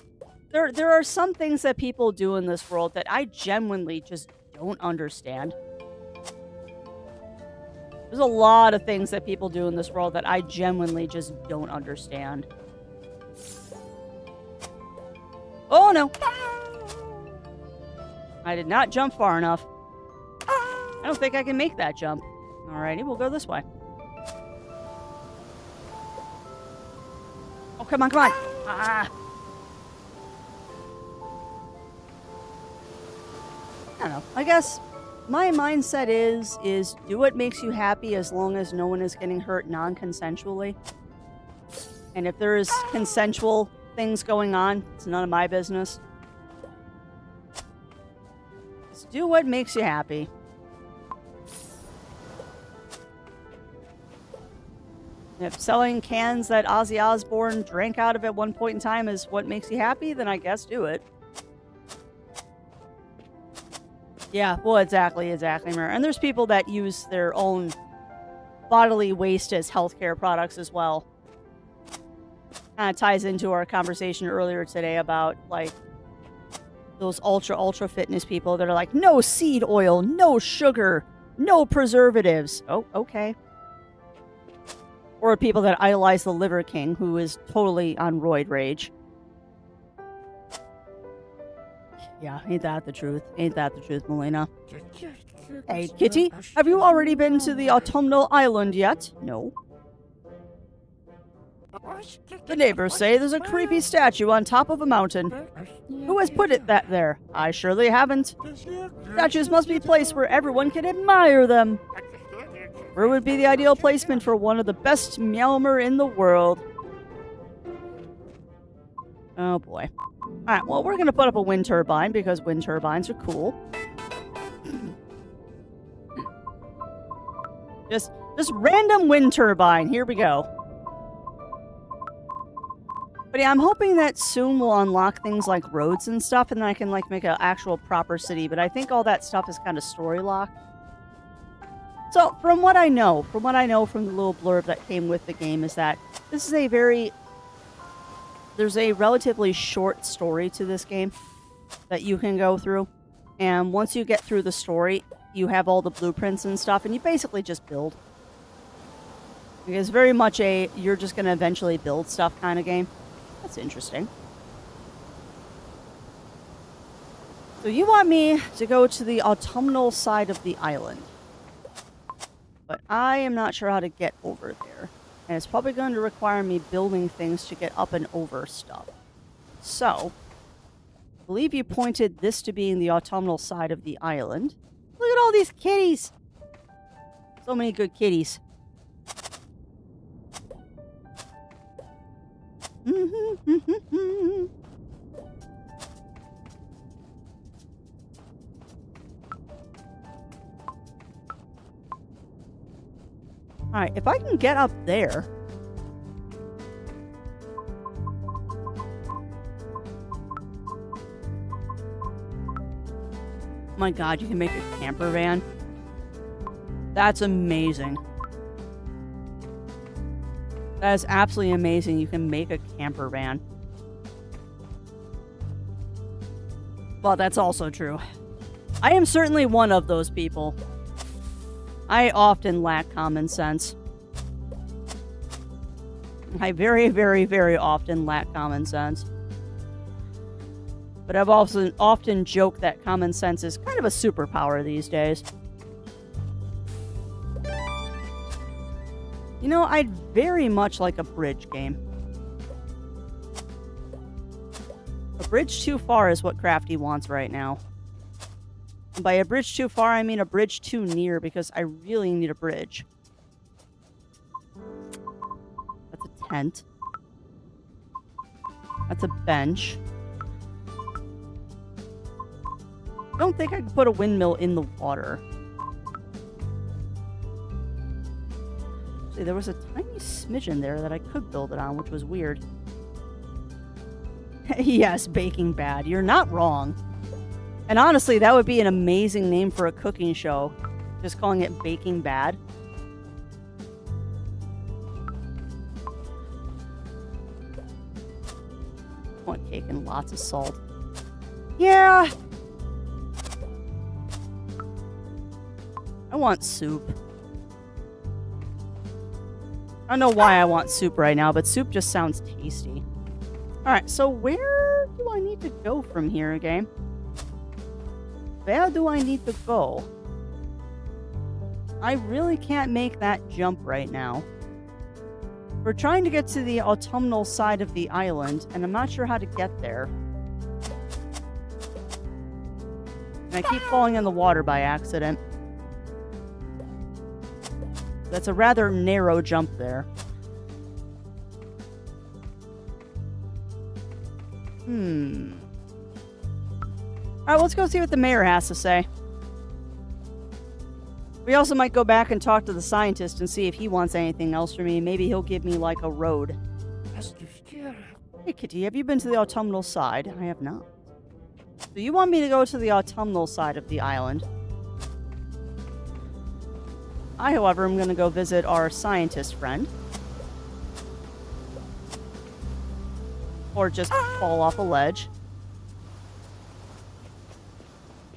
A: there are some things that people do in this world that I genuinely just don't understand. There's a lot of things that people do in this world that I genuinely just don't understand. Oh, no. I did not jump far enough. I don't think I can make that jump. Alrighty, we'll go this way. Oh, come on, come on. Ah. I don't know. I guess my mindset is do what makes you happy as long as no one is getting hurt non-consensually. And if there is consensual things going on, it's none of my business. Just do what makes you happy. If selling cans that Ozzy Osbourne drank out of at one point in time is what makes you happy, then I guess do it. Yeah, well, exactly, Mira. And there's people that use their own bodily waste as healthcare products as well. Kind of ties into our conversation earlier today about, like, those ultra fitness people that are like, no seed oil, no sugar, no preservatives. Oh, okay. Or people that idolize the Liver King, who is totally on roid rage. Yeah, ain't that the truth? Ain't that the truth, Melina? Hey, Kitty, have you already been to the autumnal island yet? No. The neighbors say there's a creepy statue on top of a mountain. Who has put it there? I surely haven't. Statues must be placed where everyone can admire them. Where would be the ideal placement for one of the best Meowmer in the world? Oh boy. Alright, well, we're gonna put up a wind turbine because wind turbines are cool. Just random wind turbine. Here we go. But yeah, I'm hoping that soon we'll unlock things like roads and stuff, and then I can, like, make an actual proper city. But I think all that stuff is kind of story locked. So, from what I know from the little blurb that came with the game, is that this is there's a relatively short story to this game that you can go through. And once you get through the story, you have all the blueprints and stuff, and you basically just build. It's very much you're just going to eventually build stuff kind of game. That's interesting. So you want me to go to the autumnal side of the island. But I am not sure how to get over there. And it's probably going to require me building things to get up and over stuff. So, I believe you pointed this to being the autumnal side of the island. Look at all these kitties! So many good kitties. Alright, if I can get up there... Oh my god, you can make a camper van? That's amazing. That is absolutely amazing. You can make a camper van. Well, that's also true. I am certainly one of those people. I often lack common sense. I very, very, very often lack common sense. But I've also often joked that common sense is kind of a superpower these days. You know, I'd very much like a bridge game. A bridge too far is what Crafty wants right now. And by a bridge too far, I mean a bridge too near, because I really need a bridge. That's a tent. That's a bench. I don't think I could put a windmill in the water. See, there was a tiny smidgen there that I could build it on, which was weird. Yes, Baking Bad. You're not wrong. And honestly, that would be an amazing name for a cooking show. Just calling it Baking Bad. I want cake and lots of salt. Yeah! I want soup. I don't know why I want soup right now, but soup just sounds tasty. Alright, so where do I need to go from here, game? Where do I need to go? I really can't make that jump right now. We're trying to get to the autumnal side of the island, and I'm not sure how to get there. And I keep falling in the water by accident. That's a rather narrow jump there. Alright, let's go see what the mayor has to say. We also might go back and talk to the scientist and see if he wants anything else from me. Maybe he'll give me, like, a road. Hey, Kitty, have you been to the autumnal side? I have not. So you want me to go to the autumnal side of the island. I, however, am going to go visit our scientist friend. Or just fall off a ledge.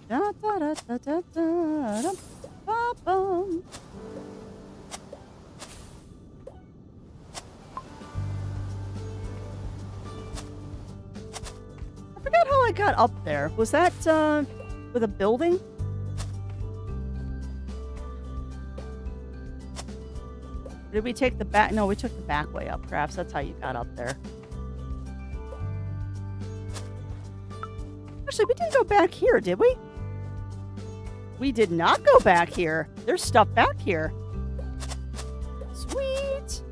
A: Da, da, da, da, da, da, da. I forgot how I got up there. Was that with a building? Did we take the back? No, we took the back way up. Perhaps that's how you got up there. Actually, we didn't go back here, did we? We did not go back here. There's stuff back here. Sweet.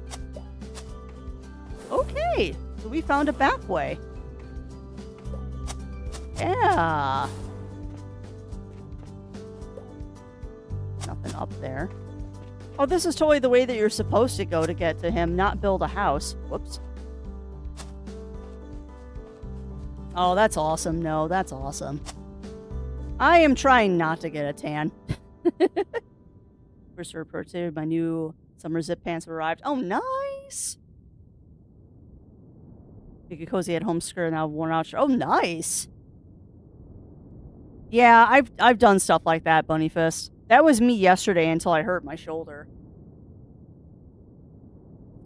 A: Okay. So we found a back way. Yeah. Nothing up there. Oh, this is totally the way that you're supposed to go to get to him, not build a house. Whoops. Oh, that's awesome. No, that's awesome. I am trying not to get a tan. First reported, my new summer zip pants have arrived. Oh, nice! Make a cozy at home skirt now worn out. Oh, nice! Yeah, I've done stuff like that, Bunny Fist. That was me yesterday until I hurt my shoulder.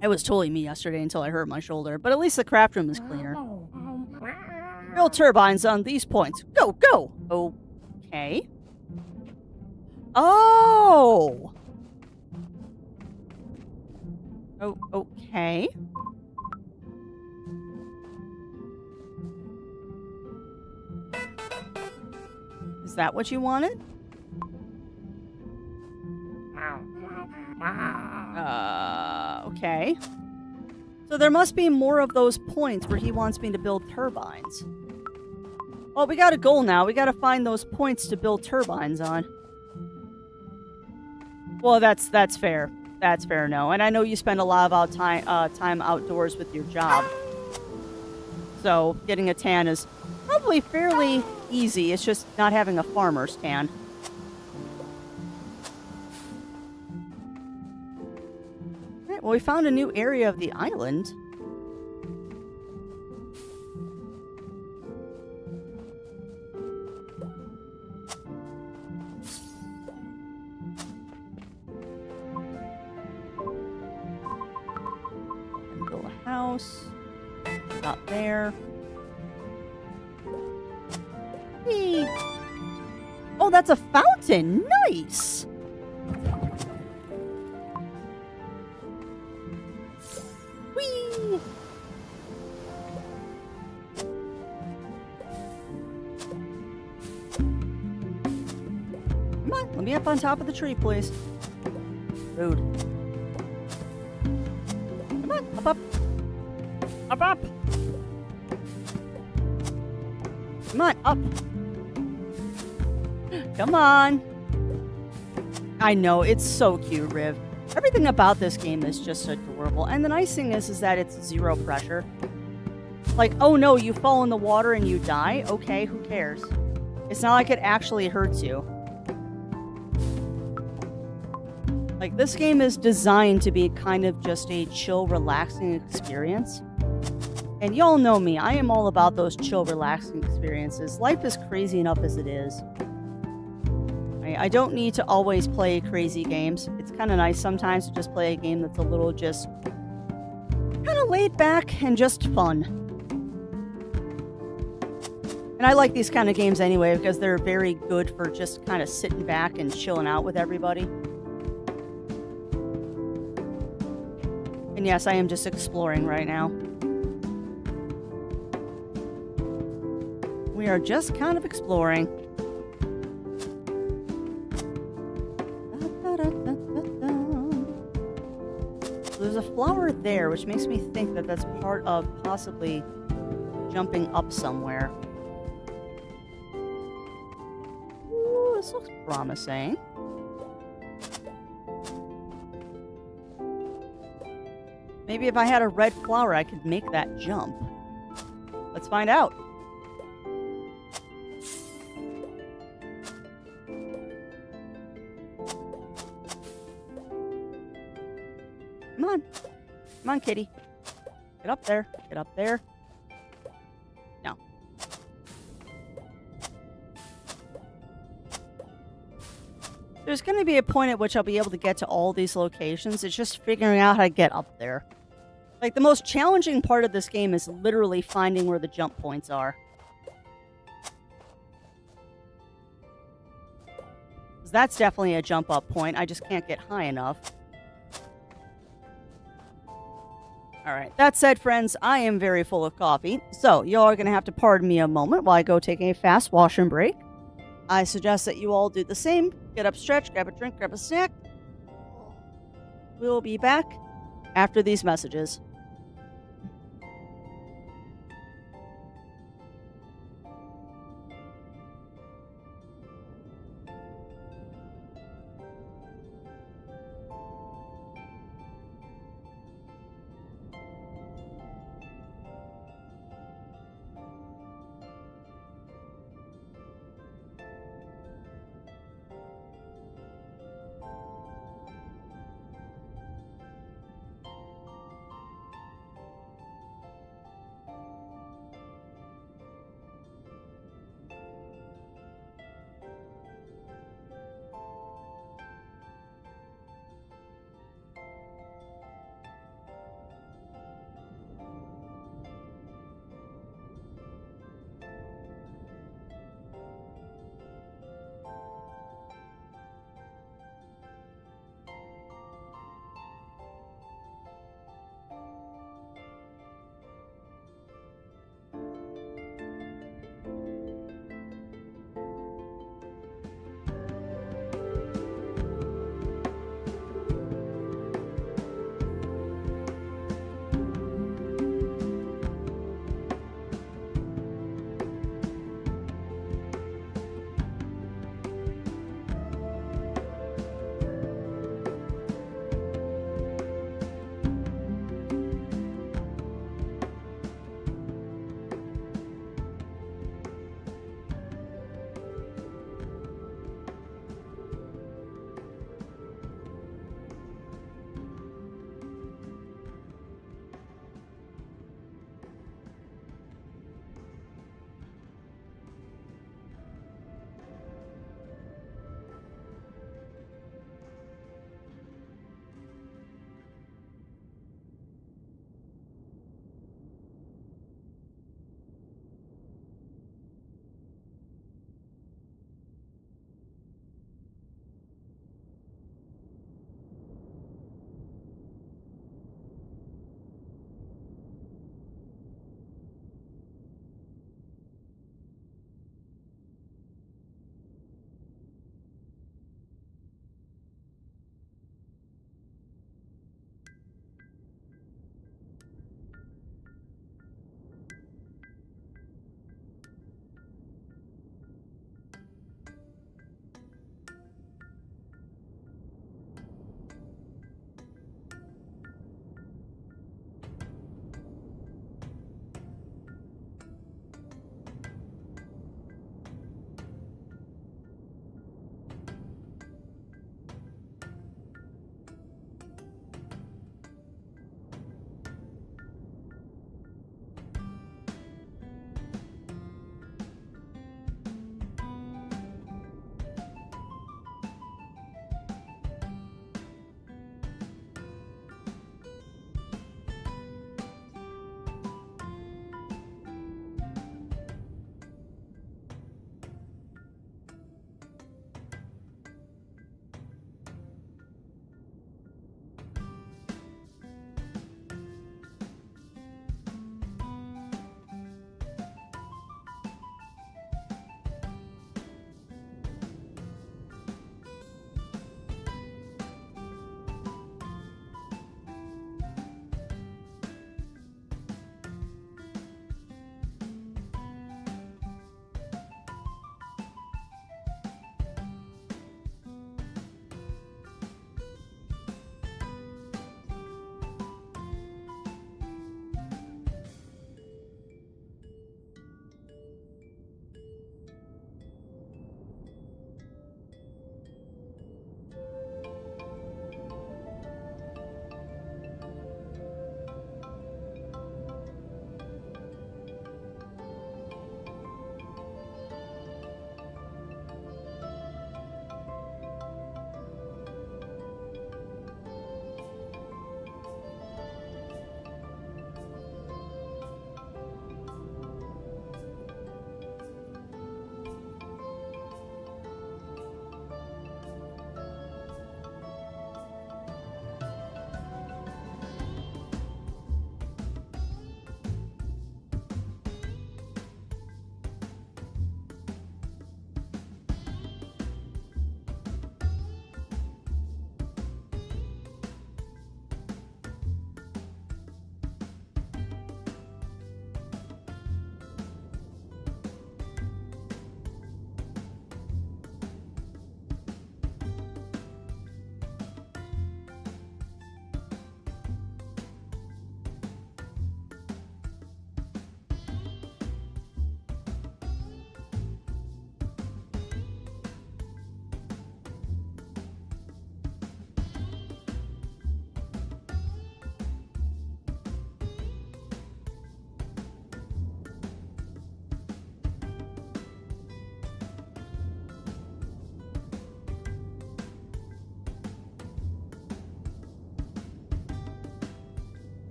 A: It was totally me yesterday until I hurt my shoulder. But at least the craft room is cleaner. Build turbines on these points. Go, go! Okay. Oh! Oh, okay. Is that what you wanted? Okay. So there must be more of those points where he wants me to build turbines. Well, we got a goal now. We got to find those points to build turbines on. Well, that's fair. That's fair, no. And I know you spend a lot of time outdoors with your job. So getting a tan is probably fairly easy. It's just not having a farmer's tan. Alright, well, we found a new area of the island. Build a house. Not there. Hey. Oh, that's a fountain. Nice. Whee. Come on, let me up on top of the tree, please. Rude. Come on, up, up. Up, up. Come on, up. Come on. I know, it's so cute, Riv. Everything about this game is just adorable. And the nice thing is that it's zero pressure. Like, oh no, you fall in the water and you die? Okay, who cares? It's not like it actually hurts you. Like, this game is designed to be kind of just a chill, relaxing experience. And y'all know me, I am all about those chill, relaxing experiences. Life is crazy enough as it is. I don't need to always play crazy games. It's kind of nice sometimes to just play a game that's a little just kind of laid back and just fun. And I like these kind of games anyway because they're very good for just kind of sitting back and chilling out with everybody. And yes, I am just exploring right now. We are just kind of exploring. So there's a flower there, which makes me think that that's part of possibly jumping up somewhere. Ooh, this looks promising. Maybe if I had a red flower, I could make that jump. Let's find out. Come on. Come on, kitty. Get up there. Get up there. No. There's going to be a point at which I'll be able to get to all these locations. It's just figuring out how to get up there. Like, the most challenging part of this game is literally finding where the jump points are. 'Cause that's definitely a jump up point. I just can't get high enough. Alright, that said, friends, I am very full of coffee, so y'all are going to have to pardon me a moment while I go take a fast washroom break. I suggest that you all do the same. Get up, stretch, grab a drink, grab a snack. We'll be back after these messages.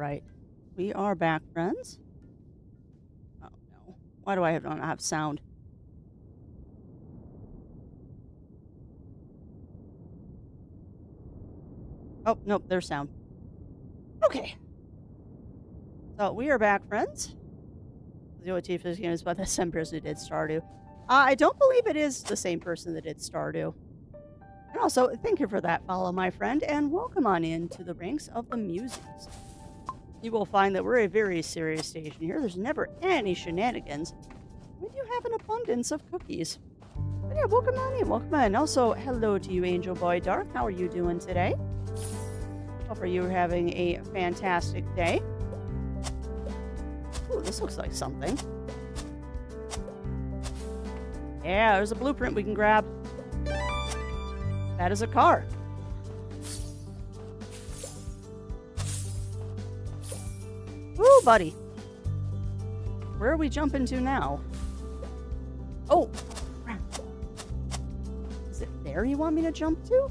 A: right. We are back, friends. Oh, no. Why do I not have sound? Oh, nope, there's sound. Okay. So we are back, friends. The OT for this game is about the same person who did Stardew. I don't believe it is the same person that did Stardew. And also, thank you for that follow, my friend, and welcome on in to the ranks of the Muses. You will find that we're a very serious station here. There's never any shenanigans. We do have an abundance of cookies. But yeah, welcome on in, welcome on. Also, hello to you, Angel Boy Dark. How are you doing today? Hope you are having a fantastic day. Ooh, this looks like something. Yeah, there's a blueprint we can grab. That is a car. Ooh, buddy. Where are we jumping to now? Oh, crap. Is it there you want me to jump to?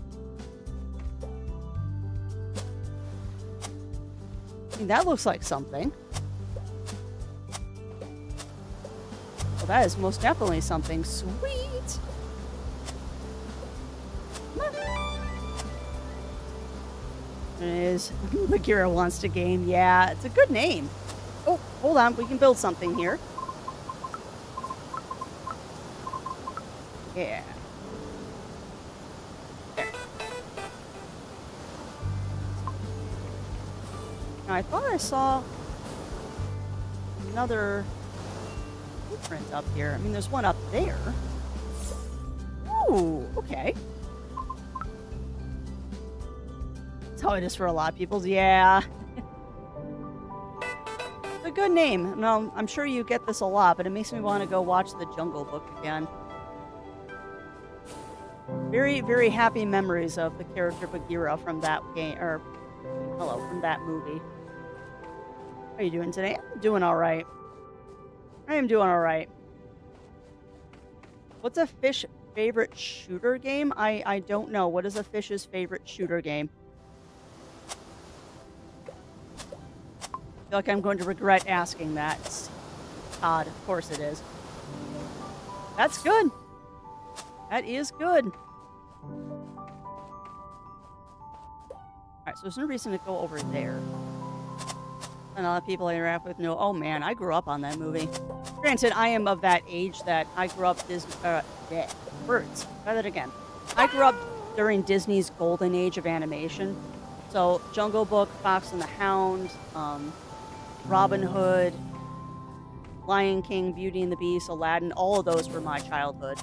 A: I mean, that looks like something. Well, that is most definitely something. Sweet. It is. Bagheera wants to game. Yeah, it's a good name. Oh, hold on. We can build something here. Yeah. There. Now, I thought I saw another blueprint up here. I mean, there's one up there. Ooh, okay. That's how it is for a lot of people. Yeah. It's a good name. No, I'm sure you get this a lot, but it makes me want to go watch The Jungle Book again. Very, very happy memories of the character Bagheera from that game, or hello, from that movie. How are you doing today? I'm doing all right. I am doing all right. What's a fish favorite shooter game? I don't know. What is a fish's favorite shooter game? I feel like I'm going to regret asking that. It's odd. Of course it is. That's good. That is good. Alright, so there's no reason to go over there. And a lot of people I interact with know, oh man, I grew up on that movie. Granted, I am of that age that I grew up words. Try that again. I grew up during Disney's golden age of animation. So, Jungle Book, Fox and the Hound, Robin Hood, Lion King, Beauty and the Beast, Aladdin, all of those were my childhood.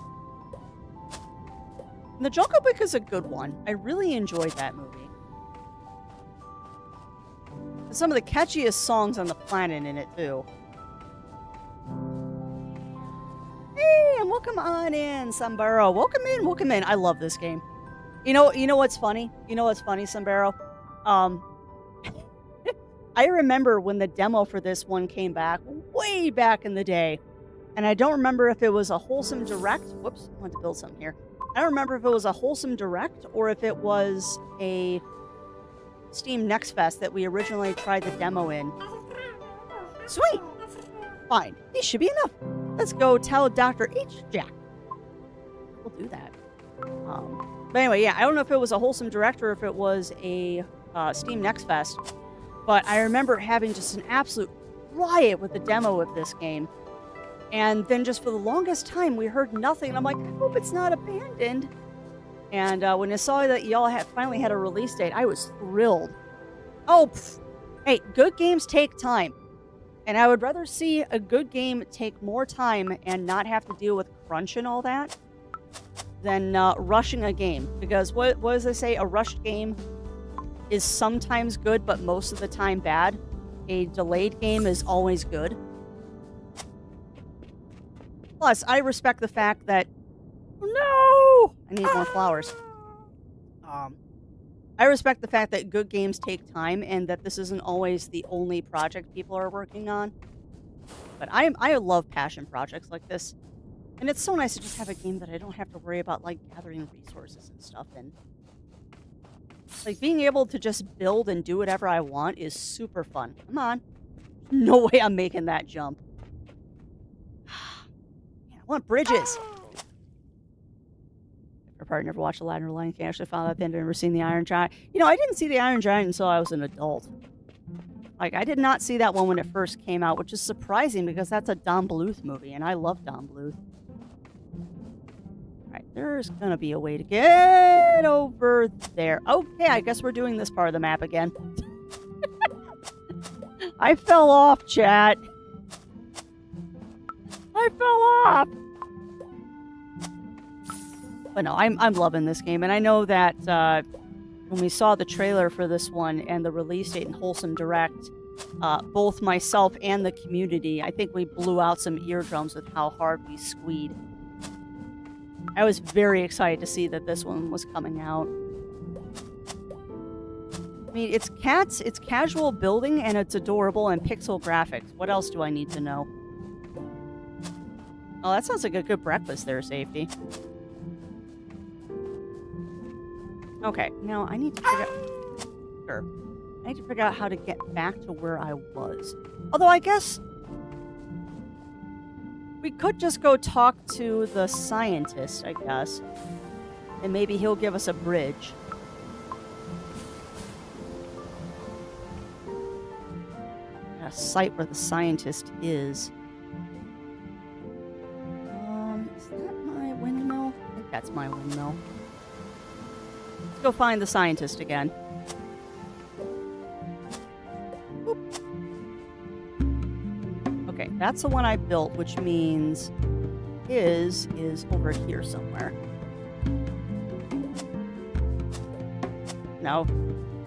A: And the Jungle Book is a good one. I really enjoyed that movie. Some of the catchiest songs on the planet in it, too. Hey, and welcome on in, Sambaro. Welcome in, welcome in. I love this game. You know what's funny? You know what's funny, Sambaro? I remember when the demo for this one came back, way back in the day. And I don't remember if it was a wholesome direct. Whoops, I want to build something here. I don't remember if it was a wholesome direct or if it was a Steam Next Fest that we originally tried the demo in. Sweet! Fine. These should be enough. Let's go tell Dr. H. Jack. We'll do that. But anyway, yeah, I don't know if it was a wholesome direct or if it was a Steam Next Fest. But I remember having just an absolute riot with the demo of this game. And then just for the longest time, we heard nothing. And I'm like, I hope it's not abandoned. And when I saw that y'all finally had a release date, I was thrilled. Oh, hey, good games take time. And I would rather see a good game take more time and not have to deal with crunch and all that than rushing a game. Because what does they say? A rushed game is sometimes good, but most of the time bad. A delayed game is always good. Plus, I respect the fact that... No! I need more flowers. I respect the fact that good games take time and that this isn't always the only project people are working on. But I love passion projects like this. And it's so nice to just have a game that I don't have to worry about, like, gathering resources and stuff in. Like, being able to just build and do whatever I want is super fun. Come on. No way I'm making that jump. Man, I want bridges. I probably never watched Aladdin or Lion King. I actually found out I've never seen the Iron Giant. You know, I didn't see the Iron Giant until I was an adult. Like, I did not see that one when it first came out, which is surprising because that's a Don Bluth movie, and I love Don Bluth. Alright, there's gonna be a way to get over there. Okay, I guess we're doing this part of the map again. I fell off, chat. I fell off. But no, I'm loving this game, and I know that when we saw the trailer for this one and the release date in Wholesome Direct, both myself and the community, I think we blew out some eardrums with how hard we squeed. I was very excited to see that this one was coming out. I mean, it's cats, it's casual building, and it's adorable and pixel graphics. What else do I need to know? Oh, that sounds like a good breakfast there, Safety. Okay, now I need to figure out... Sure. I need to figure out how to get back to where I was. Although, I guess... we could just go talk to the scientist, I guess. And maybe he'll give us a bridge. A site where the scientist is. Is that my windmill? I think that's my windmill. Let's go find the scientist again. Boop. Okay, that's the one I built, which means his is over here somewhere. No.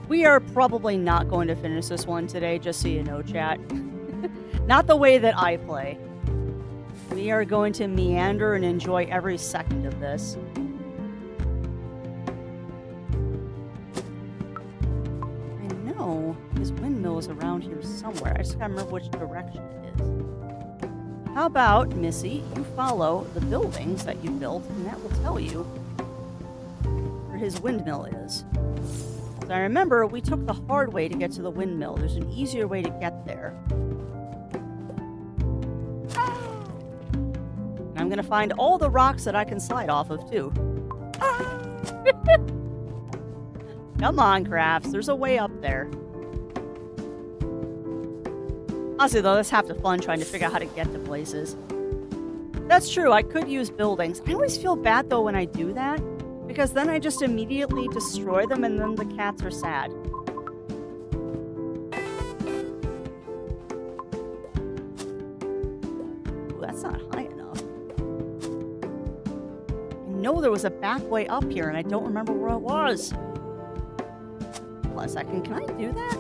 A: We are probably not going to finish this one today, just so you know, chat. Not the way that I play. We are going to meander and enjoy every second of this. I know his windmill is around here somewhere. I just gotta remember which direction it is. How about, Missy, you follow the buildings that you built, and that will tell you where his windmill is. I remember we took the hard way to get to the windmill. There's an easier way to get there. And I'm going to find all the rocks that I can slide off of, too. Come on, Crafts. There's a way up there. Honestly, though, that's half the fun trying to figure out how to get to places. That's true. I could use buildings. I always feel bad, though, when I do that. Because then I just immediately destroy them and then the cats are sad. Ooh, that's not high enough. I know there was a back way up here and I don't remember where it was. Hold on a second, can I do that?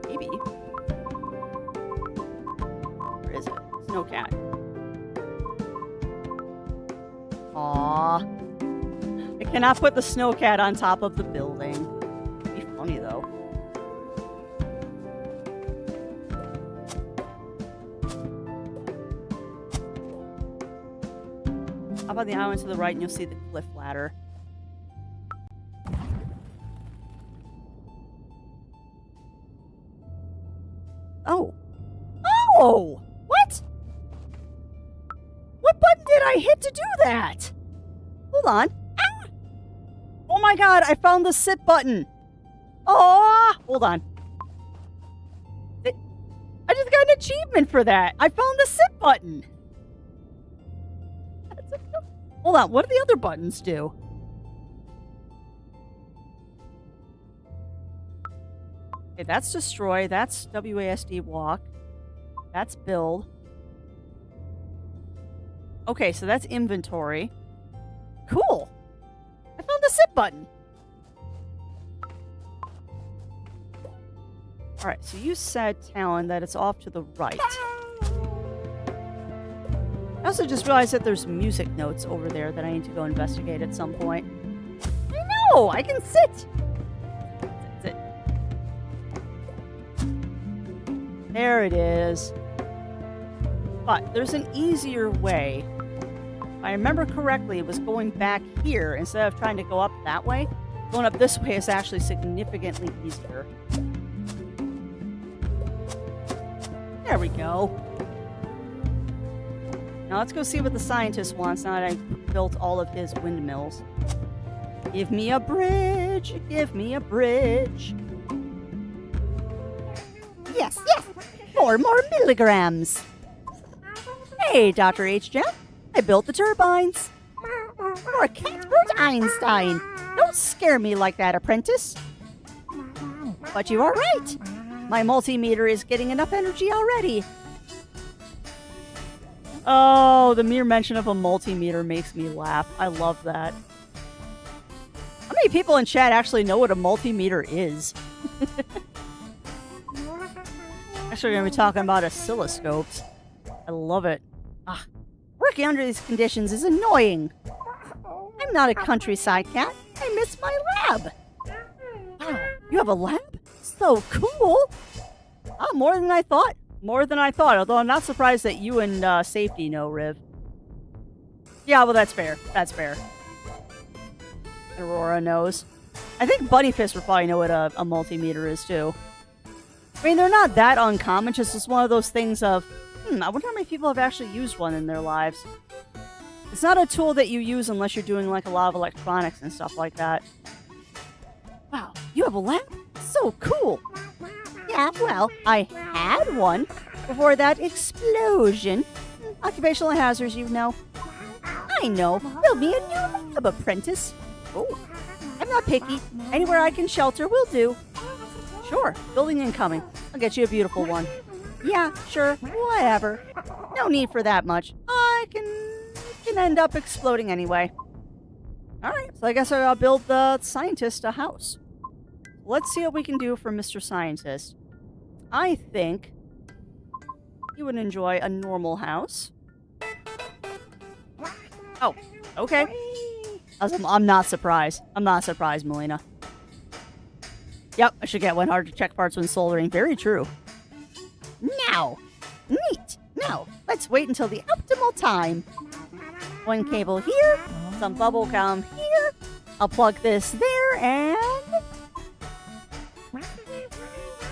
A: Maybe. Where is it? Snow cat. Aww. I cannot put the snowcat on top of the building. It'd be funny, though. How about the island to the right and you'll see the cliff ladder. Oh. Oh! What? What button did I hit to do that? Hold on. Oh my god, I found the sit button. Oh, hold on. I just got an achievement for that. I found the sit button. Hold on, what do the other buttons do? Okay, that's destroy. That's WASD walk. That's build. Okay, so that's inventory. Cool. I found the sit button. Alright, so you said, Talon, that it's off to the right. I also just realized that there's music notes over there that I need to go investigate at some point. I know! I can sit! Sit. There it is. But there's an easier way. If I remember correctly, it was going back here instead of trying to go up that way. Going up this way is actually significantly easier. There we go. Now let's go see what the scientist wants now that I've built all of his windmills. Give me a bridge. Give me a bridge. Yes, yes. 4 more milligrams. Hey, Dr. H-Jet. I built the turbines. You're a Cuthbert Einstein. Don't scare me like that, apprentice. But you are right. My multimeter is getting enough energy already. Oh, the mere mention of a multimeter makes me laugh. I love that. How many people in chat actually know what a multimeter is? Actually, we're going to be talking about oscilloscopes. I love it. Working under these conditions is annoying. I'm not a countryside cat. I miss my lab. Wow, you have a lab? So cool. More than I thought. More than I thought, although I'm not surprised that you and Safety know, Riv. Yeah, well, that's fair. That's fair. Aurora knows. I think Bunny Fist would probably know what a multimeter is, too. I mean, they're not that uncommon, just one of those things of, I wonder how many people have actually used one in their lives. It's not a tool that you use unless you're doing, like, a lot of electronics and stuff like that. Wow, you have a lab? So cool! Yeah, well, I had one before that explosion. Occupational hazards, you know. I know. Build me a new lab, apprentice. Oh, I'm not picky. Anywhere I can shelter will do. Sure, building incoming. I'll get you a beautiful one. Yeah, sure, whatever. No need for that much. I can end up exploding anyway. Alright, so I guess I'll build the scientist a house. Let's see what we can do for Mr. Scientist. I think he would enjoy a normal house. Oh, okay. I'm not surprised. I'm not surprised, Melina. Yep, I should get one hard to check parts when soldering. Very true. Now! Neat! Now, let's wait until the optimal time. One cable here, some bubble gum here. I'll plug this there, and...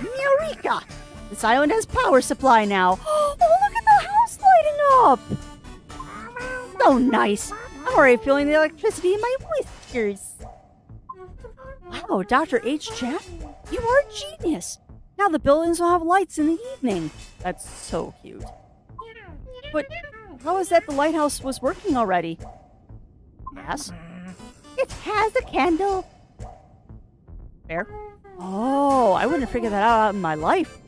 A: Eureka! This island has power supply now. Oh, look at the house lighting up! So nice. I'm already feeling the electricity in my whiskers. Wow, Dr. H. Chat, you are a genius. Now the buildings will have lights in the evening. That's so cute. But how is that the lighthouse was working already? Yes? It has a candle. Fair. Oh, I wouldn't have figured that out in my life.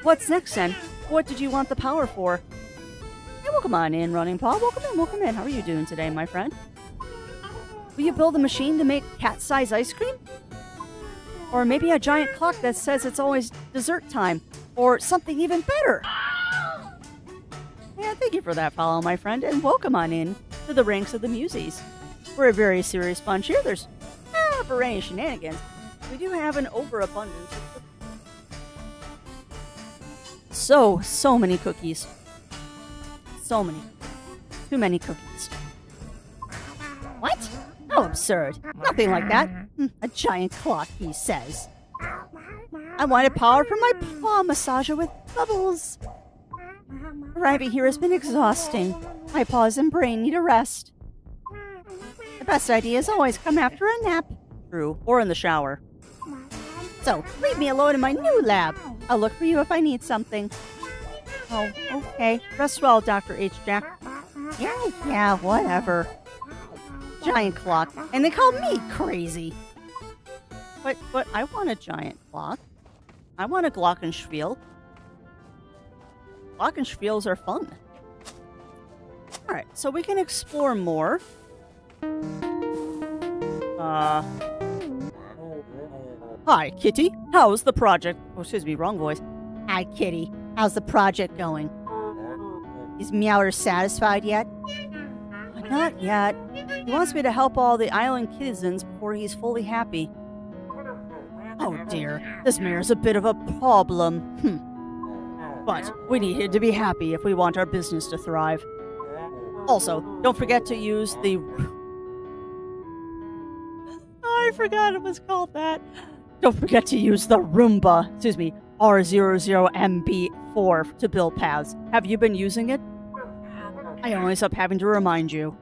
A: What's next, then? What did you want the power for? Hey, welcome on in, Running Paw. Welcome in. How are you doing today, my friend? Will you build a machine to make cat-size ice cream? Or maybe a giant clock that says it's always dessert time? Or something even better? Yeah, thank you for that follow, my friend, and welcome on in to the ranks of the Muses. We're a very serious bunch here. There's for any shenanigans. We do have an overabundance of cookies. So many cookies. So many. Too many cookies. What? How absurd. Nothing like that. A giant clock, he says. I wanted power from my paw massager with bubbles. Arriving here has been exhausting. My paws and brain need a rest. The best ideas always come after a nap. True. Or in the shower. So, leave me alone in my new lab. I'll look for you if I need something. Oh, okay. Rest well, Dr. H. Jack. Yeah, whatever. Giant clock. And they call me crazy. But I want a giant clock. I want a glockenspiel. Glockenspiels are fun. Alright, so we can explore more. Hi, Kitty. How's the project? Oh, excuse me, wrong voice. Hi, Kitty. How's the project going? Is Meowder satisfied yet? Not yet. He wants me to help all the island citizens before he's fully happy. Oh dear, this mayor's a bit of a problem. But we need him to be happy if we want our business to thrive. Also, don't forget to use the forgot it was called that. Don't forget to use the Roomba, R00MB4 to build paths. Have you been using it? I always up having to remind you.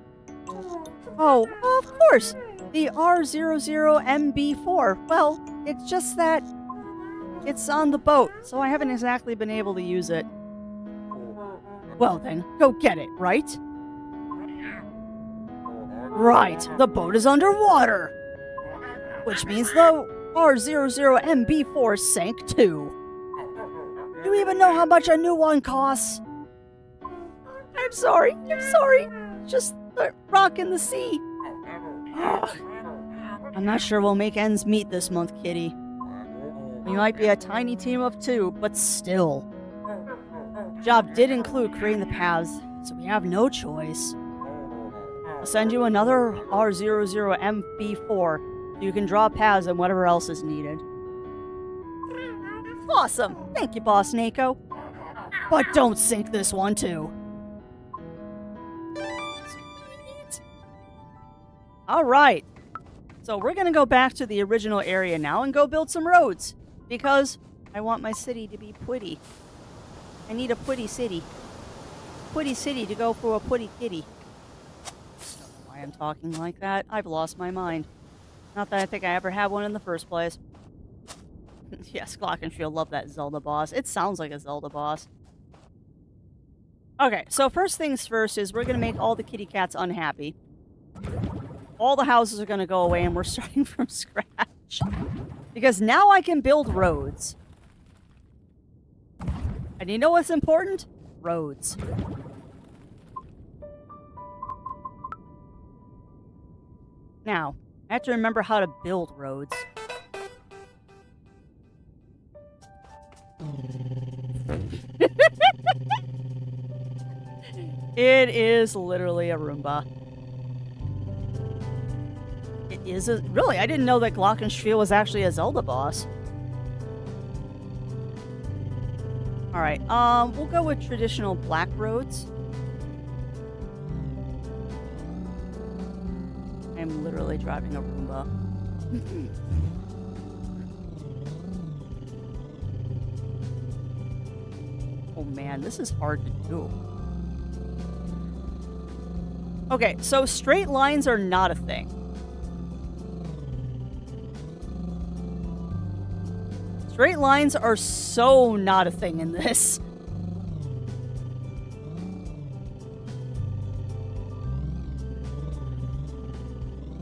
A: Oh, of course. The R00MB4. Well, it's just that it's on the boat, so I haven't exactly been able to use it. Well then, go get it, right? Right, the boat is underwater. Which means the R00MB4 sank too. Do you even know how much a new one costs? I'm sorry. Just the rock in the sea. Ugh. I'm not sure we'll make ends meet this month, Kitty. We might be a tiny team of 2, but still. Job did include creating the paths, so we have no choice. I'll send you another R00MB4 so you can draw paths and whatever else is needed. Awesome! Thank you, Boss Nako. But don't sink this one, too. Alright. So we're gonna go back to the original area now and go build some roads. Because I want my city to be pretty. I need a pretty city. Pretty city to go for a pretty kitty. I don't know why I'm talking like that. I've lost my mind. Not that I think I ever had one in the first place. Yes, Glockenspiel, love that Zelda boss. It sounds like a Zelda boss. Okay, so first things first is we're going to make all the kitty cats unhappy. All the houses are going to go away and we're starting from scratch. Because now I can build roads. And you know what's important? Roads. Now, I have to remember how to build roads. It is literally a Roomba. It is a... Really, I didn't know that Glockenspiel was actually a Zelda boss. Alright, we'll go with traditional black roads. I'm literally driving a Roomba. Oh man, this is hard to do. Okay, so straight lines are not a thing. Straight lines are so not a thing in this.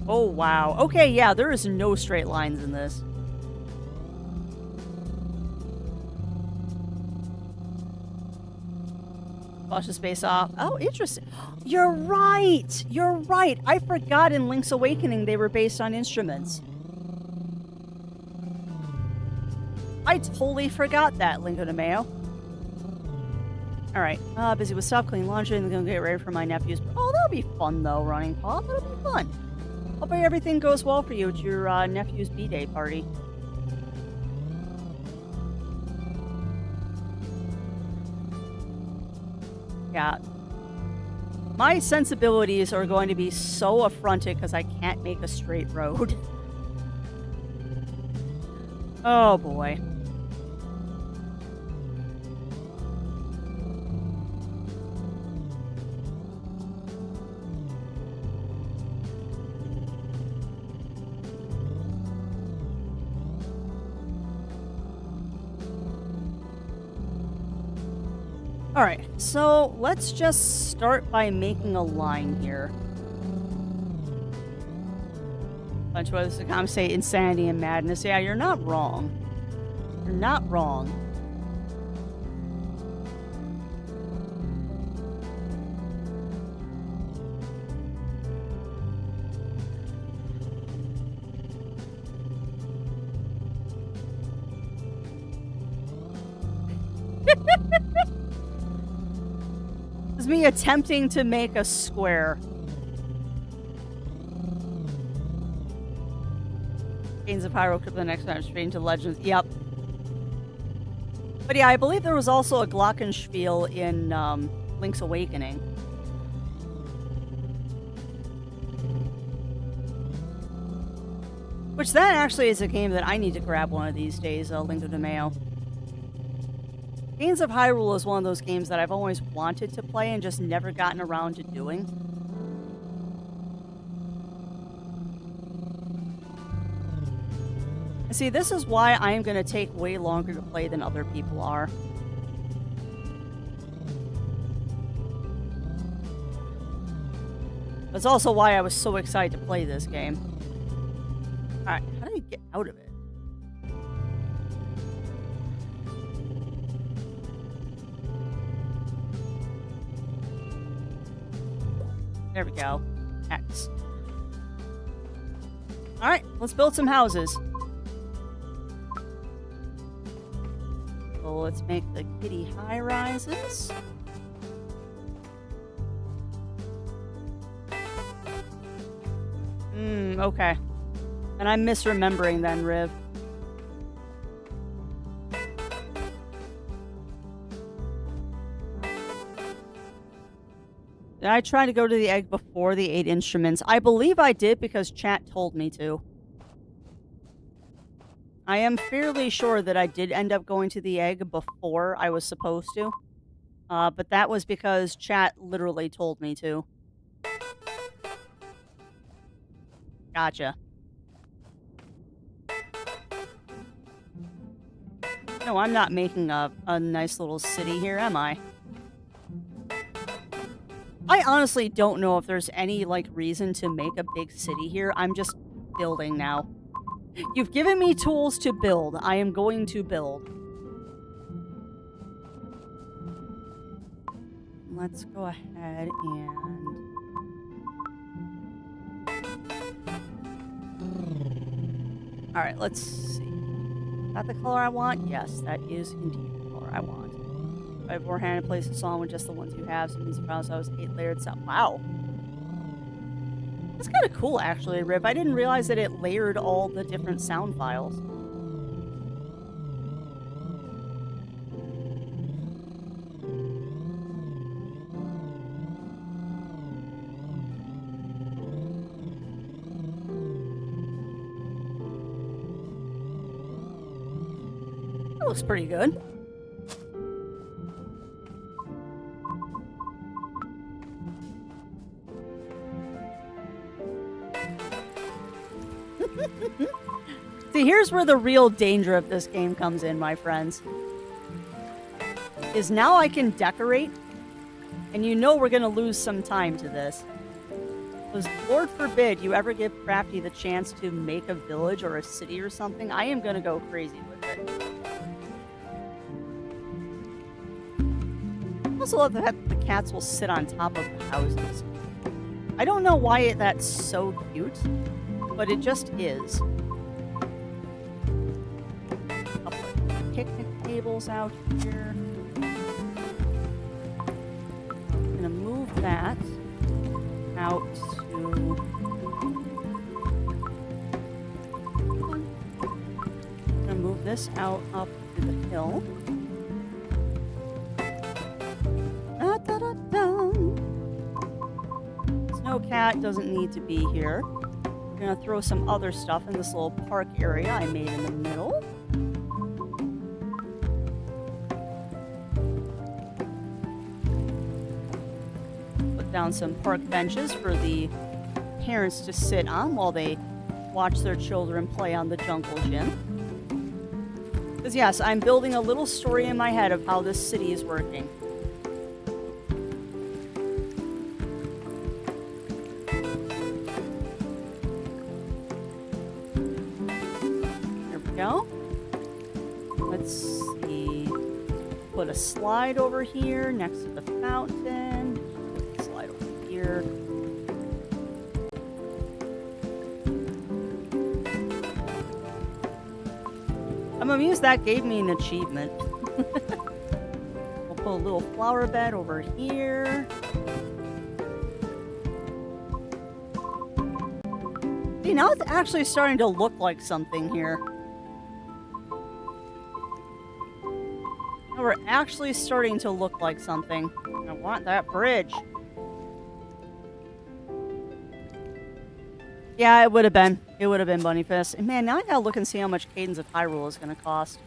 A: Oh, wow. Okay, yeah, there is no straight lines in this. Watch the space off. Oh, interesting. You're right. You're right. I forgot in Link's Awakening they were based on instruments. I totally forgot that, Link to Mayo. Alright, busy with stuff, cleaning laundry, and gonna get ready for my nephews. Oh, that'll be fun, though, running Paw. That'll be fun. Hopefully everything goes well for you at your nephew's B-Day party. Yeah. My sensibilities are going to be so affronted because I can't make a straight road. Oh, boy. Alright, so let's just start by making a line here. Bunch of others to compensate insanity and madness. Yeah, you're not wrong. You're not wrong. This is me attempting to make a square. Gains of Pyro clip the next time stream to Legends. Yep. But yeah, I believe there was also a Glockenspiel in Link's Awakening. Which that actually is a game that I need to grab one of these days, Link of the Mayo. Games of Hyrule is one of those games that I've always wanted to play and just never gotten around to doing. And see, this is why I am going to take way longer to play than other people are. That's also why I was so excited to play this game. Alright, how do I get out of it? There we go. X. Alright, let's build some houses. So let's make the kitty high rises. Okay. And I'm misremembering then, Riv. Did I try to go to the egg before the 8 instruments? I believe I did because chat told me to. I am fairly sure that I did end up going to the egg before I was supposed to. But that was because chat literally told me to. Gotcha. No, I'm not making a nice little city here, am I? I honestly don't know if there's any, like, reason to make a big city here. I'm just building now. You've given me tools to build. I am going to build. Let's go ahead and... Alright, let's see. Is that the color I want? Yes, that is indeed the color I want. If I beforehand place a song with just the ones you have, so it means I was 8 layered sound. Wow. That's kind of cool, actually, Rip. I didn't realize that it layered all the different sound files. That looks pretty good. See, here's where the real danger of this game comes in, my friends. Is now I can decorate, and you know we're going to lose some time to this. Because Lord forbid you ever give Crafty the chance to make a village or a city or something, I am going to go crazy with it. I also love the fact that the cats will sit on top of the houses. I don't know why that's so cute, but it just is. A couple of picnic tables out here. I'm gonna move that out to... I'm gonna move this out up to the hill. Snowcat doesn't need to be here. We're gonna throw some other stuff in this little park area I made in the middle. Put down some park benches for the parents to sit on while they watch their children play on the jungle gym. Because yes, I'm building a little story in my head of how this city is working. Put a slide over here next to the fountain. Put a slide over here. I'm amused that gave me an achievement. We'll put a little flower bed over here. See, now it's actually starting to look like something here. We're actually starting to look like something. I want that bridge. Yeah, it would have been. It would have been Bunny Fist. And man, now I gotta look and see how much Cadence of Hyrule is gonna cost.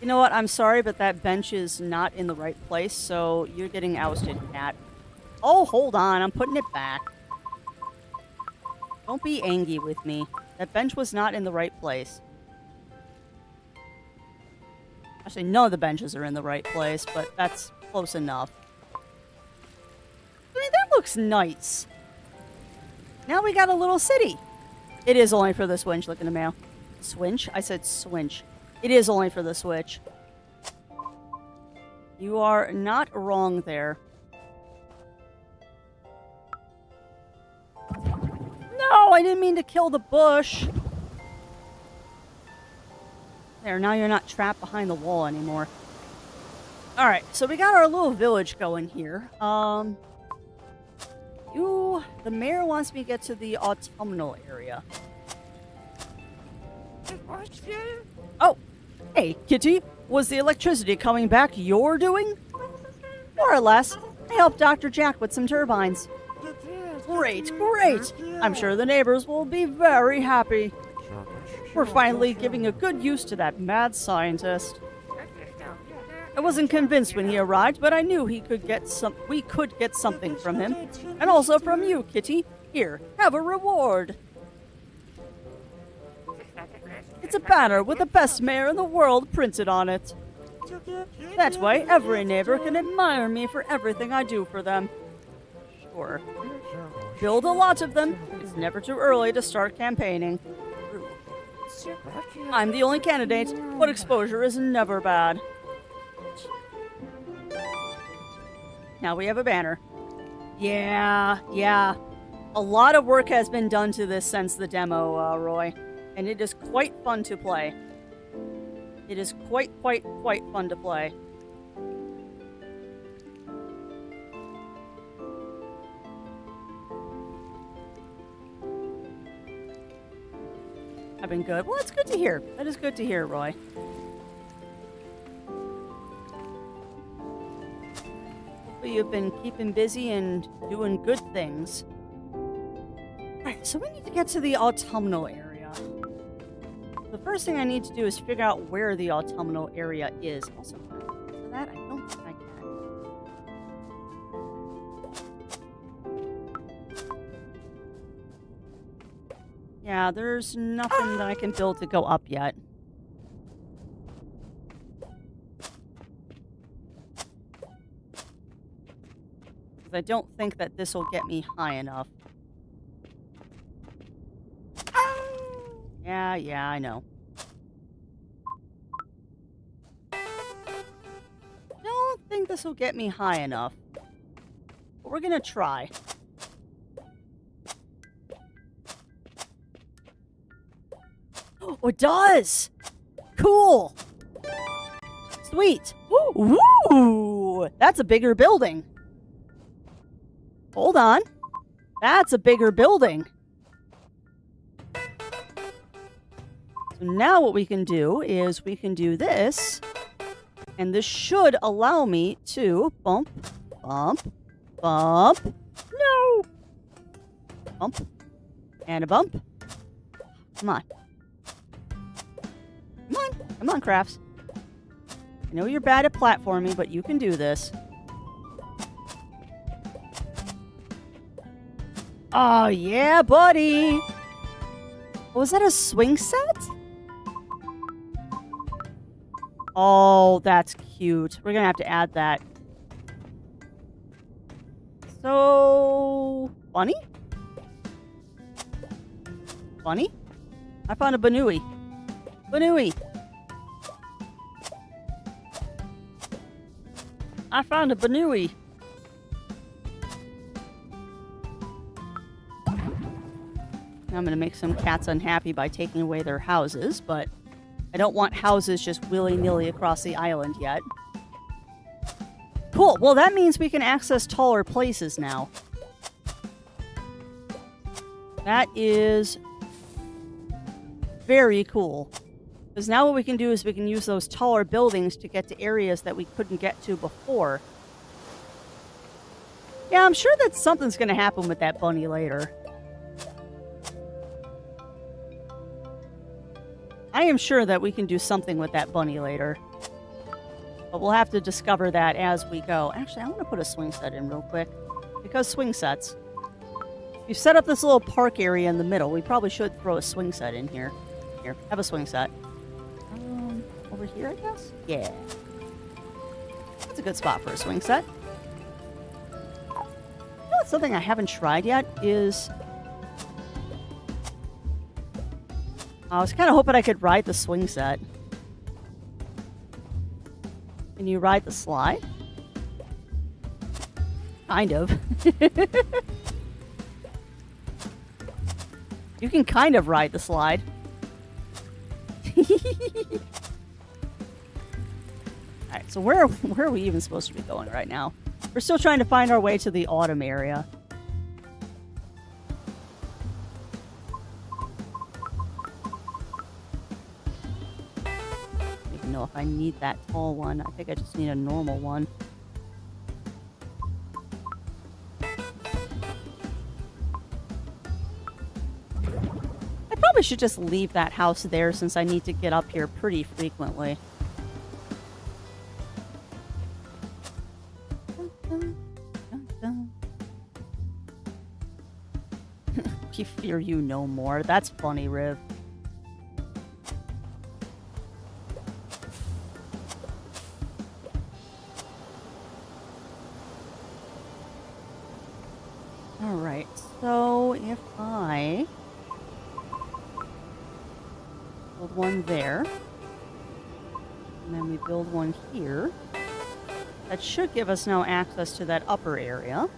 A: You know what? I'm sorry, but that bench is not in the right place, so you're getting ousted, cat. Oh, hold on. I'm putting it back. Don't be angry with me. That bench was not in the right place. Actually, none of the benches are in the right place, but that's close enough. I mean, that looks nice. Now we got a little city. It is only for the Switch, looking to mail. Switch? I said Switch. It is only for the Switch. You are not wrong there. No, I didn't mean to kill the bush. There, now you're not trapped behind the wall anymore. Alright, so we got our little village going here. The mayor wants me to get to the autumnal area. Oh, hey, Kitty. Was the electricity coming back your doing? More or less. I helped Dr. Jack with some turbines. Great, great. I'm sure the neighbors will be very happy. We're finally giving a good use to that mad scientist. I wasn't convinced when he arrived, but I knew we could get something from him. And also from you, Kitty. Here, have a reward. It's a banner with the best mayor in the world printed on it. That way, every neighbor can admire me for everything I do for them. Sure. Build a lot of them. It's never too early to start campaigning. I'm the only candidate, but exposure is never bad. Now we have a banner. Yeah. A lot of work has been done to this since the demo, Roy. And it is quite fun to play. It is quite fun to play. I've been good. Well, that's good to hear. That is good to hear, Roy. Hopefully you've been keeping busy and doing good things. Alright, so we need to get to the autumnal area. The first thing I need to do is figure out where the autumnal area is. Also, for that, I don't think I can. Yeah, there's nothing that I can build to go up yet. Because I don't think that this will get me high enough. Yeah, I know. Don't think this will get me high enough. But we're gonna try. Oh, it does! Cool! Sweet! Ooh! That's a bigger building. Hold on. That's a bigger building. So now what we can do is we can do this, and this should allow me to bump, no, bump, and a bump. Come on, Crafts. I know you're bad at platforming, but you can do this. Oh, yeah, buddy! Was that a swing set? Oh, that's cute. We're gonna have to add that. So... Bunny? Bunny? I found a Banui. I found a Banui. I'm gonna make some cats unhappy by taking away their houses, but I don't want houses just willy-nilly across the island yet. Cool. Well, that means we can access taller places now. That is very cool. Because now what we can do is we can use those taller buildings to get to areas that we couldn't get to before. Yeah, I'm sure that something's going to happen with that bunny later. I am sure that we can do something with that bunny later. But we'll have to discover that as we go. Actually, I want to put a swing set in real quick. Because swing sets. We've set up this little park area in the middle. We probably should throw a swing set in here. Here, have a swing set. Over here, I guess? Yeah. That's a good spot for a swing set. You know what's something I haven't tried yet is... I was kind of hoping I could ride the swing set. Can you ride the slide? Kind of. You can kind of ride the slide. Alright, so where are we even supposed to be going right now? We're still trying to find our way to the autumn area. I don't even know if I need that tall one. I think I just need a normal one. I probably should just leave that house there since I need to get up here pretty frequently. We fear you no more. That's funny, Riv. Alright, so if I build one there, and then we build one here, that should give us now access to that upper area.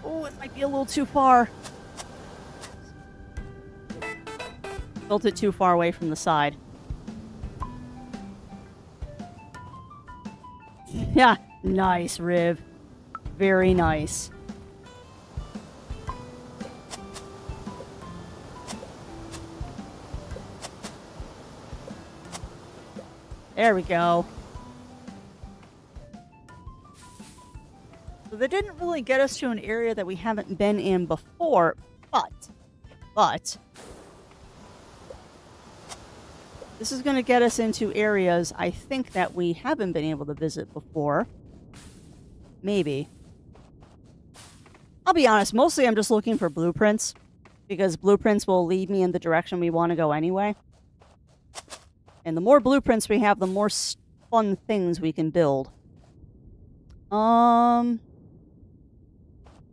A: Oh, it might be a little too far. Built it too far away from the side. Yeah, nice, Riv. Very nice. There we go. So they didn't really get us to an area that we haven't been in before, but this is going to get us into areas I think that we haven't been able to visit before. Maybe. I'll be honest, mostly I'm just looking for blueprints, because blueprints will lead me in the direction we want to go anyway. And the more blueprints we have, the more fun things we can build.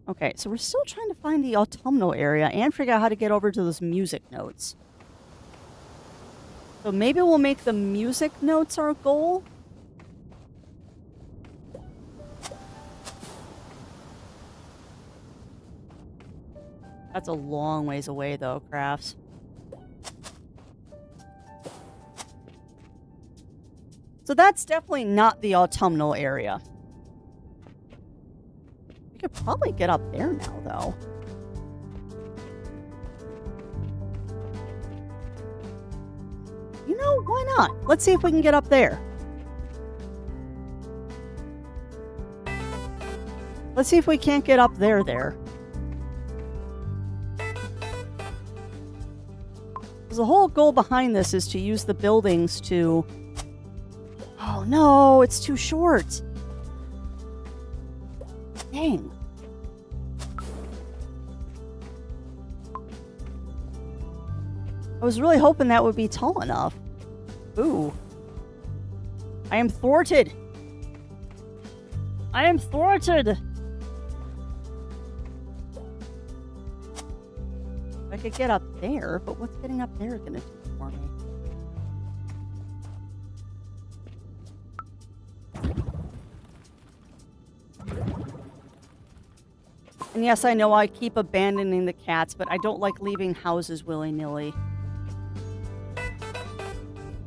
A: Okay, so we're still trying to find the autumnal area and figure out how to get over to those music notes. So maybe we'll make the music notes our goal? That's a long ways away, though, Crafts. So that's definitely not the autumnal area. We could probably get up there now, though. You know, why not? Let's see if we can get up there. Let's see if we can't get up there. Because the whole goal behind this is to use the buildings to... Oh no, it's too short. Dang. I was really hoping that would be tall enough. Ooh. I am thwarted. I am thwarted. I could get up there, but what's getting up there gonna do for me? And yes, I know I keep abandoning the cats, but I don't like leaving houses willy-nilly.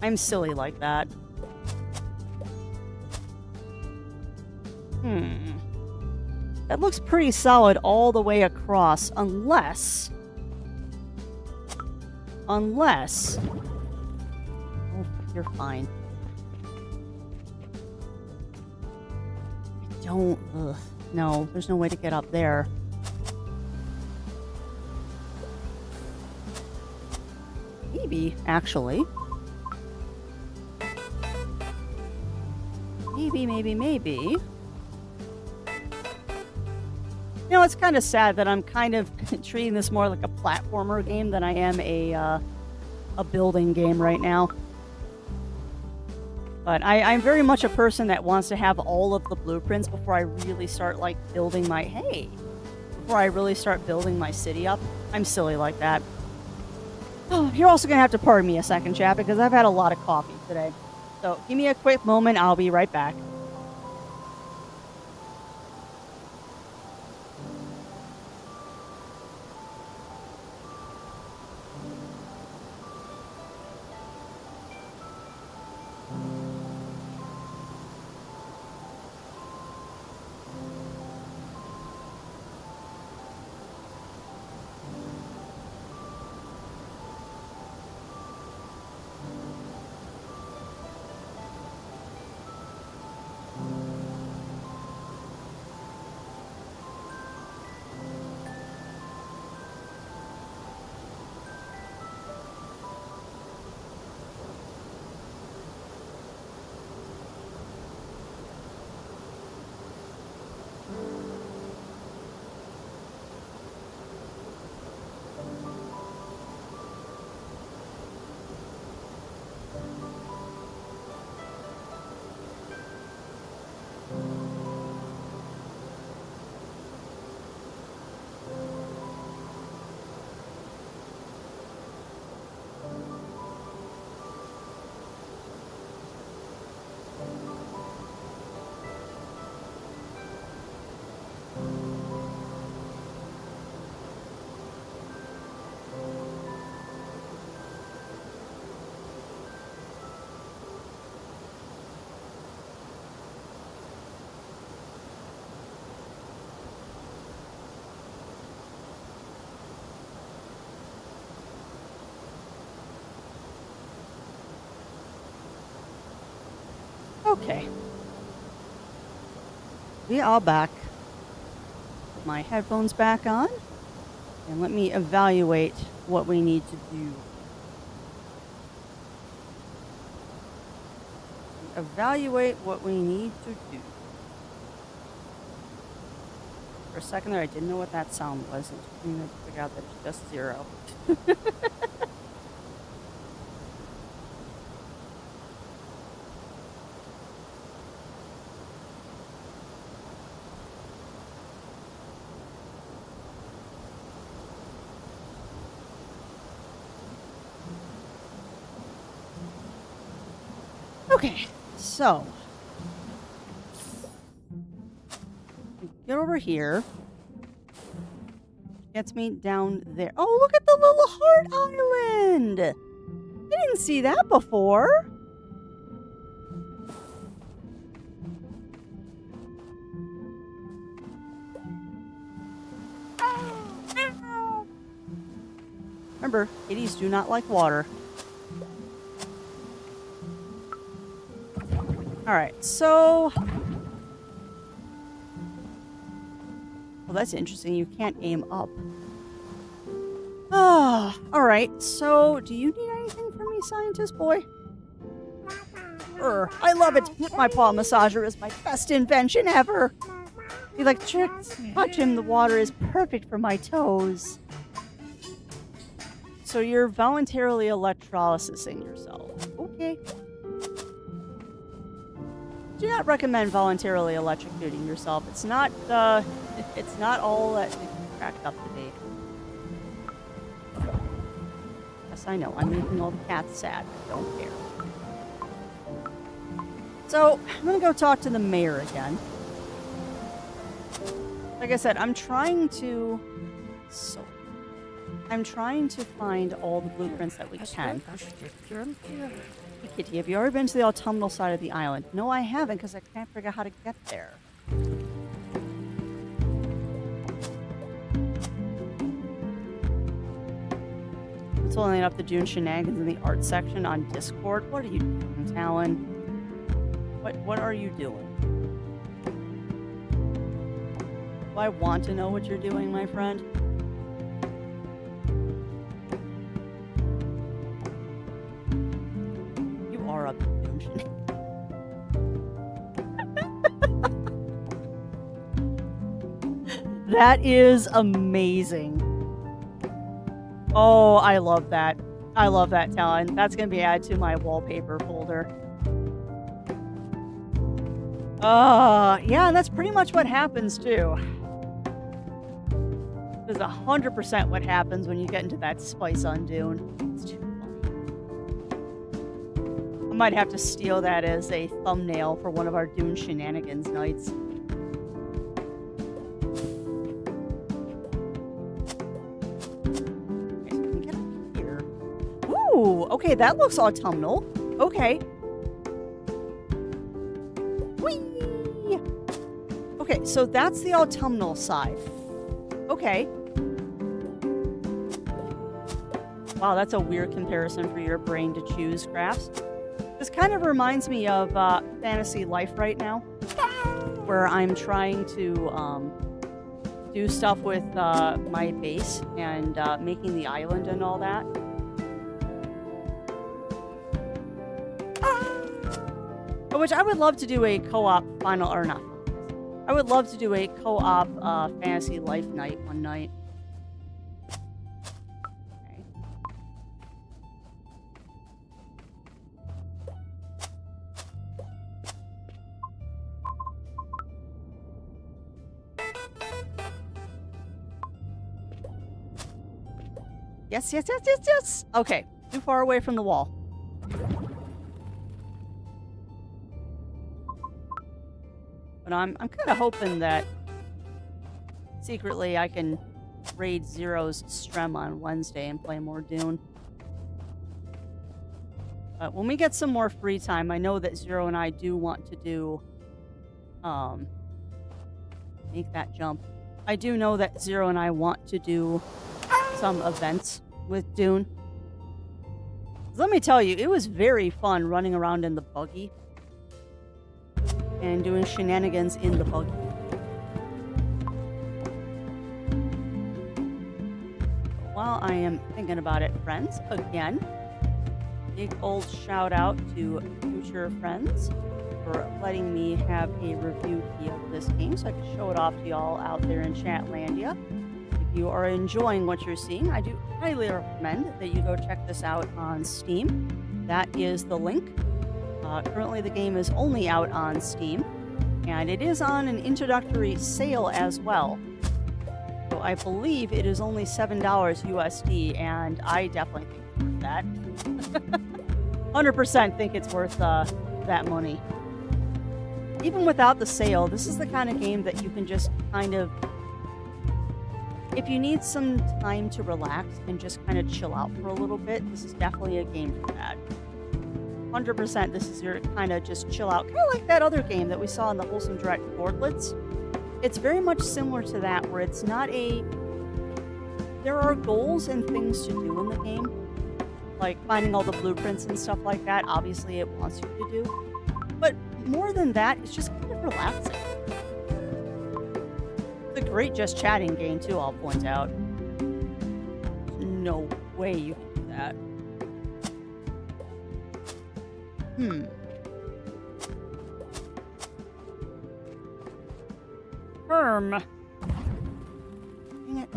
A: I'm silly like that. That looks pretty solid all the way across, unless... Oh, you're fine. I don't... Ugh. No, there's no way to get up there. Maybe, actually. Maybe. You know, it's kind of sad that I'm kind of treating this more like a platformer game than I am a building game right now. But I'm very much a person that wants to have all of the blueprints before I really start, like, building my... Hey! Before I really start building my city up. I'm silly like that. Oh, you're also going to have to pardon me a second, chat, because I've had a lot of coffee today. So, give me a quick moment. I'll be right back. Okay. We are back. Put my headphones back on. And let me evaluate what we need to do. Evaluate what we need to do. For a second there, I didn't know what that sound was. And just need to figure out that it's just 0. Okay, so get over here. Gets me down there. Oh, look at the little heart island! I didn't see that before. Remember, kitties do not like water. Alright, so... Well, that's interesting. You can't aim up. Ah, alright. So, do you need anything from me, scientist boy? I love it. My paw massager is my best invention ever. The electric touch in the water is perfect for my toes. So you're voluntarily electrolysing yourself. Okay. Do not recommend voluntarily electrocuting yourself. It's not all that it's cracked up to be. Yes, I know. I'm making all the cats sad. I don't care. So, I'm gonna go talk to the mayor again. Like I said, I'm trying to find all the blueprints that we can. Hey, Kitty, have you ever been to the autumnal side of the island? No, I haven't, because I can't figure out how to get there. It's only enough to do shenanigans in the art section on Discord. What are you doing, Talon? What are you doing? Do I want to know what you're doing, my friend? functioning. That is amazing. Oh, I love that. I love that talent. That's going to be added to my wallpaper folder. Yeah, and that's pretty much what happens too. This is 100% what happens when you get into that spice on Dune. It's too funny. I might have to steal that as a thumbnail for one of our Dune shenanigans nights. Ooh, okay, that looks autumnal. Okay. Whee! Okay, so that's the autumnal side. Okay. Wow, that's a weird comparison for your brain to choose, Crafts. This kind of reminds me of Fantasy Life right now, where I'm trying to do stuff with my base and making the island and all that. Which I would love to do a co-op final, or not. I would love to do a co-op Fantasy Life night one night. Okay. Yes, yes, yes, yes, yes! Okay, too far away from the wall. But I'm kind of hoping that secretly I can raid Zero's Strem on Wednesday and play more Dune. But when we get some more free time, I know that Zero and I do want to do make that jump. I do know that Zero and I want to do some events with Dune. Let me tell you, it was very fun running around in the buggy and doing shenanigans in the buggy. While I am thinking about it, friends, again, big old shout out to future friends for letting me have a review key of this game so I can show it off to y'all out there in Chatlandia. If you are enjoying what you're seeing, I do highly recommend that you go check this out on Steam. That is the link. Currently, the game is only out on Steam, and it is on an introductory sale as well. So I believe it is only $7 USD, and I definitely think it's worth that. 100% think it's worth that money. Even without the sale, this is the kind of game that you can just kind of... If you need some time to relax and just kind of chill out for a little bit, this is definitely a game for that. 100% this is your kind of just chill out, kind of like that other game that we saw in the Wholesome Direct Boardlets. It's very much similar to that, where it's not a... There are goals and things to do in the game, like finding all the blueprints and stuff like that. Obviously, it wants you to do. But more than that, it's just kind of relaxing. It's a great just chatting game, too, I'll point out. There's no way you can do that. Dang it.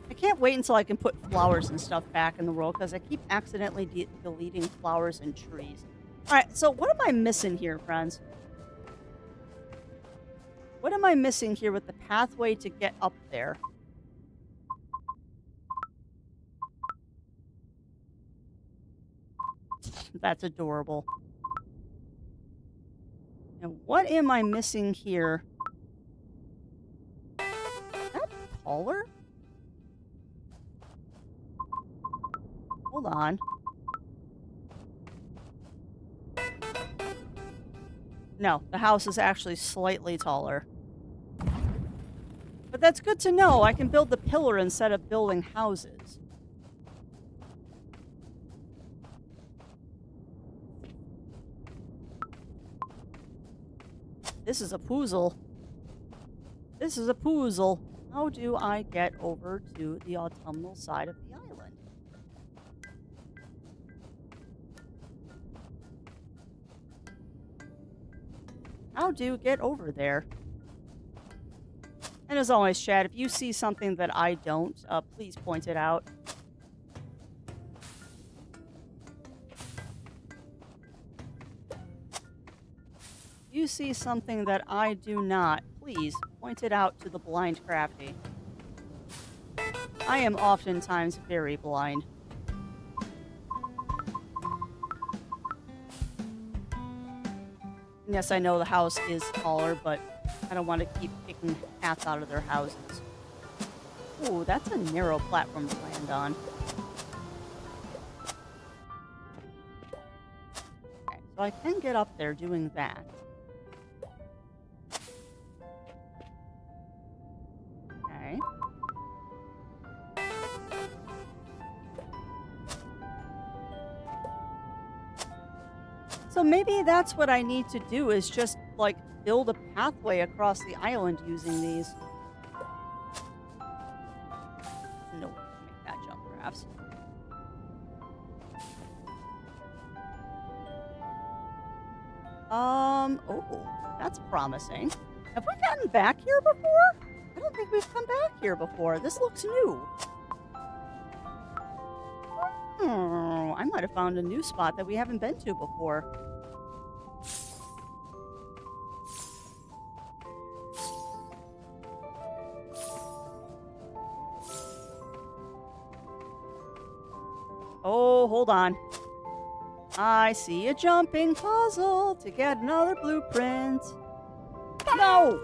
A: I can't wait until I can put flowers and stuff back in the world, because I keep accidentally deleting flowers and trees. Alright, so what am I missing here, friends? What am I missing here with the pathway to get up there? That's adorable. And what am I missing here? Is that taller? Hold on. No, the house is actually slightly taller. But that's good to know. I can build the pillar instead of building houses. This is a puzzle. This is a puzzle. How do I get over to the autumnal side of the island? How do get over there? And as always, Chad, if you see something that I don't, please point it out. If you see something that I do not, please point it out to the blind crafty. I am oftentimes very blind. Yes, I know the house is taller, but I don't want to keep kicking cats out of their houses. Ooh, that's a narrow platform to land on. Okay, so I can get up there doing that. Okay. So maybe that's what I need to do is just, like, build a pathway across the island using these. No way to make that jump, perhaps. Oh, that's promising. Have we gotten back here before? I don't think we've come back here before. This looks new. I might have found a new spot that we haven't been to before. Oh, hold on. I see a jumping puzzle to get another blueprint. No!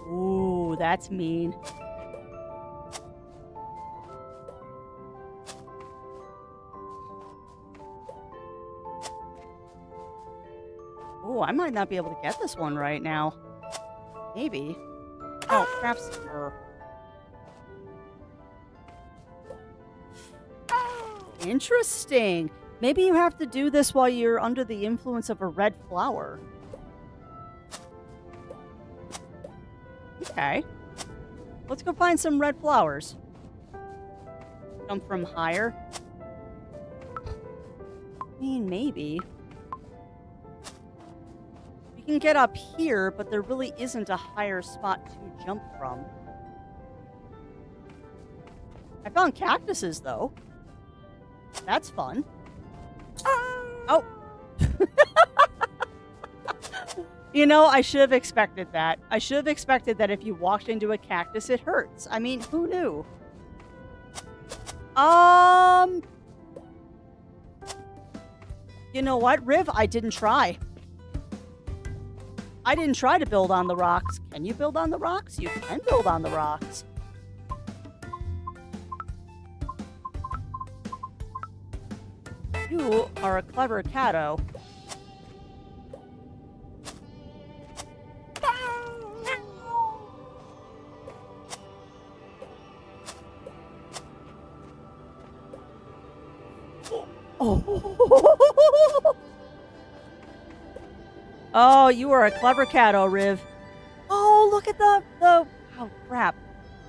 A: Ooh, that's mean. Oh, I might not be able to get this one right now. Maybe. Oh, crafts. Interesting. Maybe you have to do this while you're under the influence of a red flower. Okay. Let's go find some red flowers. Jump from higher. I mean, maybe. We can get up here, but there really isn't a higher spot to jump from. I found cactuses, though. That's fun. Oh. You know, I should have expected that. I should have expected that if you walked into a cactus, it hurts. I mean, who knew? You know what, Riv? I didn't try. I didn't try to build on the rocks. Can you build on the rocks? You can build on the rocks. You are a clever catto. Oh. Oh, you are a clever catto, Riv. Oh, look at the oh crap.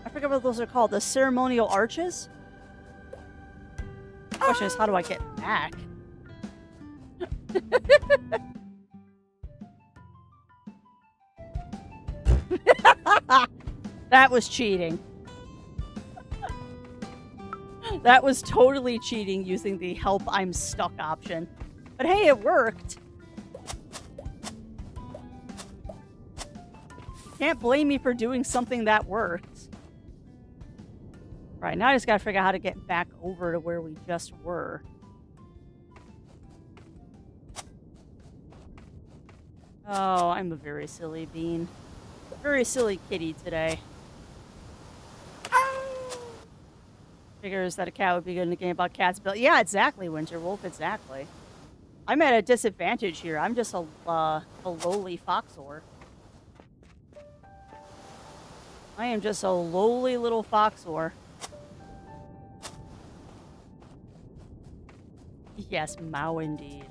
A: I forget what those are called. The ceremonial arches? The question is, how do I get back? That was cheating. That was totally cheating using the help I'm stuck option. But hey, it worked. Can't blame me for doing something that worked. Right, now I just gotta figure out how to get back over to where we just were. Oh, I'm a very silly bean. Very silly kitty today. Figures that a cat would be good in a game about cats, but yeah, exactly, Winterwolf, exactly. I'm at a disadvantage here. I'm just a lowly foxor. I am just a lowly little foxor. Yes, Mao indeed.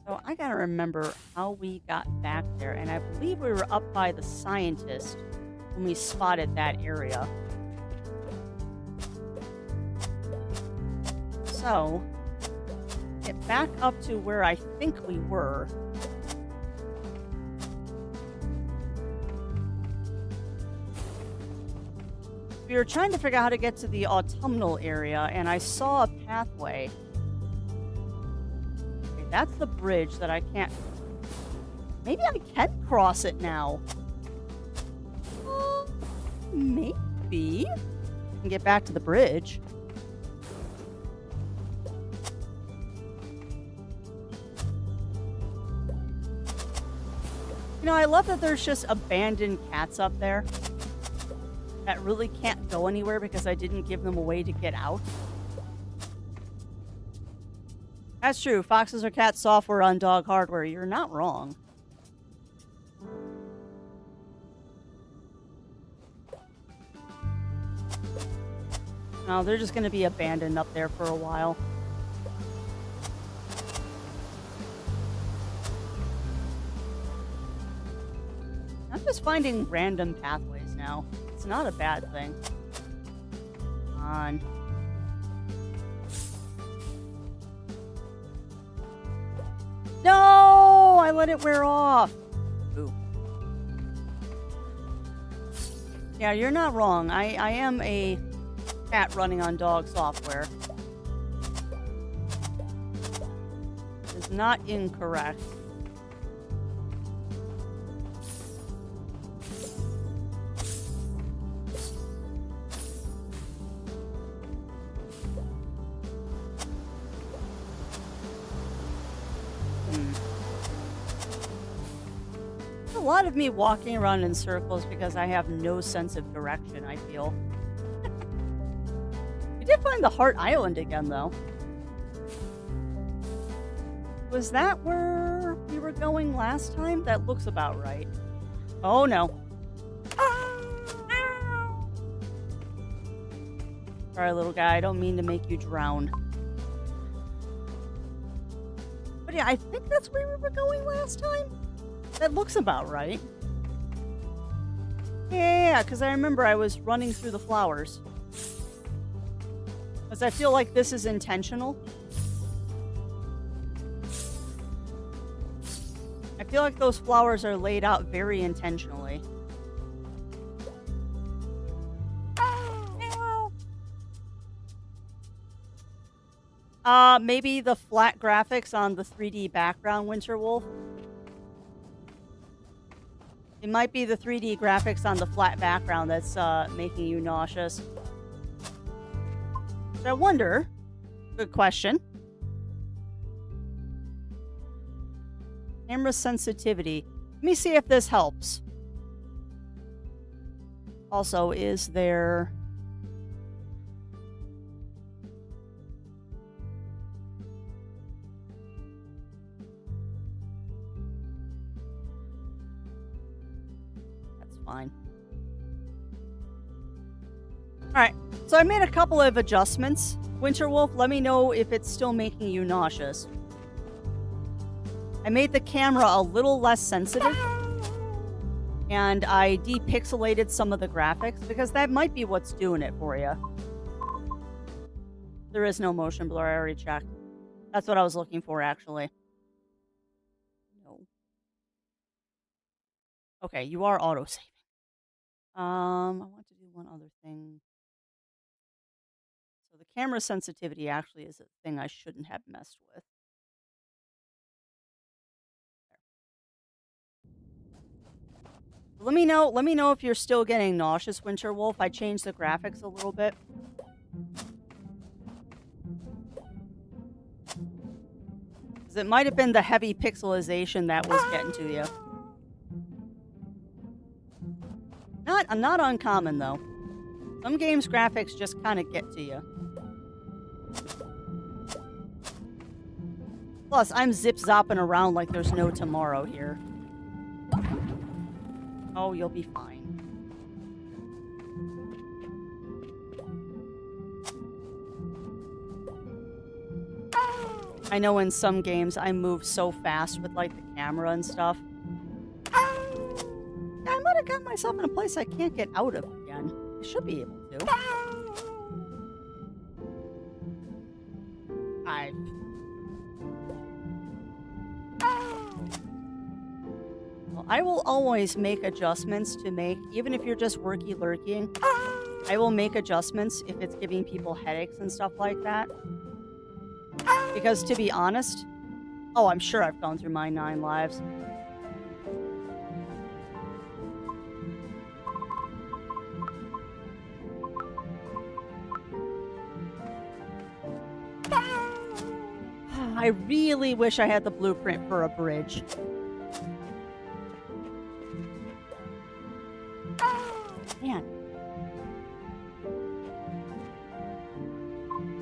A: So I gotta remember how we got back there, and I believe we were up by the scientist when we spotted that area. So, get back up to where I think we were. We were trying to figure out how to get to the autumnal area, and I saw a pathway. Okay, that's the bridge that I can't... Maybe I can cross it now. Maybe. I can get back to the bridge. You know, I love that there's just abandoned cats up there that really can't go anywhere because I didn't give them a way to get out. That's true. Foxes are cat software on dog hardware. You're not wrong. No, they're just going to be abandoned up there for a while. I'm just finding random pathways now. It's not a bad thing. Come on. No! I let it wear off. Ooh. Yeah, you're not wrong. I am a cat running on dog software. It's not incorrect. A lot of me walking around in circles because I have no sense of direction, I feel. We did find the Heart Island again, though. Was that where we were going last time? That looks about right. Oh, no. Sorry, little guy. I don't mean to make you drown. But yeah, I think that's where we were going last time. That looks about right. Yeah, because I remember I was running through the flowers. Because I feel like this is intentional. I feel like those flowers are laid out very intentionally. Maybe the flat graphics on the 3D background, Winter Wolf. It might be the 3D graphics on the flat background that's making you nauseous. So I wonder, good question. Camera sensitivity. Let me see if this helps. Also, is there... Fine. Alright, so I made a couple of adjustments. Winter Wolf, let me know if it's still making you nauseous. I made the camera a little less sensitive. And I depixelated some of the graphics, because that might be what's doing it for you. There is no motion blur, I already checked. That's what I was looking for, actually. No. Okay, you are autosaving. I want to do one other thing. So the camera sensitivity actually is a thing I shouldn't have messed with. Let me know if you're still getting nauseous, Winter Wolf. I changed the graphics a little bit. 'Cause it might have been the heavy pixelization that was getting to you. Not uncommon, though. Some games' graphics just kind of get to you. Plus, I'm zip-zopping around like there's no tomorrow here. Oh, you'll be fine. I know in some games I move so fast with, like, the camera and stuff. I might have got myself in a place I can't get out of again. I should be able to. I will always make adjustments to make, even if you're just worky lurking, I will make adjustments if it's giving people headaches and stuff like that. Because to be honest, oh, I'm sure I've gone through my 9 lives. I really wish I had the blueprint for a bridge. Man.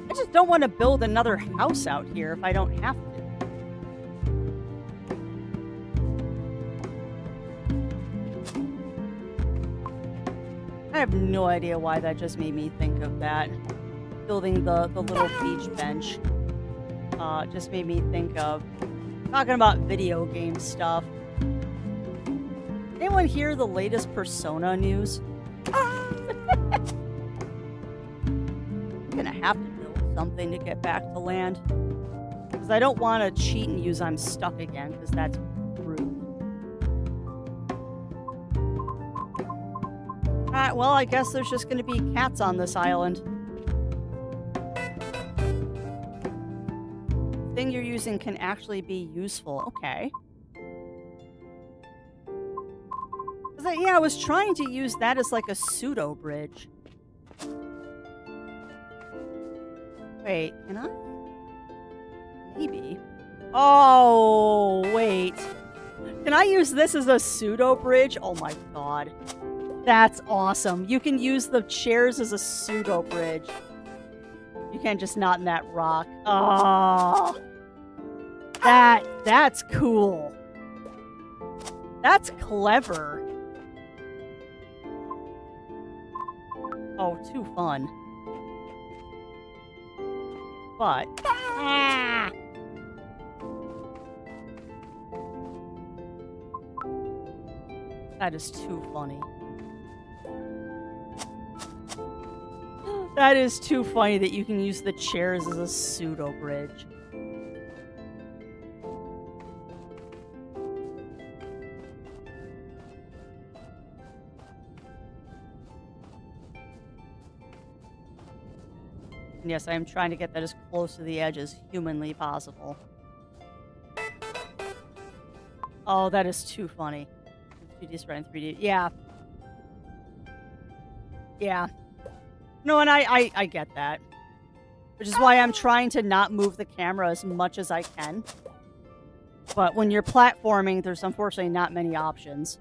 A: I just don't want to build another house out here if I don't have to. I have no idea why that just made me think of that. Building the little beach bench. Just made me think of talking about video game stuff. Anyone hear the latest Persona news? I'm gonna have to build something to get back to land. Because I don't want to cheat and use I'm stuck again, because that's rude. Alright, well, I guess there's just gonna be cats on this island. The thing you're using can actually be useful. Okay. Yeah, I was trying to use that as like a pseudo bridge. Wait, can I? Maybe. Oh, wait. Can I use this as a pseudo bridge? Oh my god. That's awesome. You can use the chairs as a pseudo bridge. You can't just knot in that rock. Oh. That's cool. That's clever. Oh, too fun. But... Ah! That is too funny. That is too funny that you can use the chairs as a pseudo bridge. Yes, I am trying to get that as close to the edge as humanly possible. Oh, that is too funny. 2D spread and 3D. Yeah. Yeah. No, and I get that. Which is why I'm trying to not move the camera as much as I can. But when you're platforming, there's unfortunately not many options.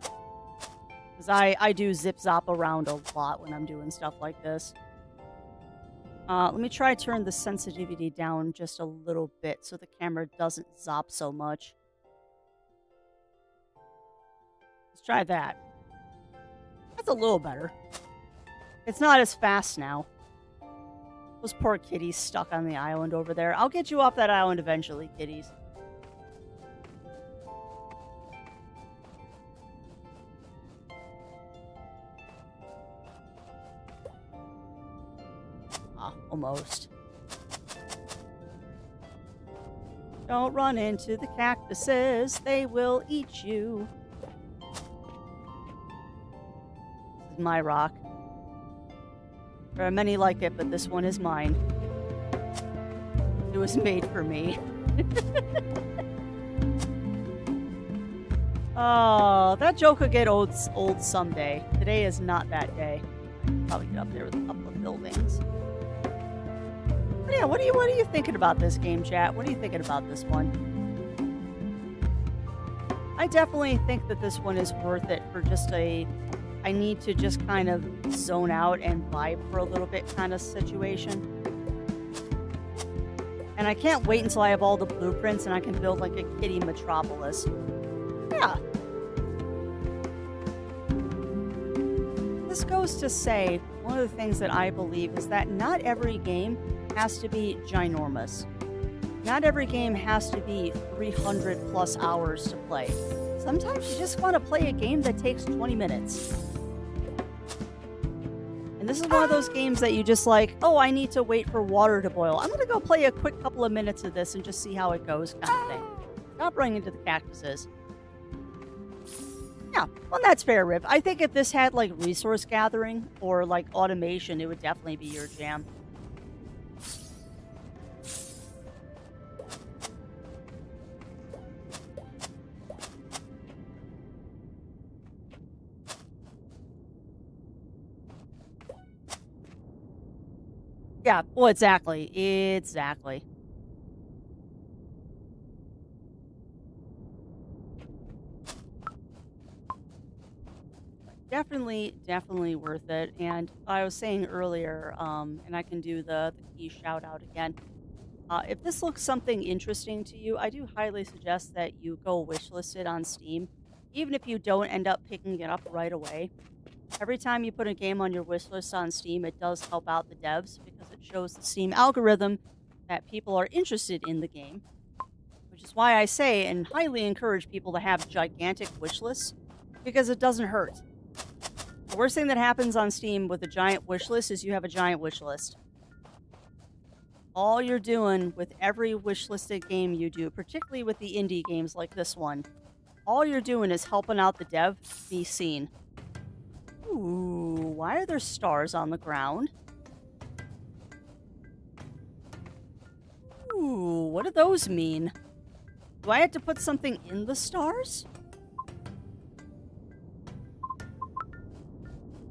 A: Because I do zip-zop around a lot when I'm doing stuff like this. Let me try to turn the sensitivity down just a little bit so the camera doesn't zop so much. Let's try that. That's a little better. It's not as fast now. Those poor kitties stuck on the island over there. I'll get you off that island eventually, kitties. Almost. Don't run into the cactuses. They will eat you. This is my rock. There are many like it, but this one is mine. It was made for me. Oh, that joke could get old someday. Today is not that day. Probably get up there with a couple of buildings. But yeah, what are you thinking about this game, chat? What are you thinking about this one? I definitely think that this one is worth it for just I need to just kind of zone out and vibe for a little bit kind of situation. And I can't wait until I have all the blueprints and I can build like a kitty metropolis. Yeah. This goes to say, one of the things that I believe is that not every game has to be ginormous. Not every game has to be 300 plus hours to play. Sometimes you just want to play a game that takes 20 minutes. And this is one of those games that you just like, oh, I need to wait for water to boil. I'm going to go play a quick couple of minutes of this and just see how it goes kind of thing. Not running into the cactuses. Yeah, well, that's fair, Riv. I think if this had like resource gathering or like automation, it would definitely be your jam. Yeah, well, exactly. Exactly. Definitely, definitely worth it. And I was saying earlier, and I can do the key shout out again. If this looks something interesting to you, I do highly suggest that you go wishlist it on Steam. Even if you don't end up picking it up right away, every time you put a game on your wish list on Steam, it does help out the devs because it shows the Steam algorithm that people are interested in the game, which is why I say and highly encourage people to have gigantic wish lists because it doesn't hurt. The worst thing that happens on Steam with a giant wish list is you have a giant wish list. All you're doing with every wishlisted game you do, particularly with the indie games like this one, all you're doing is helping out the dev be seen. Ooh, why are there stars on the ground? Ooh, what do those mean? Do I have to put something in the stars?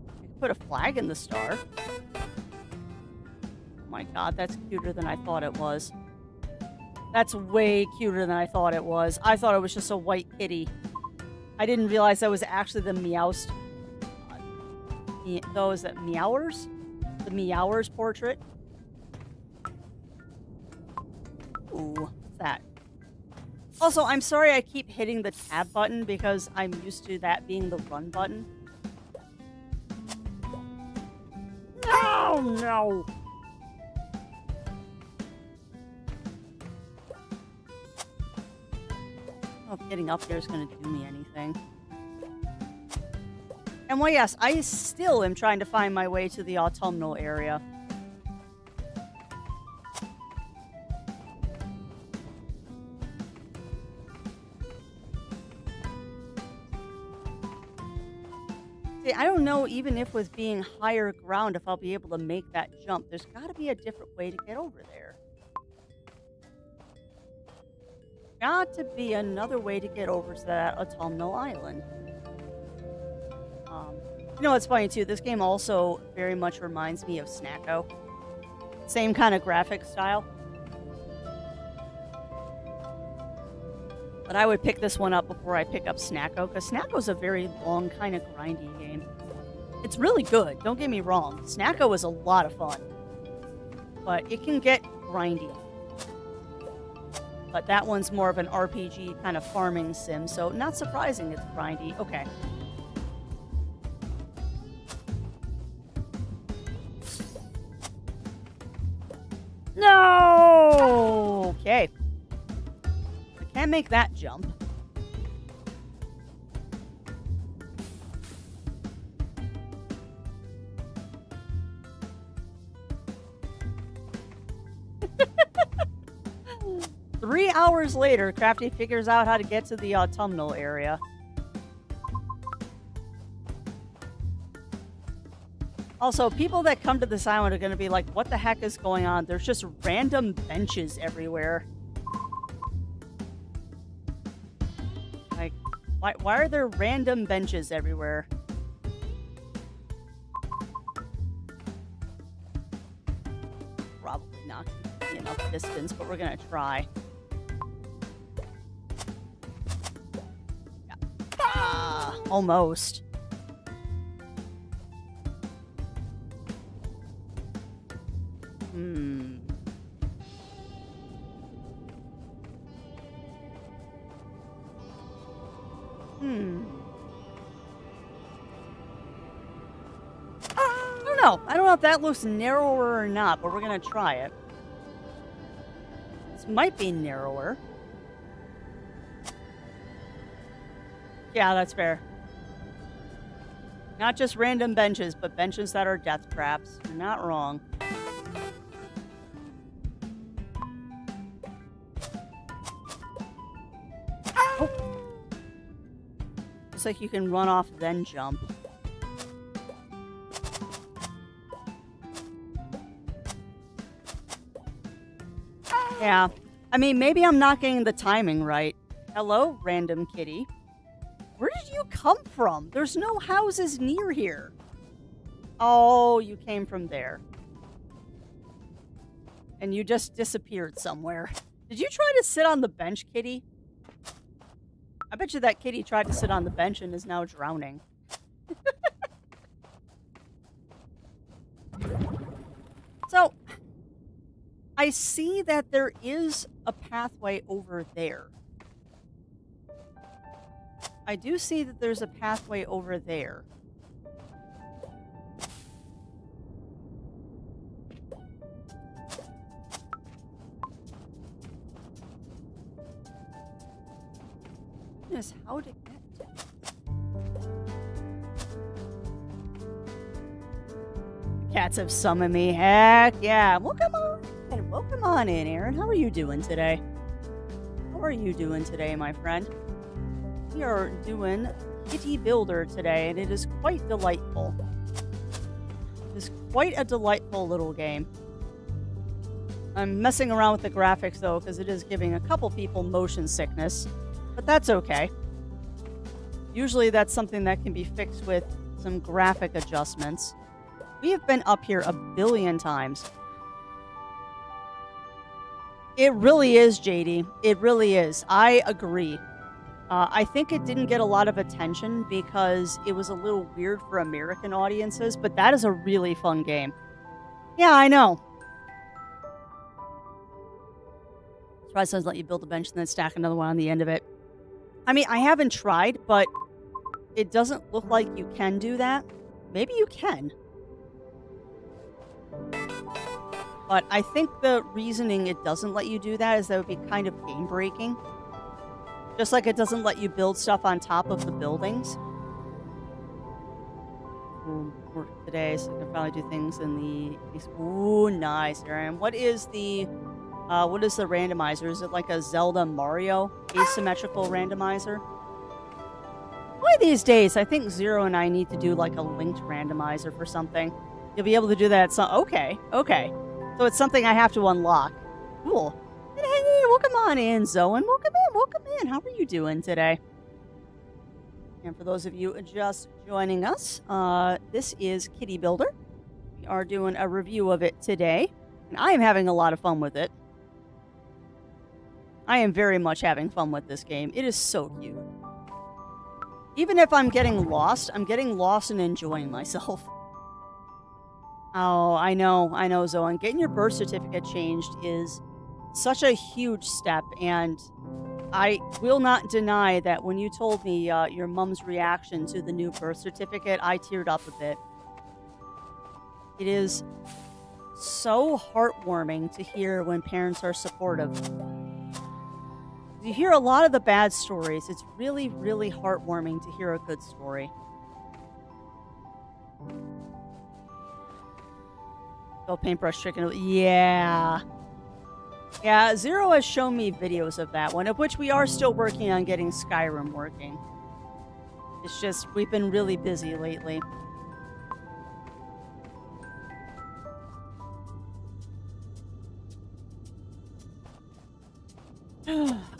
A: I could put a flag in the star. Oh my god, that's cuter than I thought it was. That's way cuter than I thought it was. I thought it was just a white kitty. I didn't realize that was actually the Meowst. Those that Meowers? The Meowers portrait? Ooh, what's that? Also, I'm sorry I keep hitting the tab button because I'm used to that being the run button. No, no! I don't know if getting up there is going to do me anything. And well, yes, I still am trying to find my way to the autumnal area. See, I don't know even if with being higher ground if I'll be able to make that jump. There's got to be a different way to get over there. Got to be another way to get over to that autumnal island. You know what's funny too? This game also very much reminds me of Snacko. Same kind of graphic style. But I would pick this one up before I pick up Snacko, because Snacko's a very long, kind of grindy game. It's really good, don't get me wrong. Snacko is a lot of fun. But it can get grindy. But that one's more of an RPG kind of farming sim, so not surprising it's grindy. Okay. No! Okay. I can't make that jump. Three hours later, Crafty figures out how to get to the autumnal area. Also, people that come to this island are going to be like, what the heck is going on? There's just random benches everywhere. Like, why are there random benches everywhere? Probably not going to be enough distance, but we're going to try. Yeah. Ah, almost. I don't know if that looks narrower or not, but we're gonna try it. This might be narrower. Yeah, that's fair. Not just random benches, but benches that are death traps. You're not wrong. looks like you can run off then jump. Yeah. I mean, maybe I'm not getting the timing right. Hello, random kitty. Where did you come from? There's no houses near here. Oh, you came from there. And you just disappeared somewhere. Did you try to sit on the bench, kitty? I bet you that kitty tried to sit on the bench and is now drowning. So, I see that there is a pathway over there. I do see that there's a pathway over there. Goodness, how to get to it? The cats have summoned me. Heck yeah. Well, come on. And welcome on in, Aaron. How are you doing today? How are you doing today, my friend? We are doing Kitty Builder today, and it is quite delightful. It is quite a delightful little game. I'm messing around with the graphics, though, because it is giving a couple people motion sickness. But that's okay. Usually that's something that can be fixed with some graphic adjustments. We have been up here a billion times. It really is, JD. It really is. I agree. I think it didn't get a lot of attention because it was a little weird for American audiences, but that is a really fun game. Yeah, I know. Surprise doesn't let you build a bench and then stack another one on the end of it. I mean, I haven't tried, but it doesn't look like you can do that. Maybe you can. But I think the reasoning it doesn't let you do that is that would be kind of game-breaking. Just like it doesn't let you build stuff on top of the buildings. Work today, so I can finally do things in the... Ooh, nice, Aaron. What is the randomizer? Is it like a Zelda Mario asymmetrical randomizer? One of these days, I think Zero and I need to do like a linked randomizer for something. You'll be able to do that at some... Okay. So it's something I have to unlock. Cool. Hey, welcome on in, Zoe. Welcome in. How are you doing today? And for those of you just joining us, this is Kitty Builder. We are doing a review of it today, and I am having a lot of fun with it. I am very much having fun with this game. It is so cute. Even if I'm getting lost and enjoying myself. Oh, I know, Zoe. Getting your birth certificate changed is such a huge step, and I will not deny that when you told me your mom's reaction to the new birth certificate, I teared up a bit. It is so heartwarming to hear when parents are supportive. You hear a lot of the bad stories. It's really, really heartwarming to hear a good story. Go paintbrush chicken. Yeah. Yeah, Zero has shown me videos of that one, of which we are still working on getting Skyrim working. It's just, we've been really busy lately.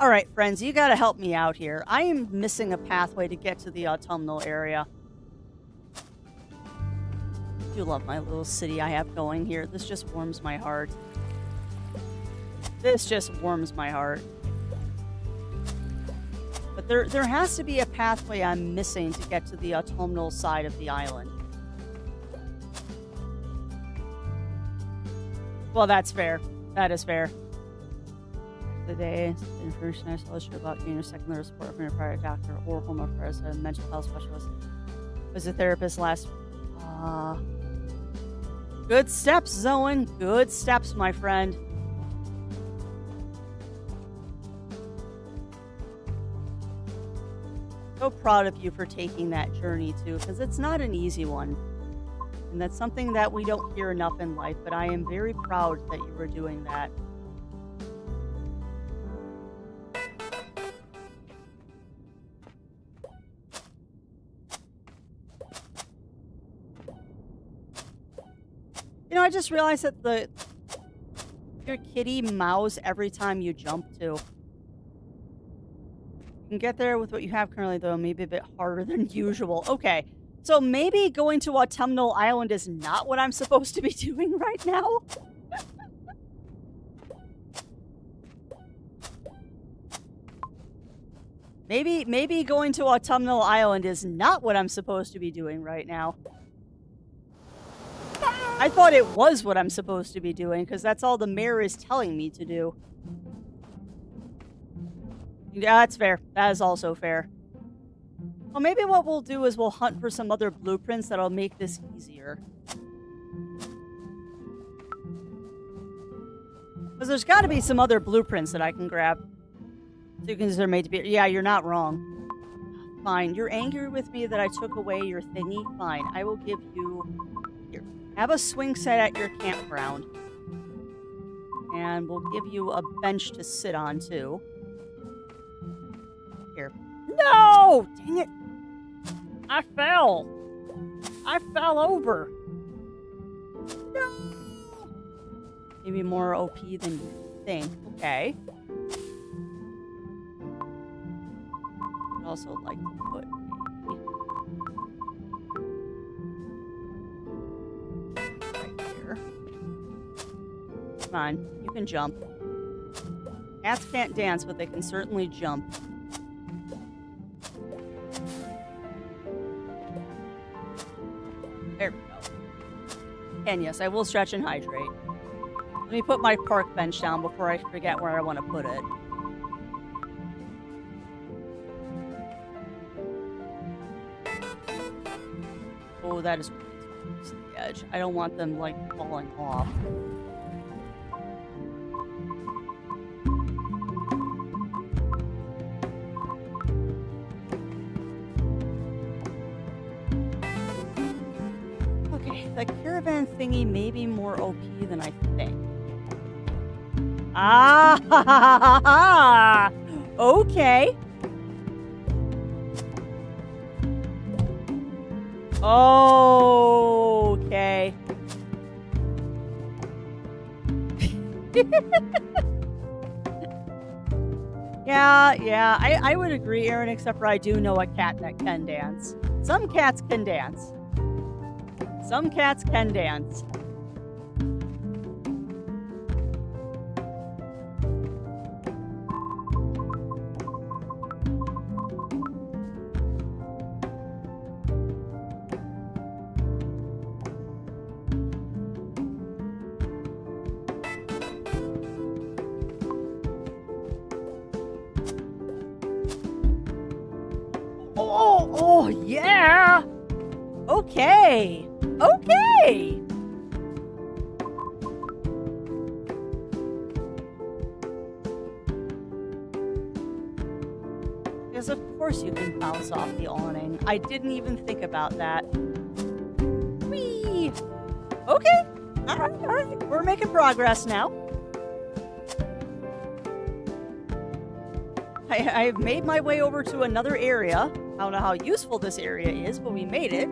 A: Alright, friends, you gotta help me out here. I am missing a pathway to get to the autumnal area. I do love my little city I have going here. This just warms my heart. This just warms my heart. But there has to be a pathway I'm missing to get to the autumnal side of the island. Well, that's fair. That is fair. The day, the information I told you about getting your secondary support from your prior doctor or home care as a mental health specialist. Was a therapist last... Good steps, Zoe. Good steps, my friend. So proud of you for taking that journey, too, because it's not an easy one. And that's something that we don't hear enough in life, but I am very proud that you were doing that. I just realized that your kitty meows every time you jump, too. You can get there with what you have currently, though, maybe a bit harder than usual. Okay, so maybe going to Autumnal Island is not what I'm supposed to be doing right now? Maybe going to Autumnal Island is not what I'm supposed to be doing right now. I thought it was what I'm supposed to be doing, because that's all the mayor is telling me to do. Yeah, that's fair. That is also fair. Well, maybe what we'll do is we'll hunt for some other blueprints that'll make this easier. Because there's got to be some other blueprints that I can grab. So you consider made to be... Yeah, you're not wrong. Fine. You're angry with me that I took away your thingy? Fine. I will give you... Here. Have a swing set at your campground. And we'll give you a bench to sit on, too. Here. No! Dang it! I fell! I fell over! No! Maybe more OP than you think. Okay. I'd also like to put right here. Come on, you can jump. Cats can't dance, but they can certainly jump. There we go. And yes, I will stretch and hydrate. Let me put my park bench down before I forget where I want to put it. Oh, that is really close to the edge. I don't want them, like, falling off. Okay, the caravan thingy may be more OP than I think. Ah! Okay. Okay. Yeah, I would agree, Aaron, except for I do know a cat that can dance. Some cats can dance. Some cats can dance. Oh, yeah! Okay! Okay! Because of course you can bounce off the awning. I didn't even think about that. Whee! Okay! Alright. We're making progress now. I've made my way over to another area. I don't know how useful this area is, but we made it.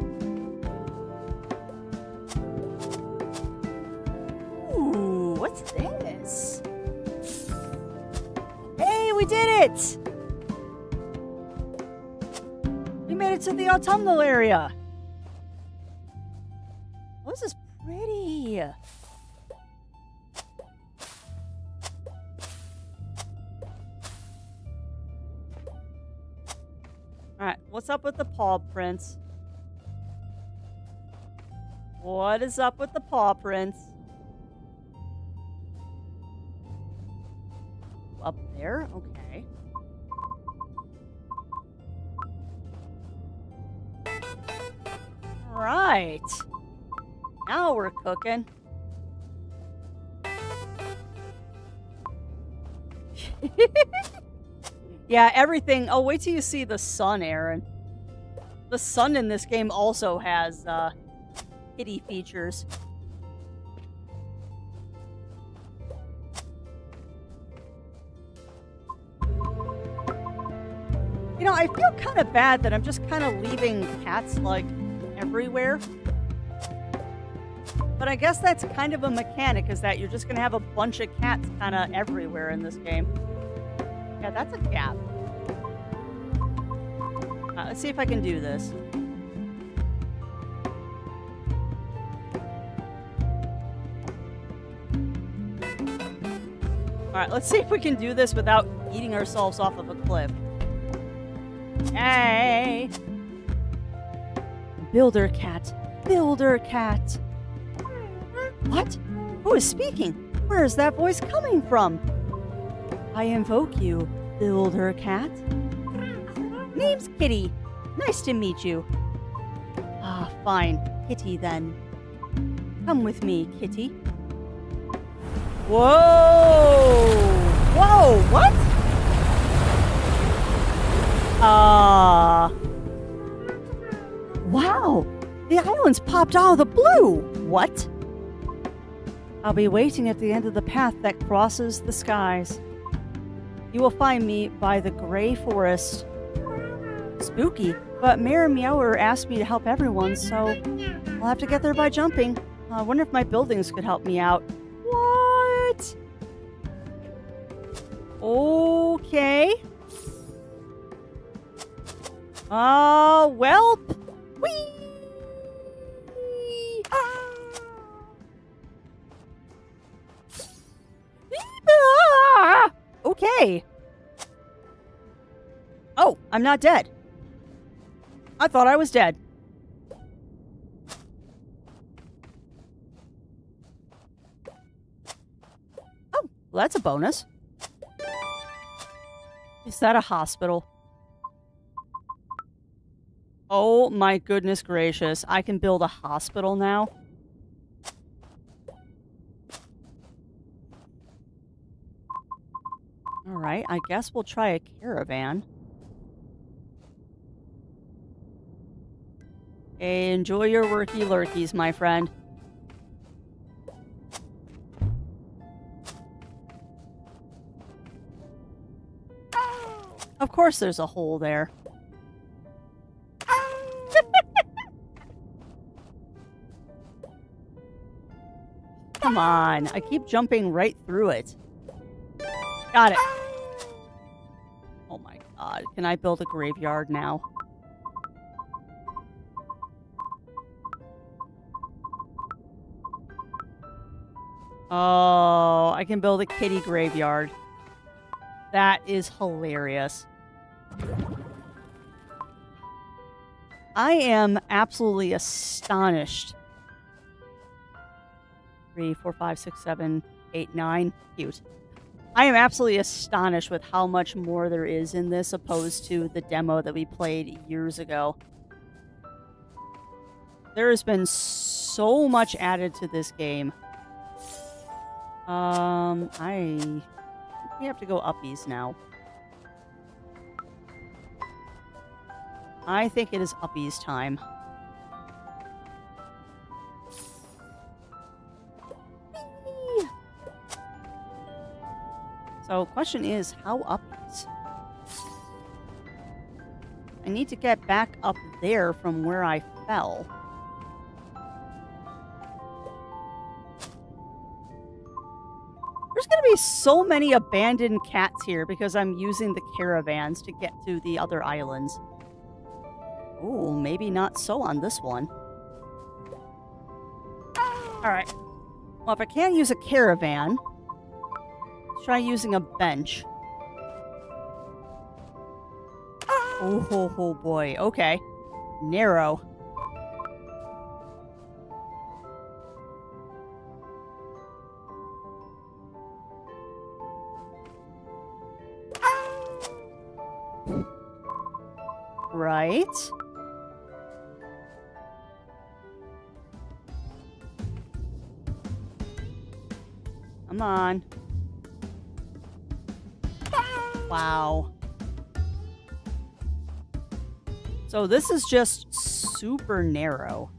A: Ooh, what's this? Hey, we did it! We made it to the autumnal area. Oh, this is pretty. Alright, what's up with the paw prints? What is up with the paw prints? Up there? Okay. Right. Now we're cooking. Yeah, everything. Oh, wait till you see the sun, Aaron. The sun in this game also has kitty features. You know, I feel kind of bad that I'm just kind of leaving cats, like, everywhere. But I guess that's kind of a mechanic, is that you're just gonna have a bunch of cats kind of everywhere in this game. Yeah, that's a cat. Let's see if I can do this. Alright, let's see if we can do this without eating ourselves off of a cliff. Hey! Builder cat. Builder cat. What? Who is speaking? Where is that voice coming from? I invoke you, Builder cat. Name's Kitty. Nice to meet you. Ah, fine. Kitty, then. Come with me, Kitty. Whoa! Whoa, what? Wow! The islands popped out of the blue! What? I'll be waiting at the end of the path that crosses the skies. You will find me by the gray forest. Spooky, but Mayor Meower asked me to help everyone, so I'll have to get there by jumping. I wonder if my buildings could help me out. What? Okay. Well. Whee! Okay. Oh, I'm not dead. I thought I was dead. Oh, well, that's a bonus. Is that a hospital? Oh my goodness gracious. I can build a hospital now? Alright, I guess we'll try a caravan. Hey, enjoy your worky lurkies, my friend. Of course there's a hole there. Come on, I keep jumping right through it. Got it. Oh my god, can I build a graveyard now? Oh, I can build a kitty graveyard. That is hilarious. I am absolutely astonished. 3, 4, 5, 6, 7, 8, 9. Cute. I am absolutely astonished with how much more there is in this opposed to the demo that we played years ago. There has been so much added to this game. We have to go uppies now. I think it is uppies time. So, question is, how uppies? I need to get back up there from where I fell. There's going to be so many abandoned cats here because I'm using the caravans to get to the other islands. Ooh, maybe not so on this one. Alright. Well, if I can't use a caravan, let's try using a bench. Oh boy. Okay. Narrow. Right. Come on. Wow. So this is just super narrow.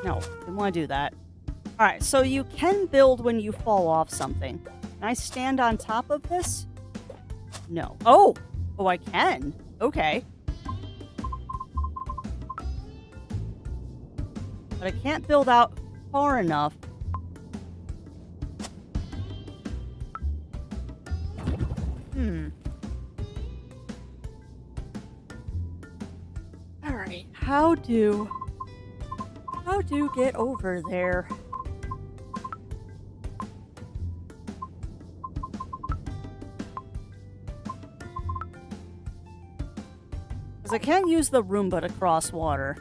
A: No, didn't want to do that. Alright, so you can build when you fall off something. Can I stand on top of this? No. Oh! Oh, I can. Okay. But I can't build out far enough. All right. How do get over there? Because I can't use the Roomba to cross water.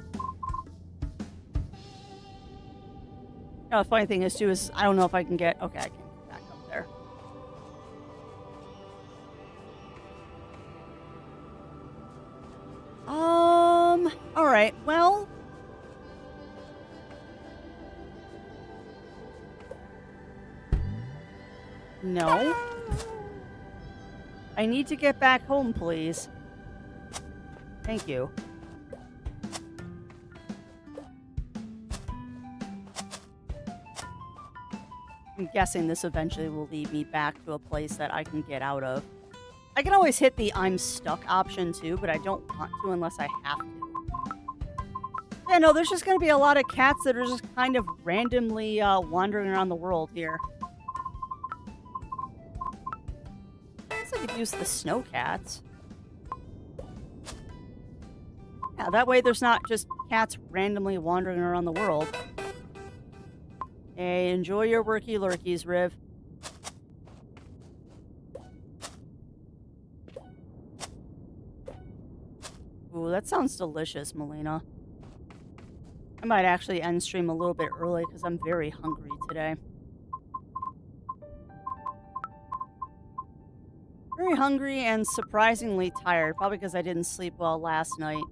A: Now, the funny thing is, too, is I don't know if I can get... Okay, I can get back up there. Alright, well... No. I need to get back home, please. Thank you. I'm guessing this eventually will lead me back to a place that I can get out of. I can always hit the I'm stuck option too, but I don't want to unless I have to. Yeah, no, there's just going to be a lot of cats that are just kind of randomly wandering around the world here. I guess I could use the snow cats. Yeah, that way there's not just cats randomly wandering around the world. Hey, enjoy your worky lurkies, Riv. Ooh, that sounds delicious, Melina. I might actually end stream a little bit early because I'm very hungry today. Very hungry and surprisingly tired, probably because I didn't sleep well last night.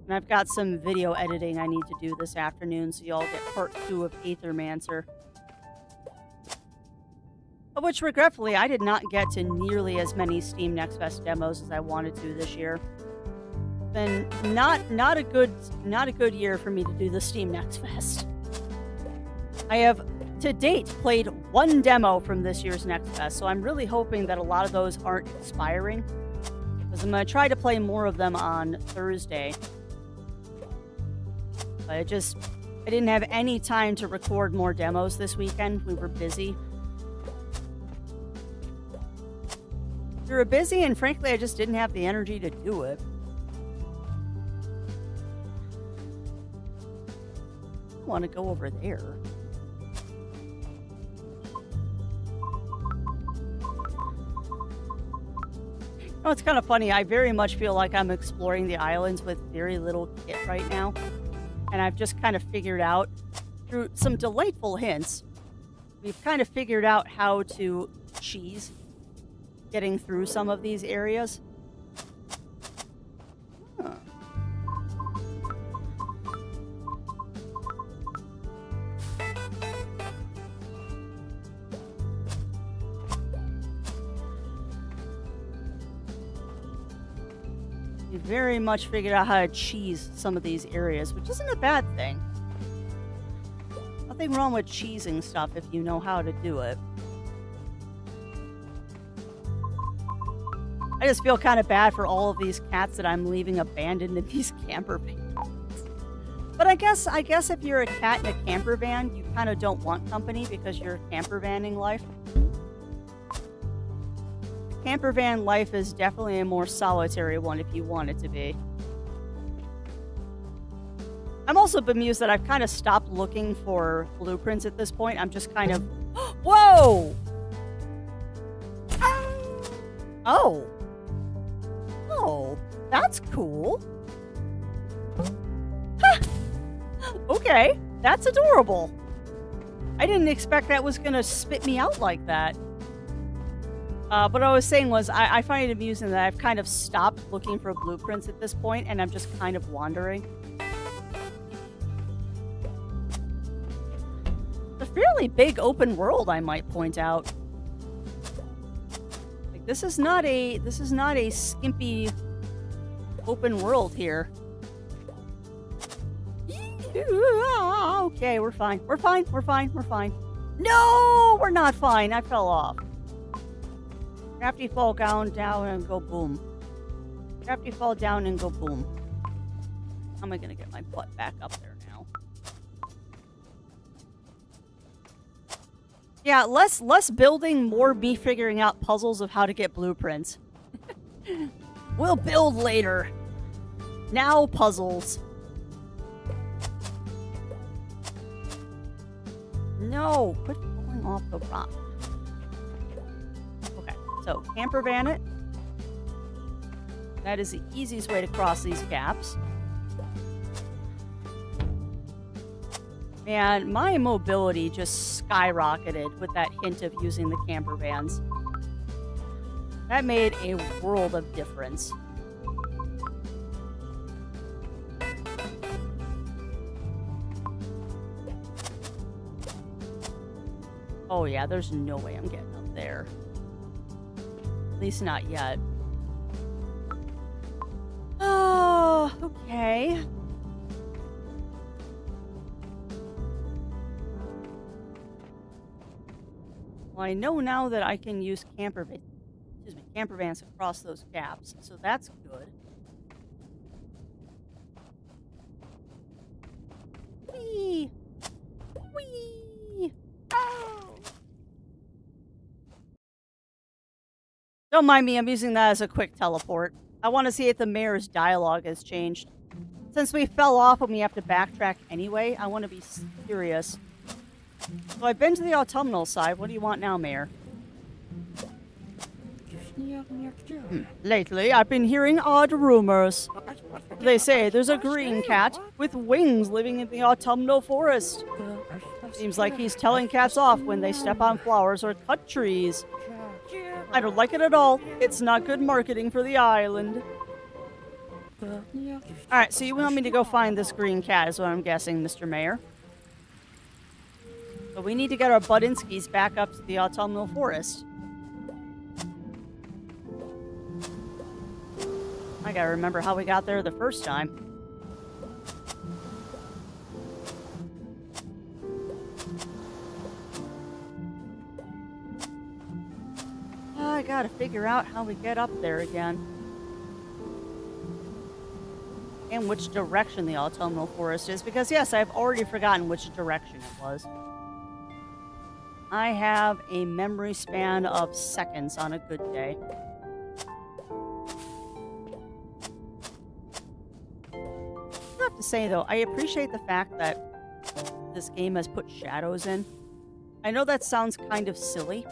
A: And I've got some video editing I need to do this afternoon, so y'all get part 2 of Aethermancer. Of which, regretfully, I did not get to nearly as many Steam Next Fest demos as I wanted to this year. Been not a good year for me to do the Steam Next Fest. I have to date played 1 demo from this year's Next Fest, so I'm really hoping that a lot of those aren't expiring, because I'm going to try to play more of them on Thursday. But I didn't have any time to record more demos this weekend. We were busy. We were busy, and frankly, I just didn't have the energy to do it. I want to go over there. Oh, it's kind of funny. I very much feel like I'm exploring the islands with very little kit right now. And I've just kind of figured out, through some delightful hints, we've kind of figured out how to cheese getting through some of these areas. Huh. We very much figured out how to cheese some of these areas, which isn't a bad thing. Nothing wrong with cheesing stuff if you know how to do it. I just feel kind of bad for all of these cats that I'm leaving abandoned in these camper vans. But I guess if you're a cat in a camper van, you kind of don't want company because you're camper vanning life. Camper van life is definitely a more solitary one if you want it to be. I'm also bemused that I've kind of stopped looking for blueprints at this point. I'm just kind of... Whoa! Oh. Oh, that's cool. Huh. Okay, that's adorable. I didn't expect that was going to spit me out like that. But what I was saying was, I find it amusing that I've kind of stopped looking for blueprints at this point, and I'm just kind of wandering. It's a fairly big open world, I might point out. Like, this is not a skimpy open world here. Okay, we're fine. We're fine. We're fine. We're fine. No, we're not fine. I fell off. Crafty fall down and go boom. After you fall down and go boom. How am I gonna get my butt back up there now? Yeah, less building, more me figuring out puzzles of how to get blueprints. We'll build later. Now puzzles. No, quit falling off the rock. Okay, so camper van it. That is the easiest way to cross these gaps. Man, my mobility just skyrocketed with that hint of using the camper vans. That made a world of difference. Oh yeah, there's no way I'm getting up there. At least not yet. Oh, okay. Well, I know now that I can use camper vans across those gaps, so that's good. Whee! Whee! Oh! Don't mind me, I'm using that as a quick teleport. I want to see if the mayor's dialogue has changed. Since we fell off and we have to backtrack anyway, I want to be curious. So I've been to the autumnal side. What do you want now, Mayor? Lately, I've been hearing odd rumors. They say there's a green cat with wings living in the autumnal forest. Seems like he's telling cats off when they step on flowers or cut trees. I don't like it at all. It's not good marketing for the island. Alright, so you want me to go find this green cat is what I'm guessing, Mr. Mayor. But we need to get our Budinskis back up to the autumnal forest. I gotta remember how we got there the first time. I gotta figure out how we get up there again. And which direction the autumnal forest is, because yes, I've already forgotten which direction it was. I have a memory span of seconds on a good day. I have to say, though, I appreciate the fact that this game has put shadows in. I know that sounds kind of silly,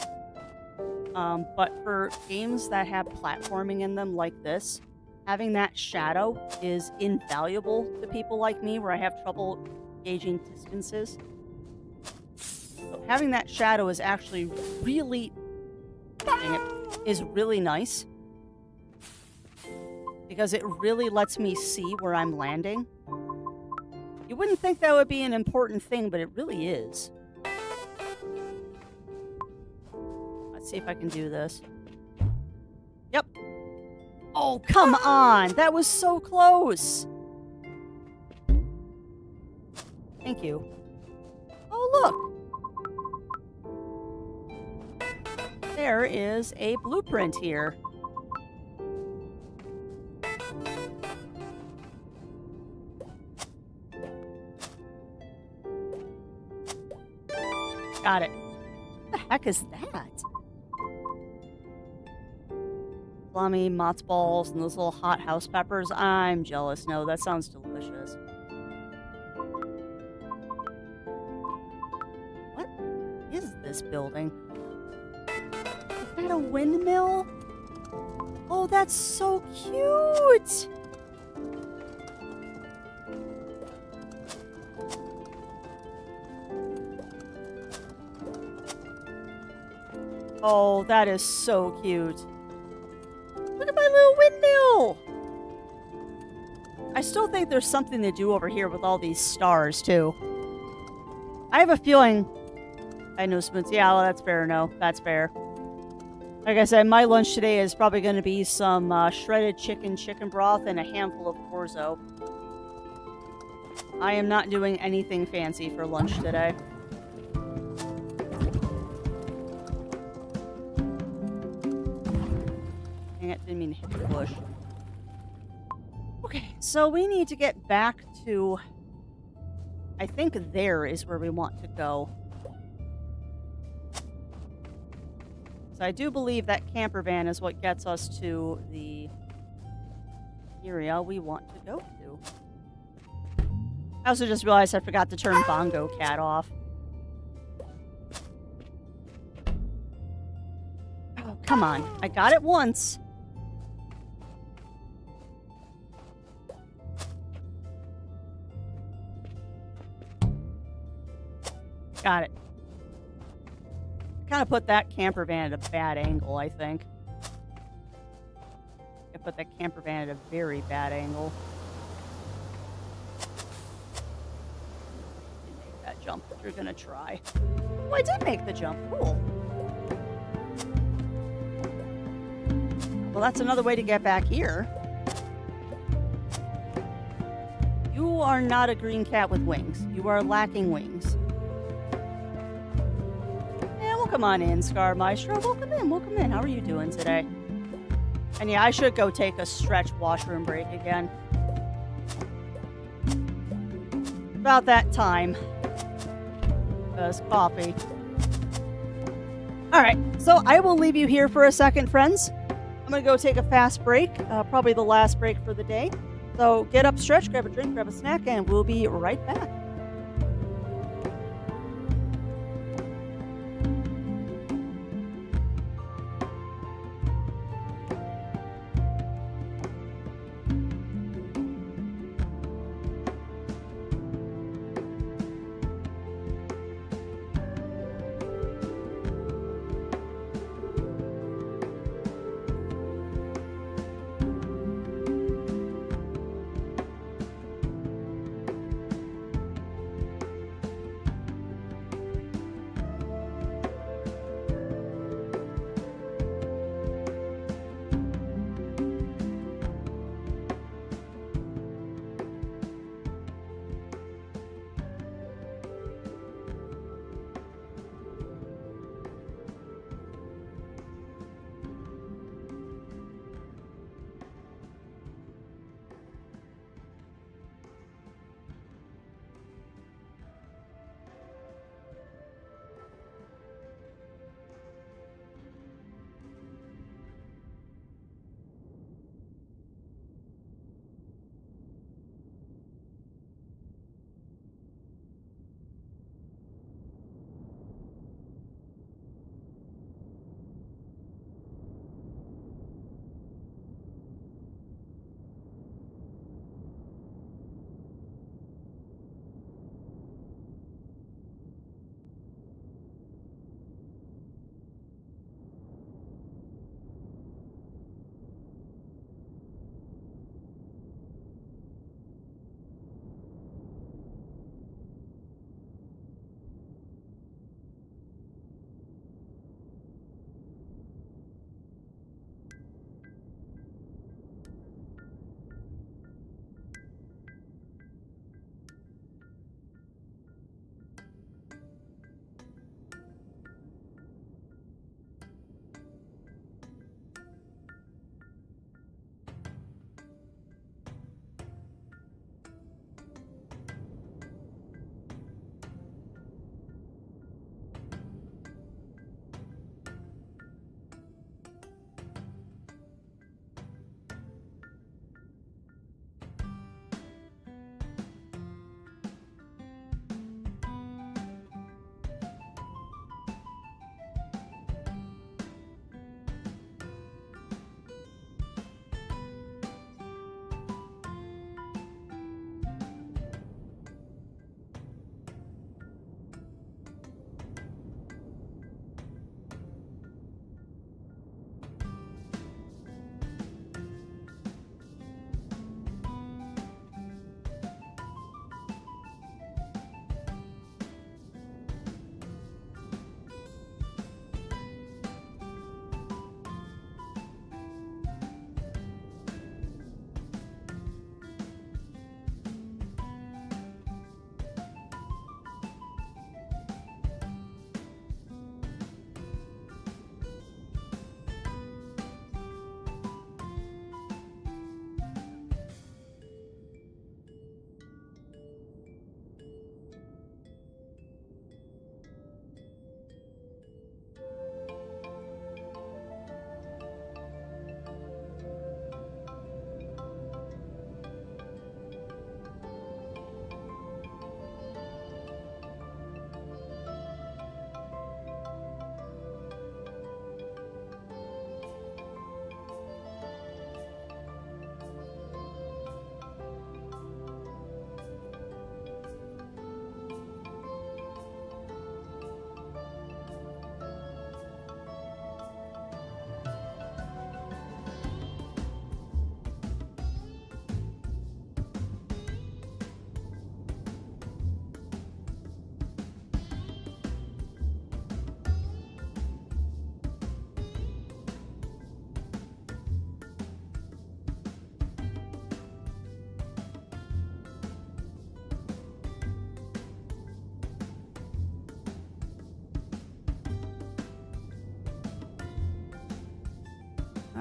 A: but for games that have platforming in them like this, having that shadow is invaluable to people like me where I have trouble gauging distances. So having that shadow is actually really nice because it really lets me see where I'm landing. You wouldn't think that would be an important thing, but it really is. Let's see if I can do this. Yep. Oh, come on! That was so close! Thank you. Oh, look! There is a blueprint here. Got it. What the heck is that? Salami, matzo balls, and those little hot house peppers. I'm jealous. No, that sounds delicious. What is this building? Is that a windmill? Oh, that's so cute! Oh, that is so cute. Look at my little windmill! I still think there's something to do over here with all these stars, too. I have a feeling... I know spoons. Yeah, well, that's fair. No, that's fair. Like I said, my lunch today is probably going to be some shredded chicken broth, and a handful of orzo. I am not doing anything fancy for lunch today. Dang it, didn't mean to hit the bush. So we need to get back to... I think there is where we want to go. So I do believe that camper van is what gets us to the area we want to go to. I also just realized I forgot to turn Bongo Cat off. Oh, come on. I got it once. Got it. Kind of put that camper van at a bad angle, I think. I put that camper van at a very bad angle. Didn't make that jump, but you're gonna try. Oh, I did make the jump. Cool. Well, that's another way to get back here. You are not a green cat with wings. You are lacking wings. Welcome on in, Scar Maestro. Welcome in, welcome in. How are you doing today? And yeah, I should go take a stretch washroom break again. About that time. Coffee. Alright, so I will leave you here for a second, friends. I'm going to go take a fast break. Probably the last break for the day. So get up, stretch, grab a drink, grab a snack, and we'll be right back.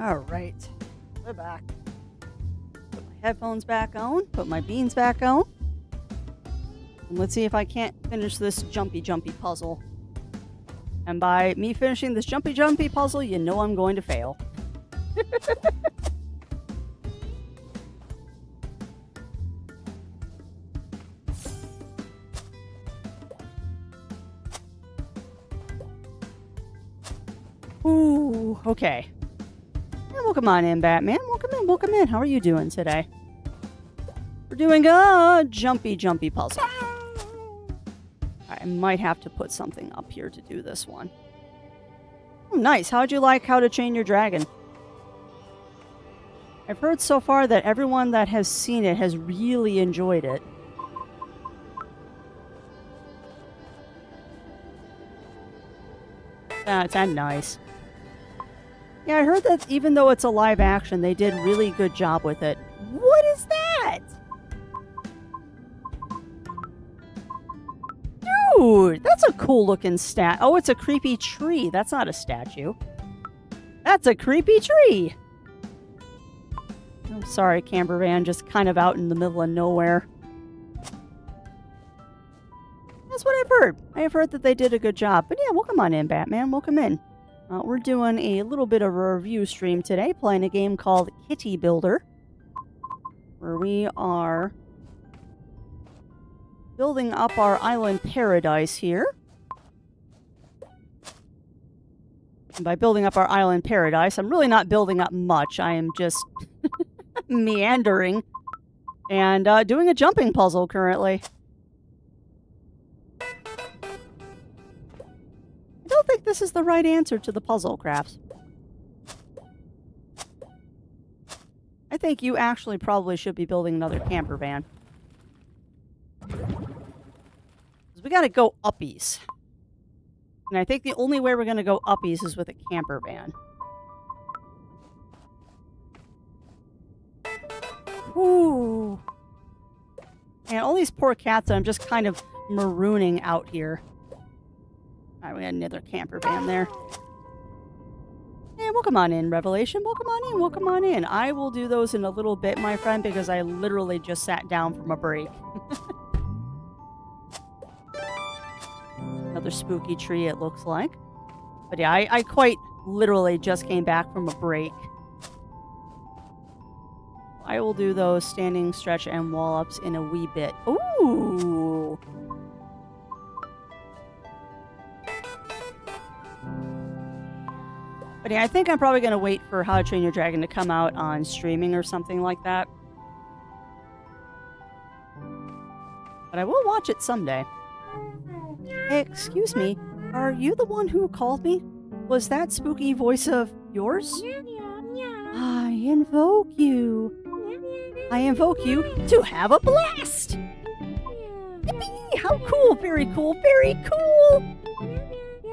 A: All right. We're back. Put my headphones back on. Put my beans back on. And let's see if I can't finish this jumpy puzzle. And by me finishing this jumpy puzzle, you know I'm going to fail. Ooh, okay. And welcome on in, Batman. Welcome in. How are you doing today? We're doing a jumpy puzzle. I might have to put something up here to do this one. Oh, nice. How'd you like How to Train Your Dragon? I've heard so far that everyone that has seen it has really enjoyed it. That's nice. Yeah, I heard that even though it's a live action, they did really good job with it. What is that? Dude, that's a cool looking Oh, it's a creepy tree. That's not a statue. That's a creepy tree. I'm sorry, camper van, just kind of out in the middle of nowhere. That's what I've heard. I have heard that they did a good job. But yeah, welcome on in, Batman. Welcome in. We're doing a little bit of a review stream today, playing a game called Kitty Builder, where we are building up our island paradise here. And by building up our island paradise, I'm really not building up much. I am just meandering and doing a jumping puzzle currently. I don't think this is the right answer to the puzzle, Crafts. I think you actually probably should be building another camper van. Because we gotta go uppies. And I think the only way we're gonna go uppies is with a camper van. Ooh. And all these poor cats that I'm just kind of marooning out here. Alright, we got another camper van there. Hey, welcome on in, Revelation. Welcome on in. I will do those in a little bit, my friend, because I literally just sat down from a break. Another spooky tree, it looks like. But yeah, I quite literally just came back from a break. I will do those standing, stretch, and wall-ups in a wee bit. Ooh! But yeah, I think I'm probably going to wait for How to Train Your Dragon to come out on streaming or something like that. But I will watch it someday. Hey, excuse me, are you the one who called me? Was that spooky voice of yours? I invoke you. I invoke you to have a blast! Yippee! How cool! Very cool! Very cool!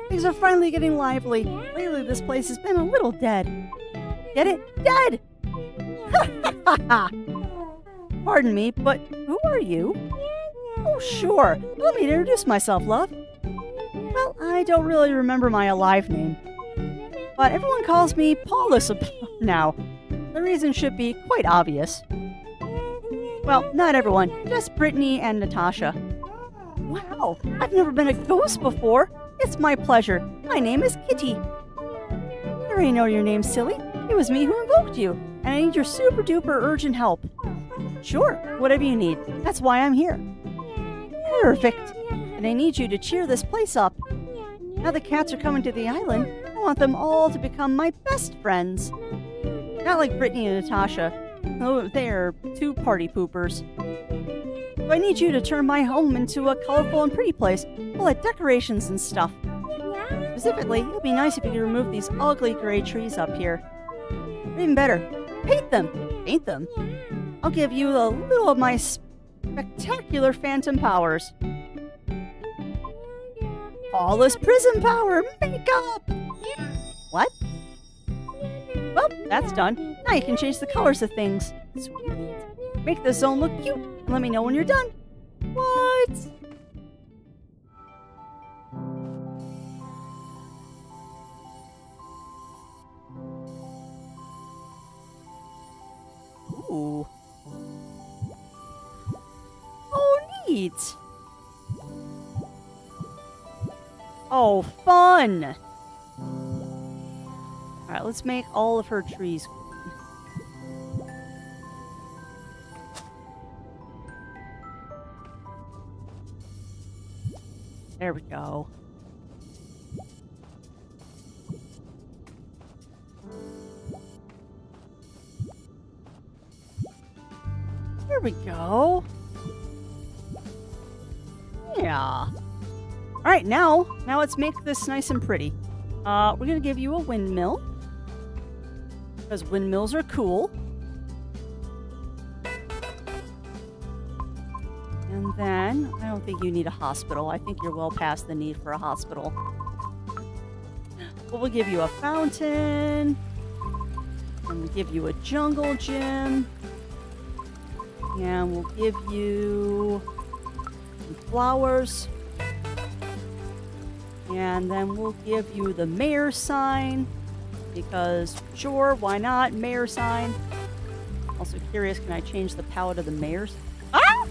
A: Things are finally getting lively. Lately, this place has been a little dead. Get it? Dead! Pardon me, but who are you? Oh, sure. Let me introduce myself, love. Well, I don't really remember my alive name. But everyone calls me Paulus now. The reason should be quite obvious. Well, not everyone. Just Brittany and Natasha. Wow, I've never been a ghost before. It's my pleasure. My name is Kitty. I already know your name, silly. It was me who invoked you, and I need your super duper urgent help. Sure, whatever you need. That's why I'm here. Perfect. And I need you to cheer this place up. Now the cats are coming to the island, I want them all to become my best friends. Not like Brittany and Natasha. Oh, they are two party poopers. So I need you to turn my home into a colorful and pretty place, full of decorations and stuff. Specifically, it would be nice if you could remove these ugly gray trees up here. Or even better, paint them. Paint them? I'll give you a little of my spectacular phantom powers. Flawless prism power, makeup! What? Well, that's done. Now you can change the colors of things. Sweet. Make the zone look cute, and let me know when you're done. What? neat. Oh, fun. All right, let's make all of her trees green. There we go. There we go. Yeah. All right, now let's make this nice and pretty. We're gonna give you a windmill because windmills are cool. And then I don't think you need a hospital. I think you're well past the need for a hospital. But we'll give you a fountain. And we'll give you a jungle gym. And we'll give you some flowers. And then we'll give you the mayor's sign. Because, sure, why not? Mayor sign. Also curious, can I change the palette of the mayor's? Ah!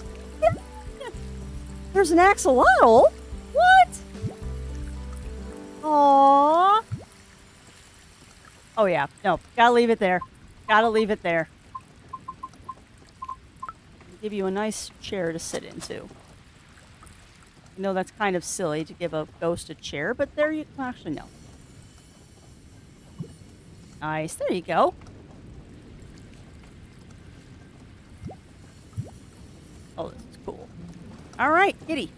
A: There's an axolotl? What? Aww. Oh, yeah. No, gotta leave it there. Gotta leave it there. I'll give you a nice chair to sit into. I know that's kind of silly to give a ghost a chair, but there you... Well, actually, no. Nice. There you go. Oh, this is cool. All right, Kitty.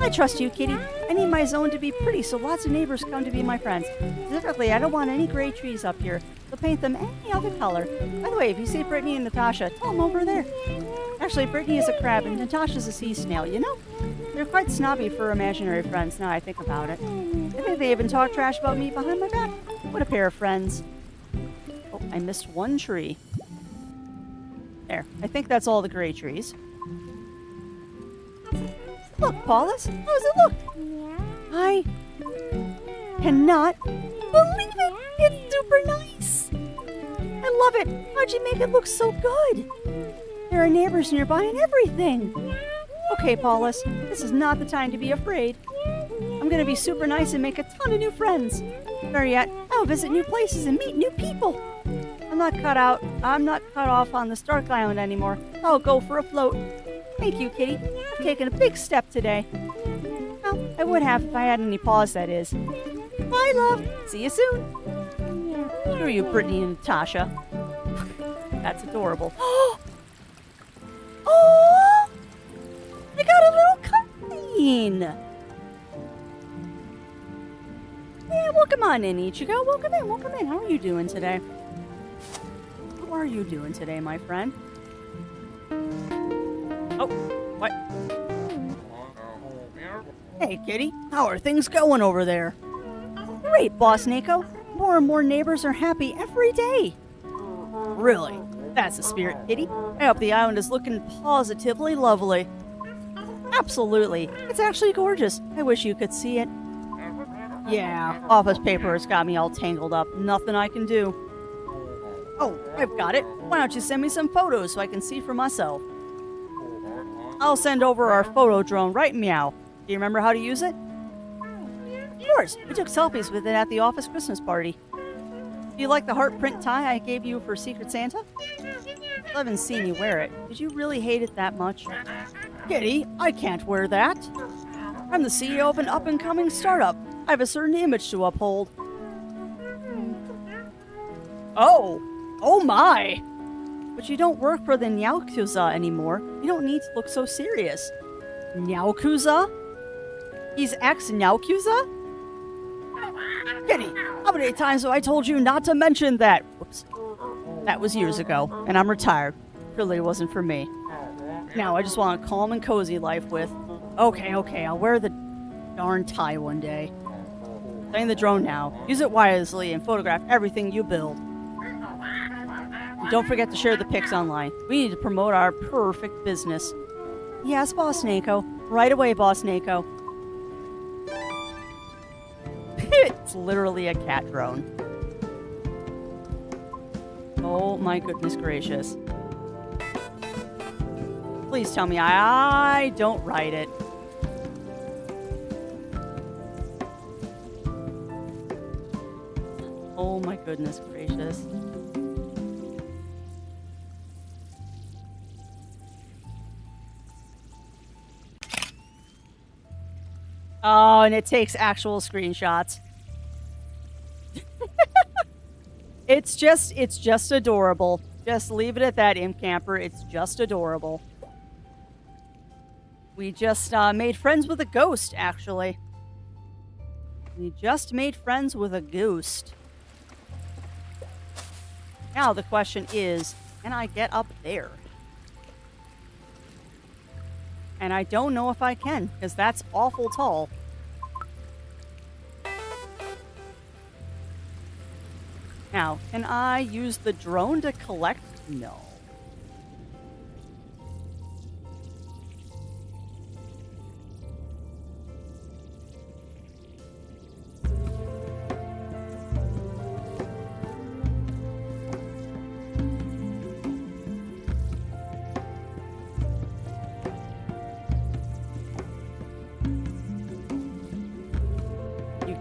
A: I trust you, Kitty. I need my zone to be pretty so lots of neighbors come to be my friends. Specifically, I don't want any gray trees up here, so paint them any other color. By the way, if you see Brittany and Natasha, tell them over there. Actually, Brittany is a crab and Natasha's a sea snail, you know? They're quite snobby for imaginary friends, now I think about it. I think they even talk trash about me behind my back. What a pair of friends. Oh, I missed one tree. There. I think that's all the gray trees. Look, Paulus. How does it look? I cannot believe it. It's super nice. I love it. How'd you make it look so good? There are neighbors nearby and everything. Okay, Paulus. This is not the time to be afraid. I'm going to be super nice and make a ton of new friends. Better yet, I'll visit new places and meet new people. I'm not cut off on the Stark Island anymore. I'll go for a float. Thank you, Kitty. I've taken a big step today. Well, I would have if I had any paws, that is. Bye, love. See you soon. Screw you, Brittany and Natasha. That's adorable. Oh! I got a little cutscene. Yeah, welcome on in, Ichigo. Welcome in, welcome in. How are you doing today? How are you doing today, my friend? Oh, what? Hey, Kitty. How are things going over there? Great, Boss Neko. More and more neighbors are happy every day. Really? That's the spirit, Kitty. I hope the island is looking positively lovely. Absolutely. It's actually gorgeous. I wish you could see it. Yeah, office paper has got me all tangled up. Nothing I can do. Oh, I've got it. Why don't you send me some photos so I can see for myself? I'll send over our photo drone, right, Meow? Do you remember how to use it? Of course. We took selfies with it at the office Christmas party. Do you like the heart print tie I gave you for Secret Santa? I haven't seen you wear it. Did you really hate it that much? Kitty, I can't wear that. I'm the CEO of an up-and-coming startup. I have a certain image to uphold. Oh my! But you don't work for the Nyakuza anymore. You don't need to look so serious. Nyakuza? He's ex-Nyakuza? Kitty, how many times have I told you not to mention that? Whoops. That was years ago, and I'm retired. Really wasn't for me. Now I just want a calm and cozy life with... Okay, I'll wear the darn tie one day. Setting the drone now. Use it wisely and photograph everything you build. And don't forget to share the pics online. We need to promote our perfect business. Yes, Boss Neko. Right away, Boss Neko. It's literally a cat drone. Oh my goodness gracious. Please tell me I don't write it. Oh my goodness gracious. Oh, and it takes actual screenshots. It's just adorable. Just leave it at that, Imp Camper. It's just adorable. We just made friends with a ghost, actually. We just made friends with a ghost. Now the question is, can I get up there? And I don't know if I can, because that's awful tall. Now, can I use the drone to collect? No.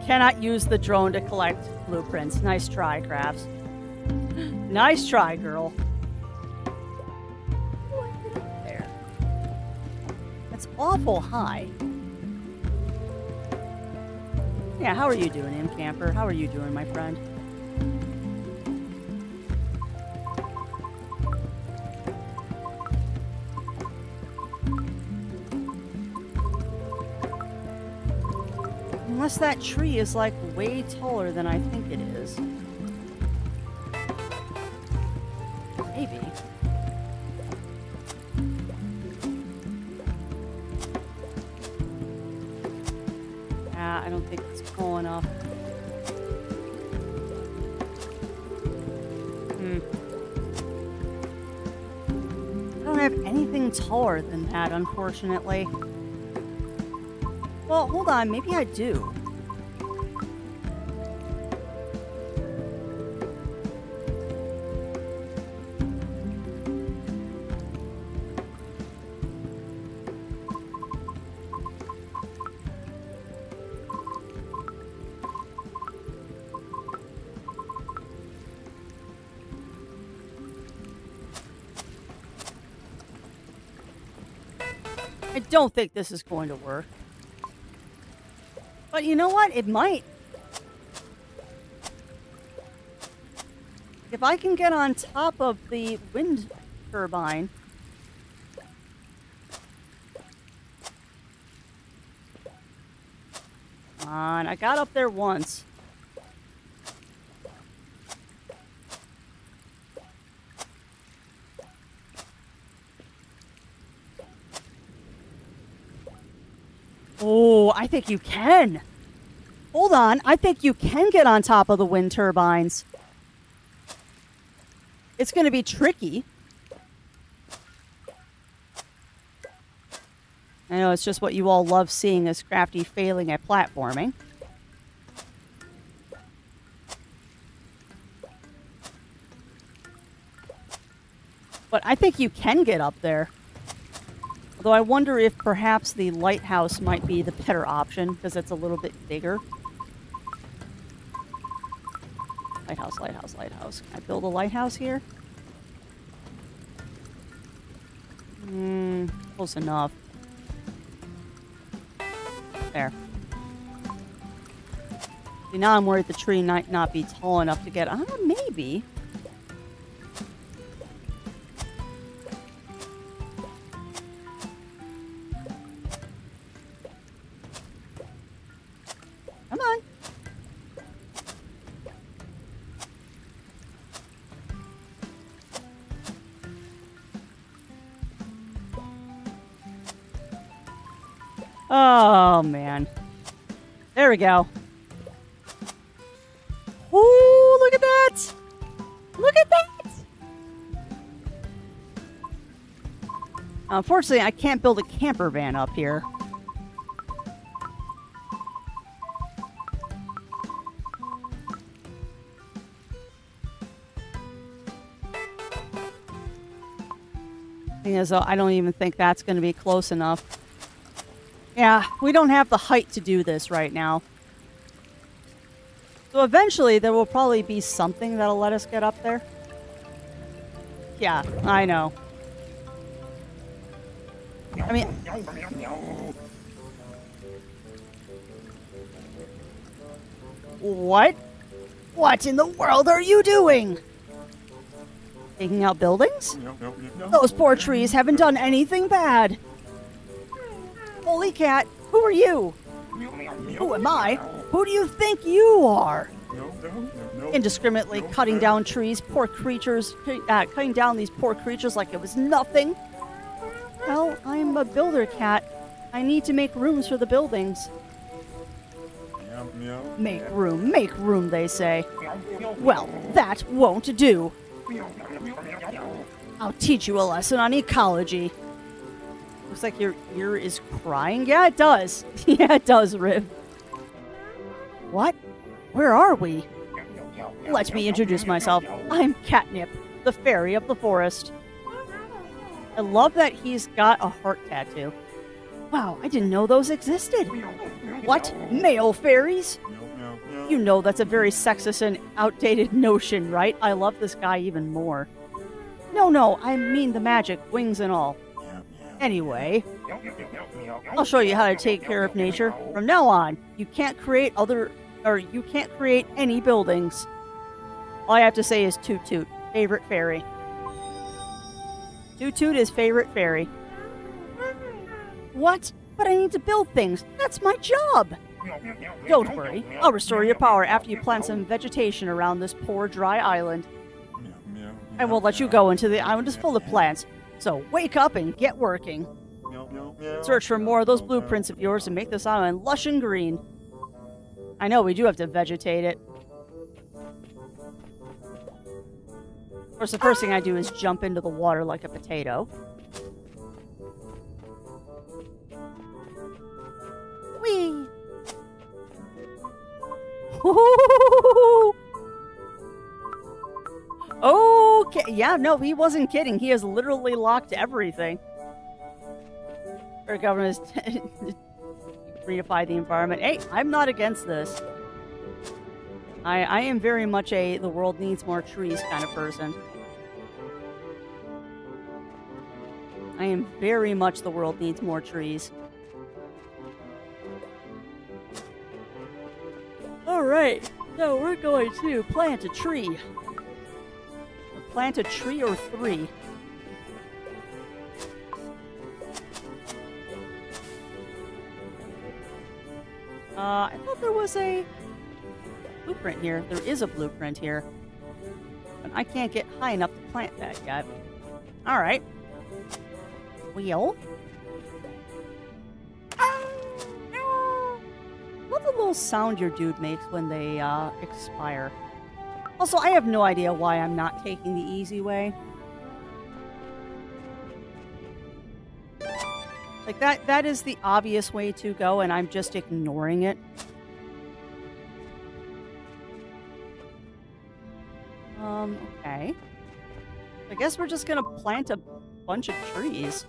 A: Cannot use the drone to collect blueprints. Nice try, Crafts. Nice try, girl. There. That's awful high. Yeah, how are you doing, Imp Camper? How are you doing, my friend? Unless that tree is, like, way taller than I think it is. Maybe. I don't think it's tall enough. I don't have anything taller than that, unfortunately. Well, hold on. Maybe I do. I don't think this is going to work. But you know what? It might. If I can get on top of the wind turbine. Come on, I got up there once. Oh, I think you can. Hold on. I think you can get on top of the wind turbines. It's going to be tricky. I know it's just what you all love seeing as Crafty failing at platforming. But I think you can get up there. Although I wonder if perhaps the lighthouse might be the better option, because it's a little bit bigger. Lighthouse, lighthouse, lighthouse. Can I build a lighthouse here? Close enough. There. See, now I'm worried the tree might not be tall enough to get... maybe. Come on. Oh, man. There we go. Ooh, look at that! Look at that! Unfortunately, I can't build a camper van up here. Seeing as though I don't even think that's going to be close enough. Yeah, we don't have the height to do this right now. So eventually there will probably be something that'll let us get up there. Yeah, I know. I mean... What? What in the world are you doing? Taking out buildings? Those poor trees haven't done anything bad. Holy cat, who are you? Who am I? Who do you think you are? Indiscriminately cutting down trees, poor creatures, cutting down these poor creatures like it was nothing. Well, I'm a builder cat. I need to make rooms for the buildings. Make room, they say. Well, that won't do. I'll teach you a lesson on ecology. Looks like your ear is crying. Yeah, it does. Yeah, it does, Rib. What? Where are we? Let me introduce myself. I'm Catnip, the fairy of the forest. I love that he's got a heart tattoo. Wow, I didn't know those existed. What? Male fairies? You know that's a very sexist and outdated notion, right? I love this guy even more. No, I mean the magic, wings and all. Anyway, I'll show you how to take care of nature. From now on, you can't create any buildings. All I have to say is Toot Toot, favorite fairy. Toot Toot is favorite fairy. What? But I need to build things. That's my job. Don't worry. I'll restore your power after you plant some vegetation around this poor, dry island. I won't let you go until the island is full of plants. So wake up and get working. Search for more of those blueprints of yours and make this island lush and green. I know, we do have to vegetate it. Of course, the first thing I do is jump into the water like a potato. Whee! Okay, yeah, no, he wasn't kidding. He has literally locked everything. Our government is greenify the environment. Hey, I'm not against this. I am very much a the world needs more trees kind of person. I am very much the world needs more trees. Alright, so we're going to plant a tree. Plant a tree or three. I thought there was a blueprint here. There is a blueprint here. But I can't get high enough to plant that yet. Alright. Wheel. Love the little sound your dude makes when they expire. Also, I have no idea why I'm not taking the easy way. Like, that is the obvious way to go, and I'm just ignoring it. Okay. I guess we're just gonna plant a bunch of trees.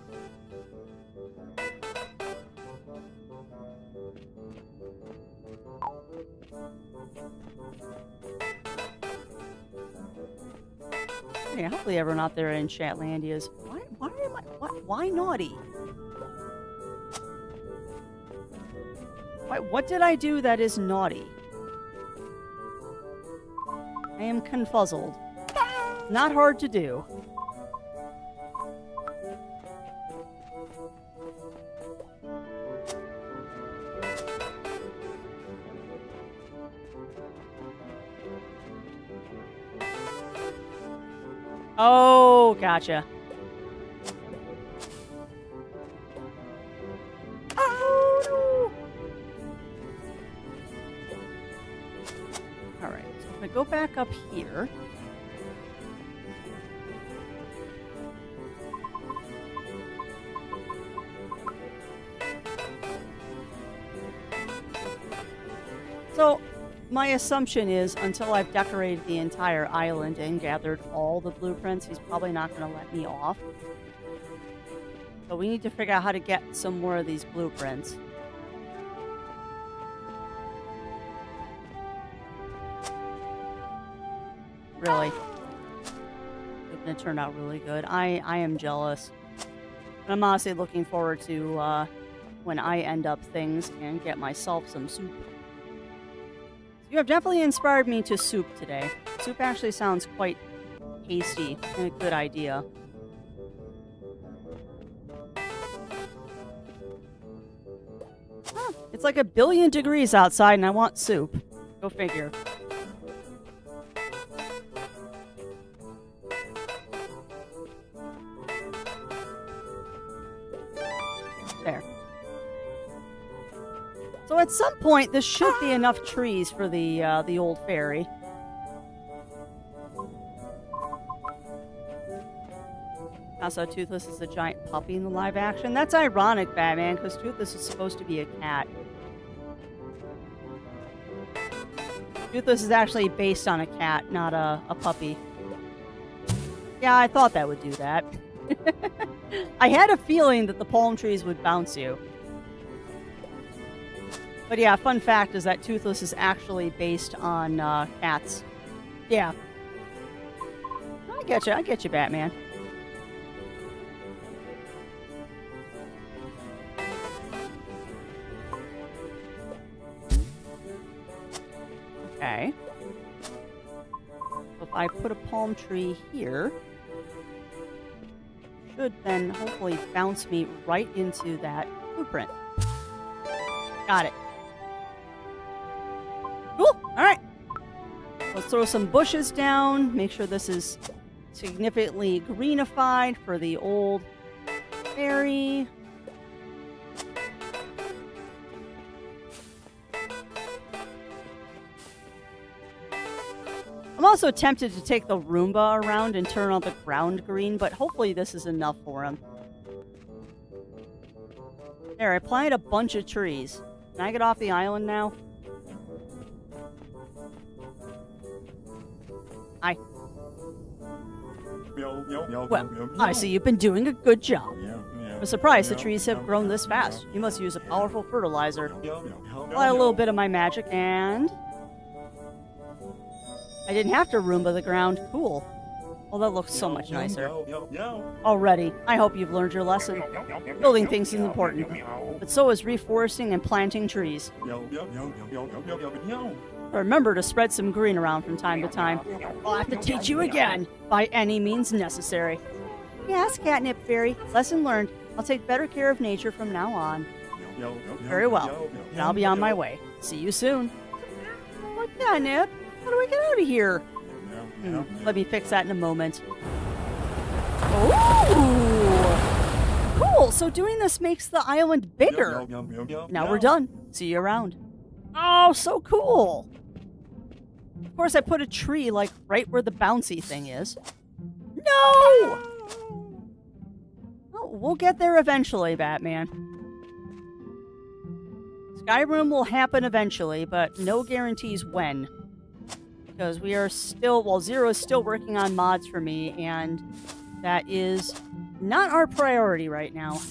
A: Okay, hopefully everyone out there in Chatlandia is... Why naughty? What did I do that is naughty? I am confuzzled. Not hard to do. Oh, gotcha. Oh, no. Alright, so if I go back up here... So, my assumption is, until I've decorated the entire island and gathered all the blueprints, he's probably not going to let me off. But we need to figure out how to get some more of these blueprints. Really. It turned out really good. I am jealous. I'm honestly looking forward to when I end up things and get myself some soup. You have definitely inspired me to soup today. Soup actually sounds quite tasty and a good idea. Huh, it's like 1,000,000,000 degrees outside and I want soup. Go figure. There. So at some point, this should be enough trees for the old fairy. Also, Toothless is a giant puppy in the live action. That's ironic, Batman, because Toothless is supposed to be a cat. Toothless is actually based on a cat, not a puppy. Yeah, I thought that would do that. I had a feeling that the palm trees would bounce you. But yeah, fun fact is that Toothless is actually based on cats. Yeah. I get you, Batman. Okay. So if I put a palm tree here, it should then hopefully bounce me right into that blueprint. Got it. Cool. All right. Let's throw some bushes down. Make sure this is significantly greenified for the old fairy. I'm also tempted to take the Roomba around and turn on the ground green, but hopefully this is enough for him. There, I planted a bunch of trees. Can I get off the island now? Hi. Well, I see you've been doing a good job. I'm surprised the trees have grown this fast. You must use a powerful fertilizer. Apply a little bit of my magic and... I didn't have to Roomba the ground. Cool. Well, that looks so much nicer. Already. I hope you've learned your lesson. Building things is important, but so is reforesting and planting trees. Remember to spread some green around from time to time. I'll have to teach you again, by any means necessary. Yes, Catnip Fairy. Lesson learned. I'll take better care of nature from now on. Very well. And I'll be on my way. See you soon. What, Catnip? How do I get out of here? Let me fix that in a moment. Oh! Cool! So doing this makes the island bigger. Now we're done. See you around. Oh, so cool! Of course, I put a tree, like, right where the bouncy thing is. No! Oh, we'll get there eventually, Batman. Skyrim will happen eventually, but no guarantees when. Because we are still, well, Zero is still working on mods for me, and that is not our priority right now.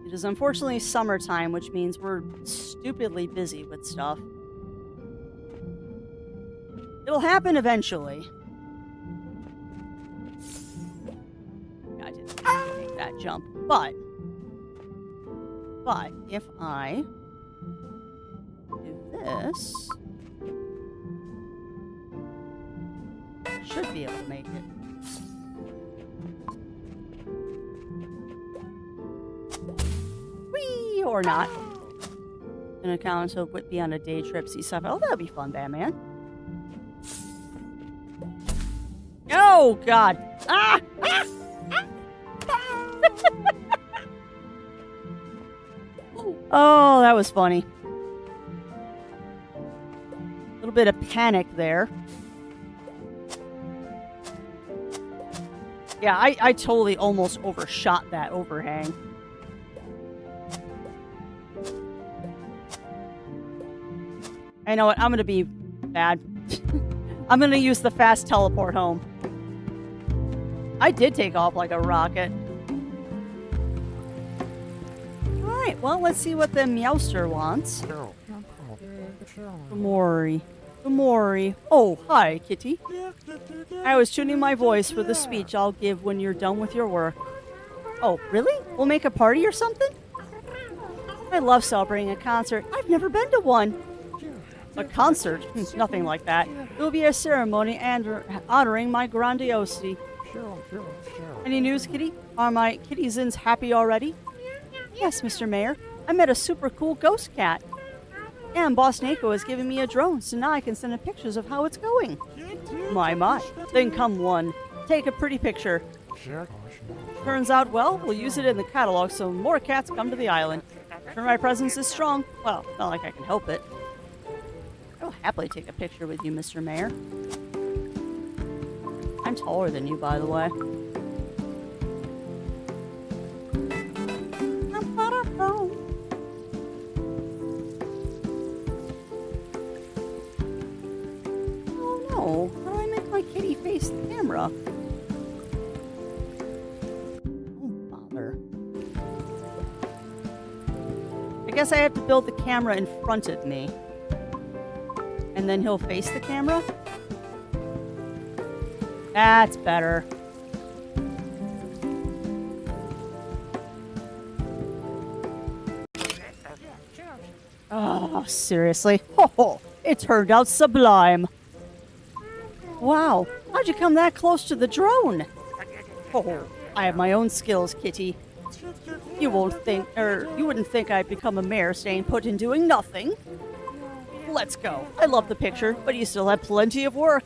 A: It is unfortunately summertime, which means we're stupidly busy with stuff. It'll happen eventually. I didn't make that jump, but if I do this... should be able to make it. Whee! Or not. An account so would be on a day trip, see stuff. Oh, that'd be fun, Batman. Oh, God. Ah! Ah! Oh, that was funny. A little bit of panic there. Yeah, I totally almost overshot that overhang. I know what, I'm gonna be bad. I'm gonna use the fast teleport home. I did take off like a rocket. Alright, well, let's see what the Meowster wants. Gamori. Gamori. Oh, hi, kitty. I was tuning my voice for the speech I'll give when you're done with your work. Oh, really? We'll make a party or something? I love celebrating a concert. I've never been to one. A concert? Nothing like that. It will be a ceremony honoring my grandiosity. Any news, kitty? Are my kittyzens happy already? Yes, Mr. Mayor. I met a super cool ghost cat. And Boss Nako has given me a drone, so now I can send him pictures of how it's going. My. Then come one. Take a pretty picture. Turns out, well, we'll use it in the catalog so more cats come to the island. Sure, my presence is strong. Well, not like I can help it. I'll happily take a picture with you, Mr. Mayor. I'm taller than you, by the way. Oh no, how do I make my kitty face the camera? Oh bother. I guess I have to build the camera in front of me. And then he'll face the camera? That's better. Oh, seriously? Ho, it turned out sublime. Wow, how'd you come that close to the drone? Oh, I have my own skills, kitty. You wouldn't think I'd become a mayor staying put and doing nothing. Let's go. I love the picture, but you still have plenty of work.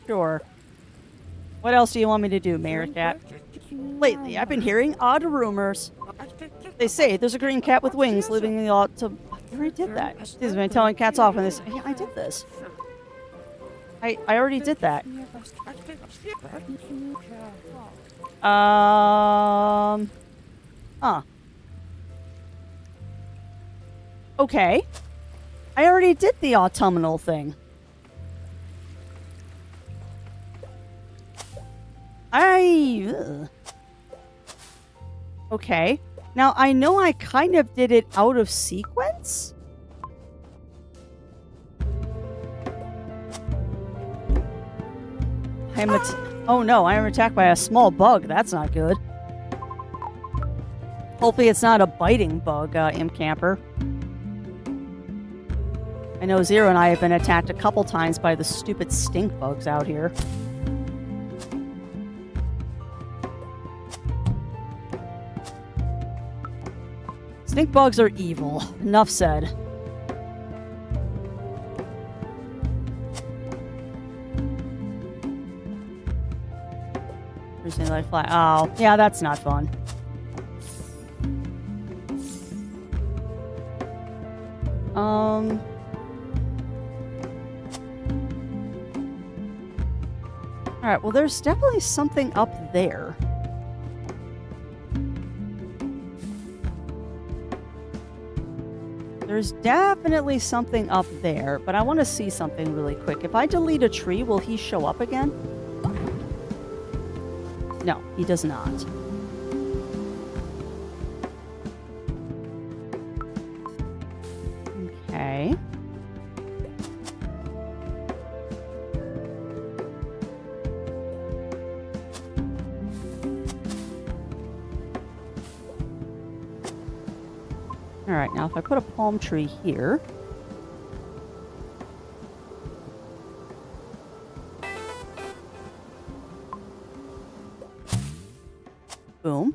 A: Sure. What else do you want me to do, Mayor Cat? Lately, I've been hearing odd rumors. They say there's a green cat with wings living in the autumn. I already did that. They've been telling cats off, and they say, yeah, I did this. I already did that. Huh. Okay. I already did the autumnal thing. Okay. Now, I know I kind of did it out of sequence. Oh no, I am attacked by a small bug. That's not good. Hopefully it's not a biting bug, Imp Camper. I know Zero and I have been attacked a couple times by the stupid stink bugs out here. Stink bugs are evil. Enough said. Like fly. Oh, yeah, that's not fun. Alright, well, there's definitely something up there. There's definitely something up there, but I want to see something really quick. If I delete a tree, will he show up again? No, he does not. Okay. Alright, now if I put a palm tree here... Boom.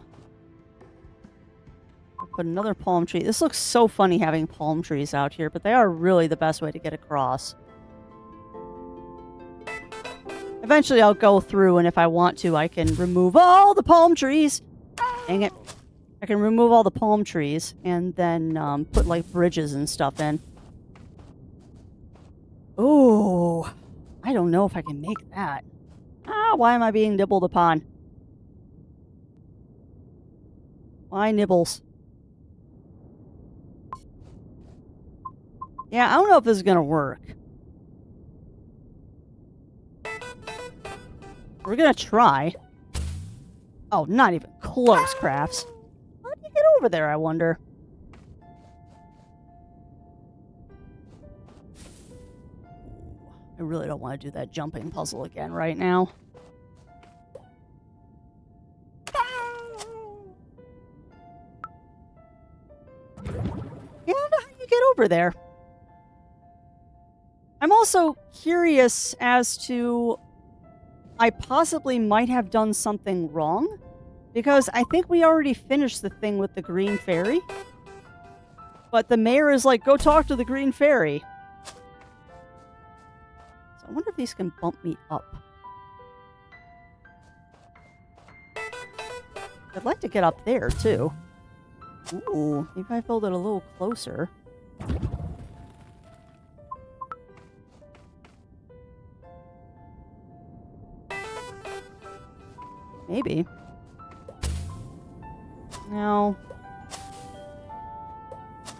A: I'll put another palm tree. This looks so funny having palm trees out here, but they are really the best way to get across. Eventually I'll go through, and if I want to, I can remove all the palm trees. Dang it. I can remove all the palm trees and then put, like, bridges and stuff in. Ooh. I don't know if I can make that. Ah, why am I being nibbled upon? Why nibbles? Yeah, I don't know if this is gonna work. We're gonna try. Oh, not even close, Crafts. How do you over there, I wonder? I really don't want to do that jumping puzzle again right now. Yeah, I don't know how you get over there. I'm also curious as to... I possibly might have done something wrong, because I think we already finished the thing with the green fairy. But the mayor is like, go talk to the green fairy. So I wonder if these can bump me up. I'd like to get up there, too. Ooh, maybe I build it a little closer. Maybe. No.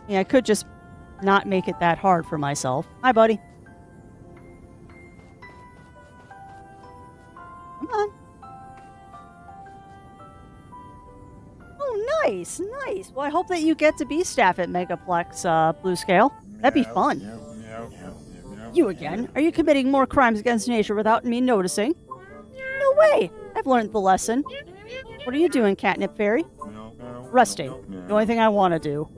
A: Yeah, I could just not make it that hard for myself. Hi, buddy. Come on. Oh, nice, nice. Well, I hope that you get to be staff at Megaplex Blue Scale. That'd be fun. You again? Are you committing more crimes against nature without me noticing? No way! I've learned the lesson. What are you doing, Catnip Fairy? Resting. The only thing I want to do.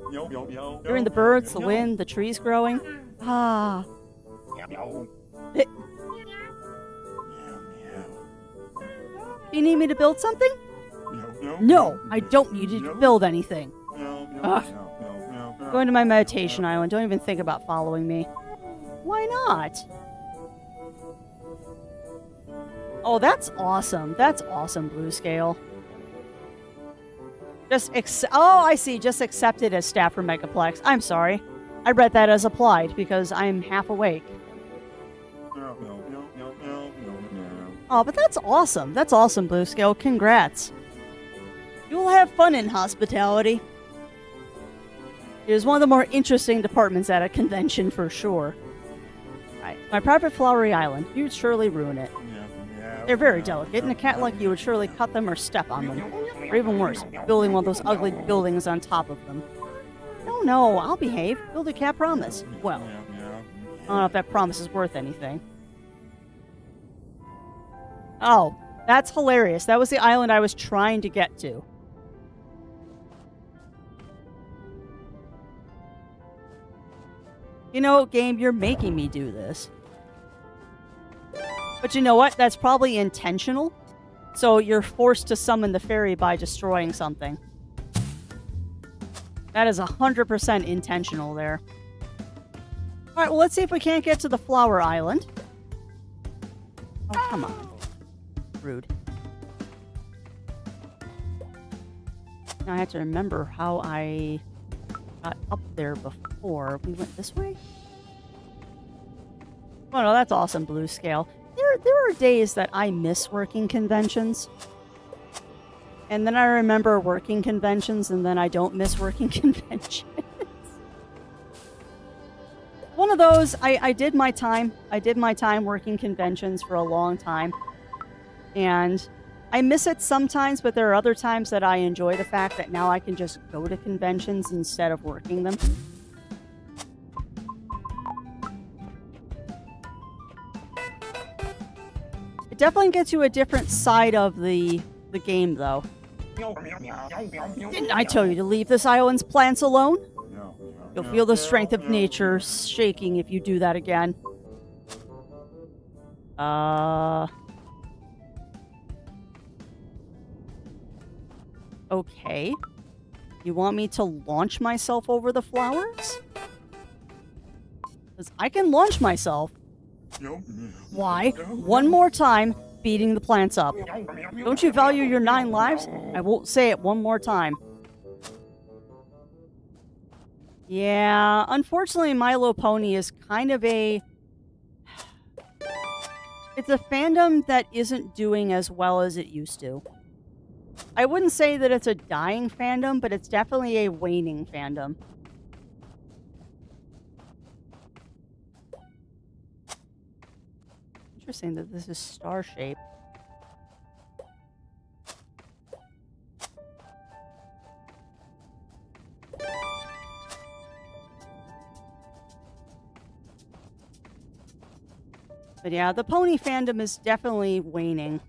A: Hearing the birds, the wind, the trees growing. Ah. Do you need me to build something? No, I don't need you to build anything. Ugh. Going to my meditation island. Don't even think about following me. Why not? Oh, that's awesome. That's awesome, Blue Scale. Oh, I see. Just accept it as staff for Megaplex. I'm sorry. I read that as applied because I'm half awake. Oh, but that's awesome. That's awesome, Blue Scale. Congrats. You'll have fun in hospitality. It is one of the more interesting departments at a convention for sure. Right. My private flowery island. You'd surely ruin it. They're very delicate, and a cat like you would surely cut them or step on them. Or even worse, building one of those ugly buildings on top of them. No, I'll behave. Build a cat promise. Well, I don't know if that promise is worth anything. Oh, that's hilarious. That was the island I was trying to get to. You know, game, you're making me do this. But you know what? That's probably intentional. So you're forced to summon the fairy by destroying something. That is 100% intentional there. Alright, well, let's see if we can't get to the flower island. Oh, come on. Rude. Now I have to remember how I got up there before. We went this way? Oh no, that's awesome, Blue Scale. There are days that I miss working conventions. And then I remember working conventions, and then I don't miss working conventions. One of those, I did my time. I did my time working conventions for a long time. And I miss it sometimes, but there are other times that I enjoy the fact that now I can just go to conventions instead of working them. It definitely gets you a different side of the game, though. Didn't I tell you to leave this island's plants alone? You'll feel the strength of nature shaking if you do that again. Okay. You want me to launch myself over the flowers? Because I can launch myself. Why? One more time, beating the plants up. Don't you value your 9 lives? I won't say it one more time. Yeah, unfortunately, My Little Pony is kind of a... It's a fandom that isn't doing as well as it used to. I wouldn't say that it's a dying fandom, but it's definitely a waning fandom. Interesting that this is star-shaped. But yeah, the pony fandom is definitely waning.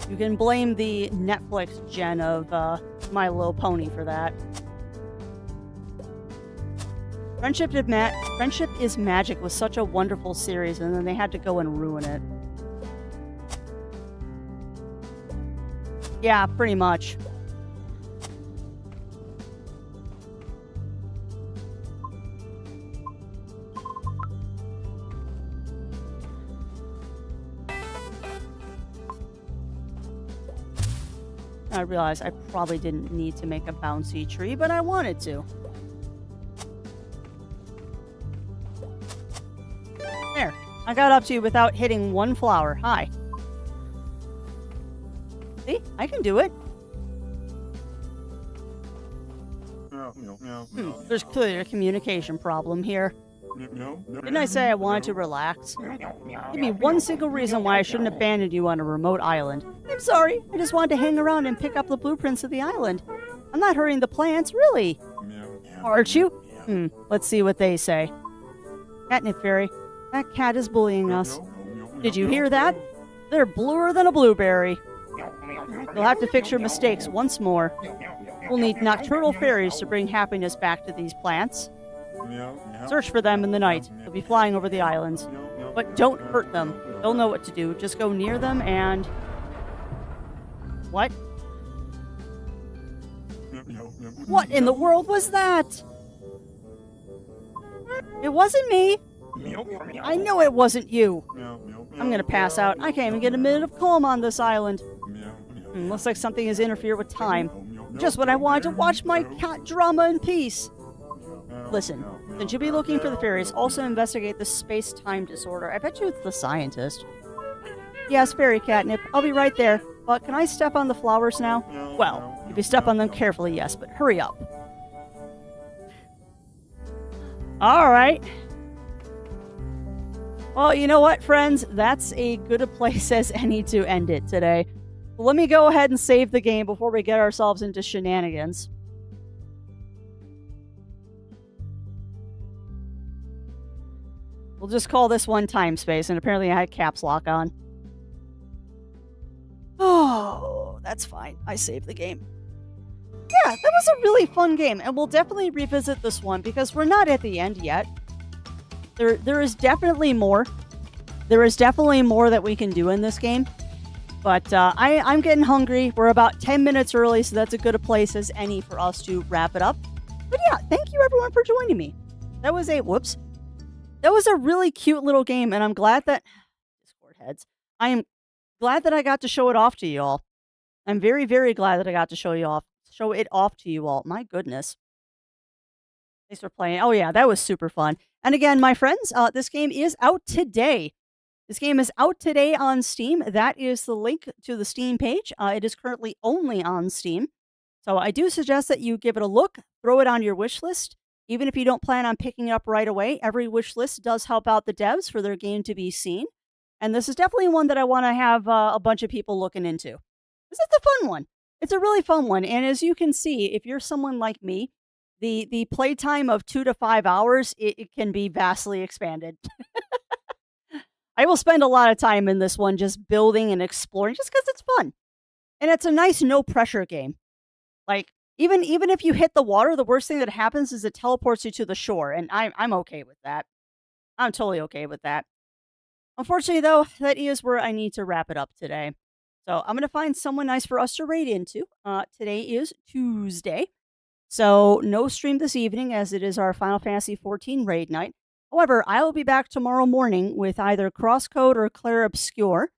A: You can blame the Netflix gen of My Little Pony for that. Friendship is Magic was such a wonderful series, and then they had to go and ruin it. Yeah, pretty much. I realized I probably didn't need to make a bouncy tree, but I wanted to. There. I got up to you without hitting one flower. Hi. See? I can do it. There's clearly a communication problem here. Didn't I say I wanted to relax? Give me one single reason why I shouldn't abandon you on a remote island. I'm sorry. I just wanted to hang around and pick up the blueprints of the island. I'm not hurting the plants, really. Aren't you? Let's see what they say. Catnip Fairy, that cat is bullying us. Did you hear that? They're bluer than a blueberry. You'll have to fix your mistakes once more. We'll need nocturnal fairies to bring happiness back to these plants. Search for them in the night. They'll be flying over the islands. But don't hurt them. They'll know what to do. Just go near them and... What? What in the world was that? It wasn't me. I know it wasn't you. I'm gonna pass out. I can't even get a minute of calm on this island. Looks like something has interfered with time. Just when I wanted to watch my cat drama in peace. Listen, since you'll be looking for the fairies, also investigate the space-time disorder. I bet you it's the scientist. Yes, fairy catnip. I'll be right there. But can I step on the flowers now? Well, if you step on them carefully, yes, but hurry up. Alright. Well, you know what, friends? That's a good a place as any to end it today. Let me go ahead and save the game before we get ourselves into shenanigans. We'll just call this one time space, and apparently I had caps lock on. Oh, that's fine. I saved the game. Yeah, that was a really fun game, and we'll definitely revisit this one because we're not at the end yet. There is definitely more. There is definitely more that we can do in this game. But I'm getting hungry. We're about 10 minutes early, so that's as good a place as any for us to wrap it up. But yeah, thank you everyone for joining me. That was That was a really cute little game, and I'm glad that... Discord heads. I am glad that I got to show it off to you all. I'm very, very glad that I got to show it off to you all. My goodness. Thanks for playing. Oh yeah, that was super fun. And again, my friends, this game is out today. This game is out today on Steam. That is the link to the Steam page. It is currently only on Steam. So I do suggest that you give it a look, throw it on your wish list. Even if you don't plan on picking it up right away, every wish list does help out the devs for their game to be seen. And this is definitely one that I want to have a bunch of people looking into. This is a fun one. It's a really fun one. And as you can see, if you're someone like me, the playtime of 2 to 5 hours, it can be vastly expanded. I will spend a lot of time in this one just building and exploring just because it's fun. And it's a nice no-pressure game. Like, even if you hit the water, the worst thing that happens is it teleports you to the shore, and I'm okay with that. I'm totally okay with that. Unfortunately, though, that is where I need to wrap it up today. So I'm going to find someone nice for us to raid into. Today is Tuesday, so no stream this evening as it is our Final Fantasy XIV raid night. However, I will be back tomorrow morning with either Crosscode or Clair Obscure.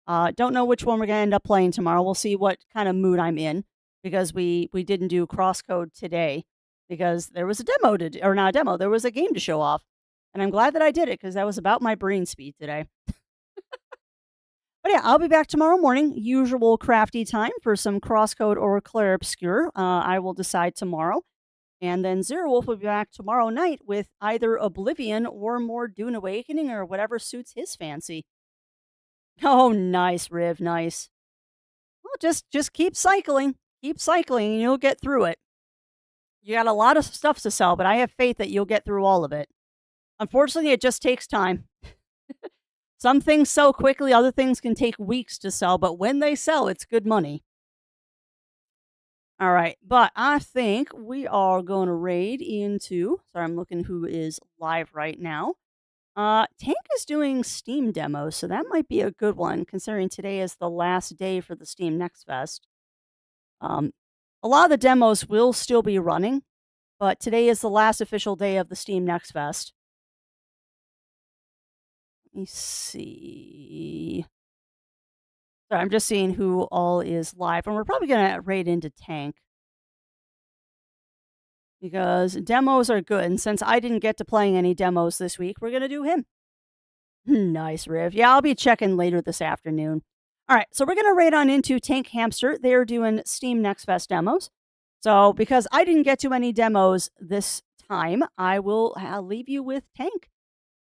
A: Don't know which one we're going to end up playing tomorrow. We'll see what kind of mood I'm in. Because we didn't do Crosscode today because there was a demo or not a demo, there was a game to show off. And I'm glad that I did it because that was about my brain speed today. But yeah, I'll be back tomorrow morning, usual crafty time for some Crosscode or Clair Obscure. I will decide tomorrow. And then Zero Wolf will be back tomorrow night with either Oblivion or more Dune Awakening or whatever suits his fancy. Oh, nice, Riv, nice. Well, just keep cycling. Keep cycling and you'll get through it. You got a lot of stuff to sell, but I have faith that you'll get through all of it. Unfortunately, it just takes time. Some things sell quickly, other things can take weeks to sell, but when they sell, it's good money. All right, but I think we are going to raid into. Sorry, I'm looking who is live right now. Tank is doing Steam demos, so that might be a good one considering today is the last day for the Steam Next Fest. Um, a lot of the demos will still be running, but today is the last official day of the Steam Next Fest. Let me see. Sorry, I'm just seeing who all is live, and we're probably gonna raid into Tank because demos are good. And since I didn't get to playing any demos this week, we're gonna do him. Nice, Riv. Yeah, I'll be checking later this afternoon. All right, so we're gonna raid on into Tank Hamster. They're doing Steam Next Fest demos. So because I didn't get to any demos this time, I will leave you with Tank,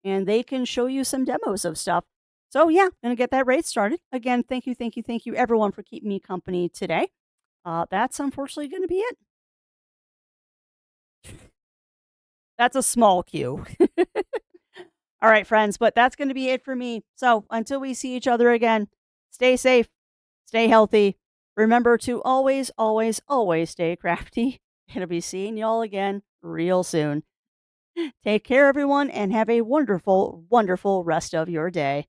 A: and they can show you some demos of stuff. So yeah, gonna get that raid started. Again, thank you, everyone for keeping me company today. That's unfortunately gonna be it. That's a small queue. All right, friends, but that's going to be it for me. So until we see each other again, stay safe, stay healthy. Remember to always, always, always stay crafty. It'll be seeing y'all again real soon. Take care, everyone, and have a wonderful, wonderful rest of your day.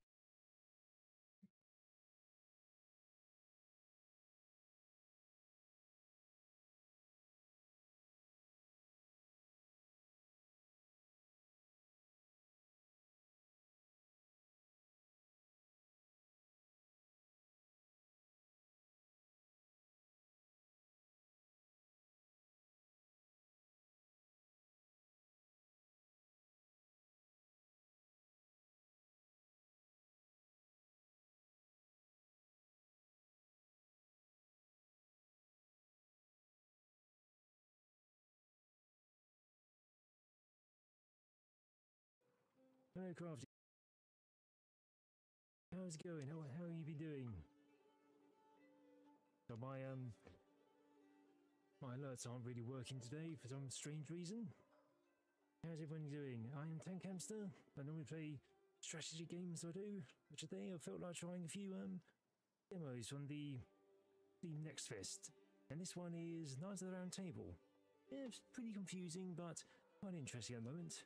B: Hello, Crafty. How's it going? How you been doing? So my alerts aren't really working today for some strange reason. How's everyone doing? I am Tank Hamster. I normally play strategy games, so I do. But today I felt like trying a few demos from the Next Fest, and this one is Knights of the Round Table. Yeah, it's pretty confusing, but quite interesting at the moment.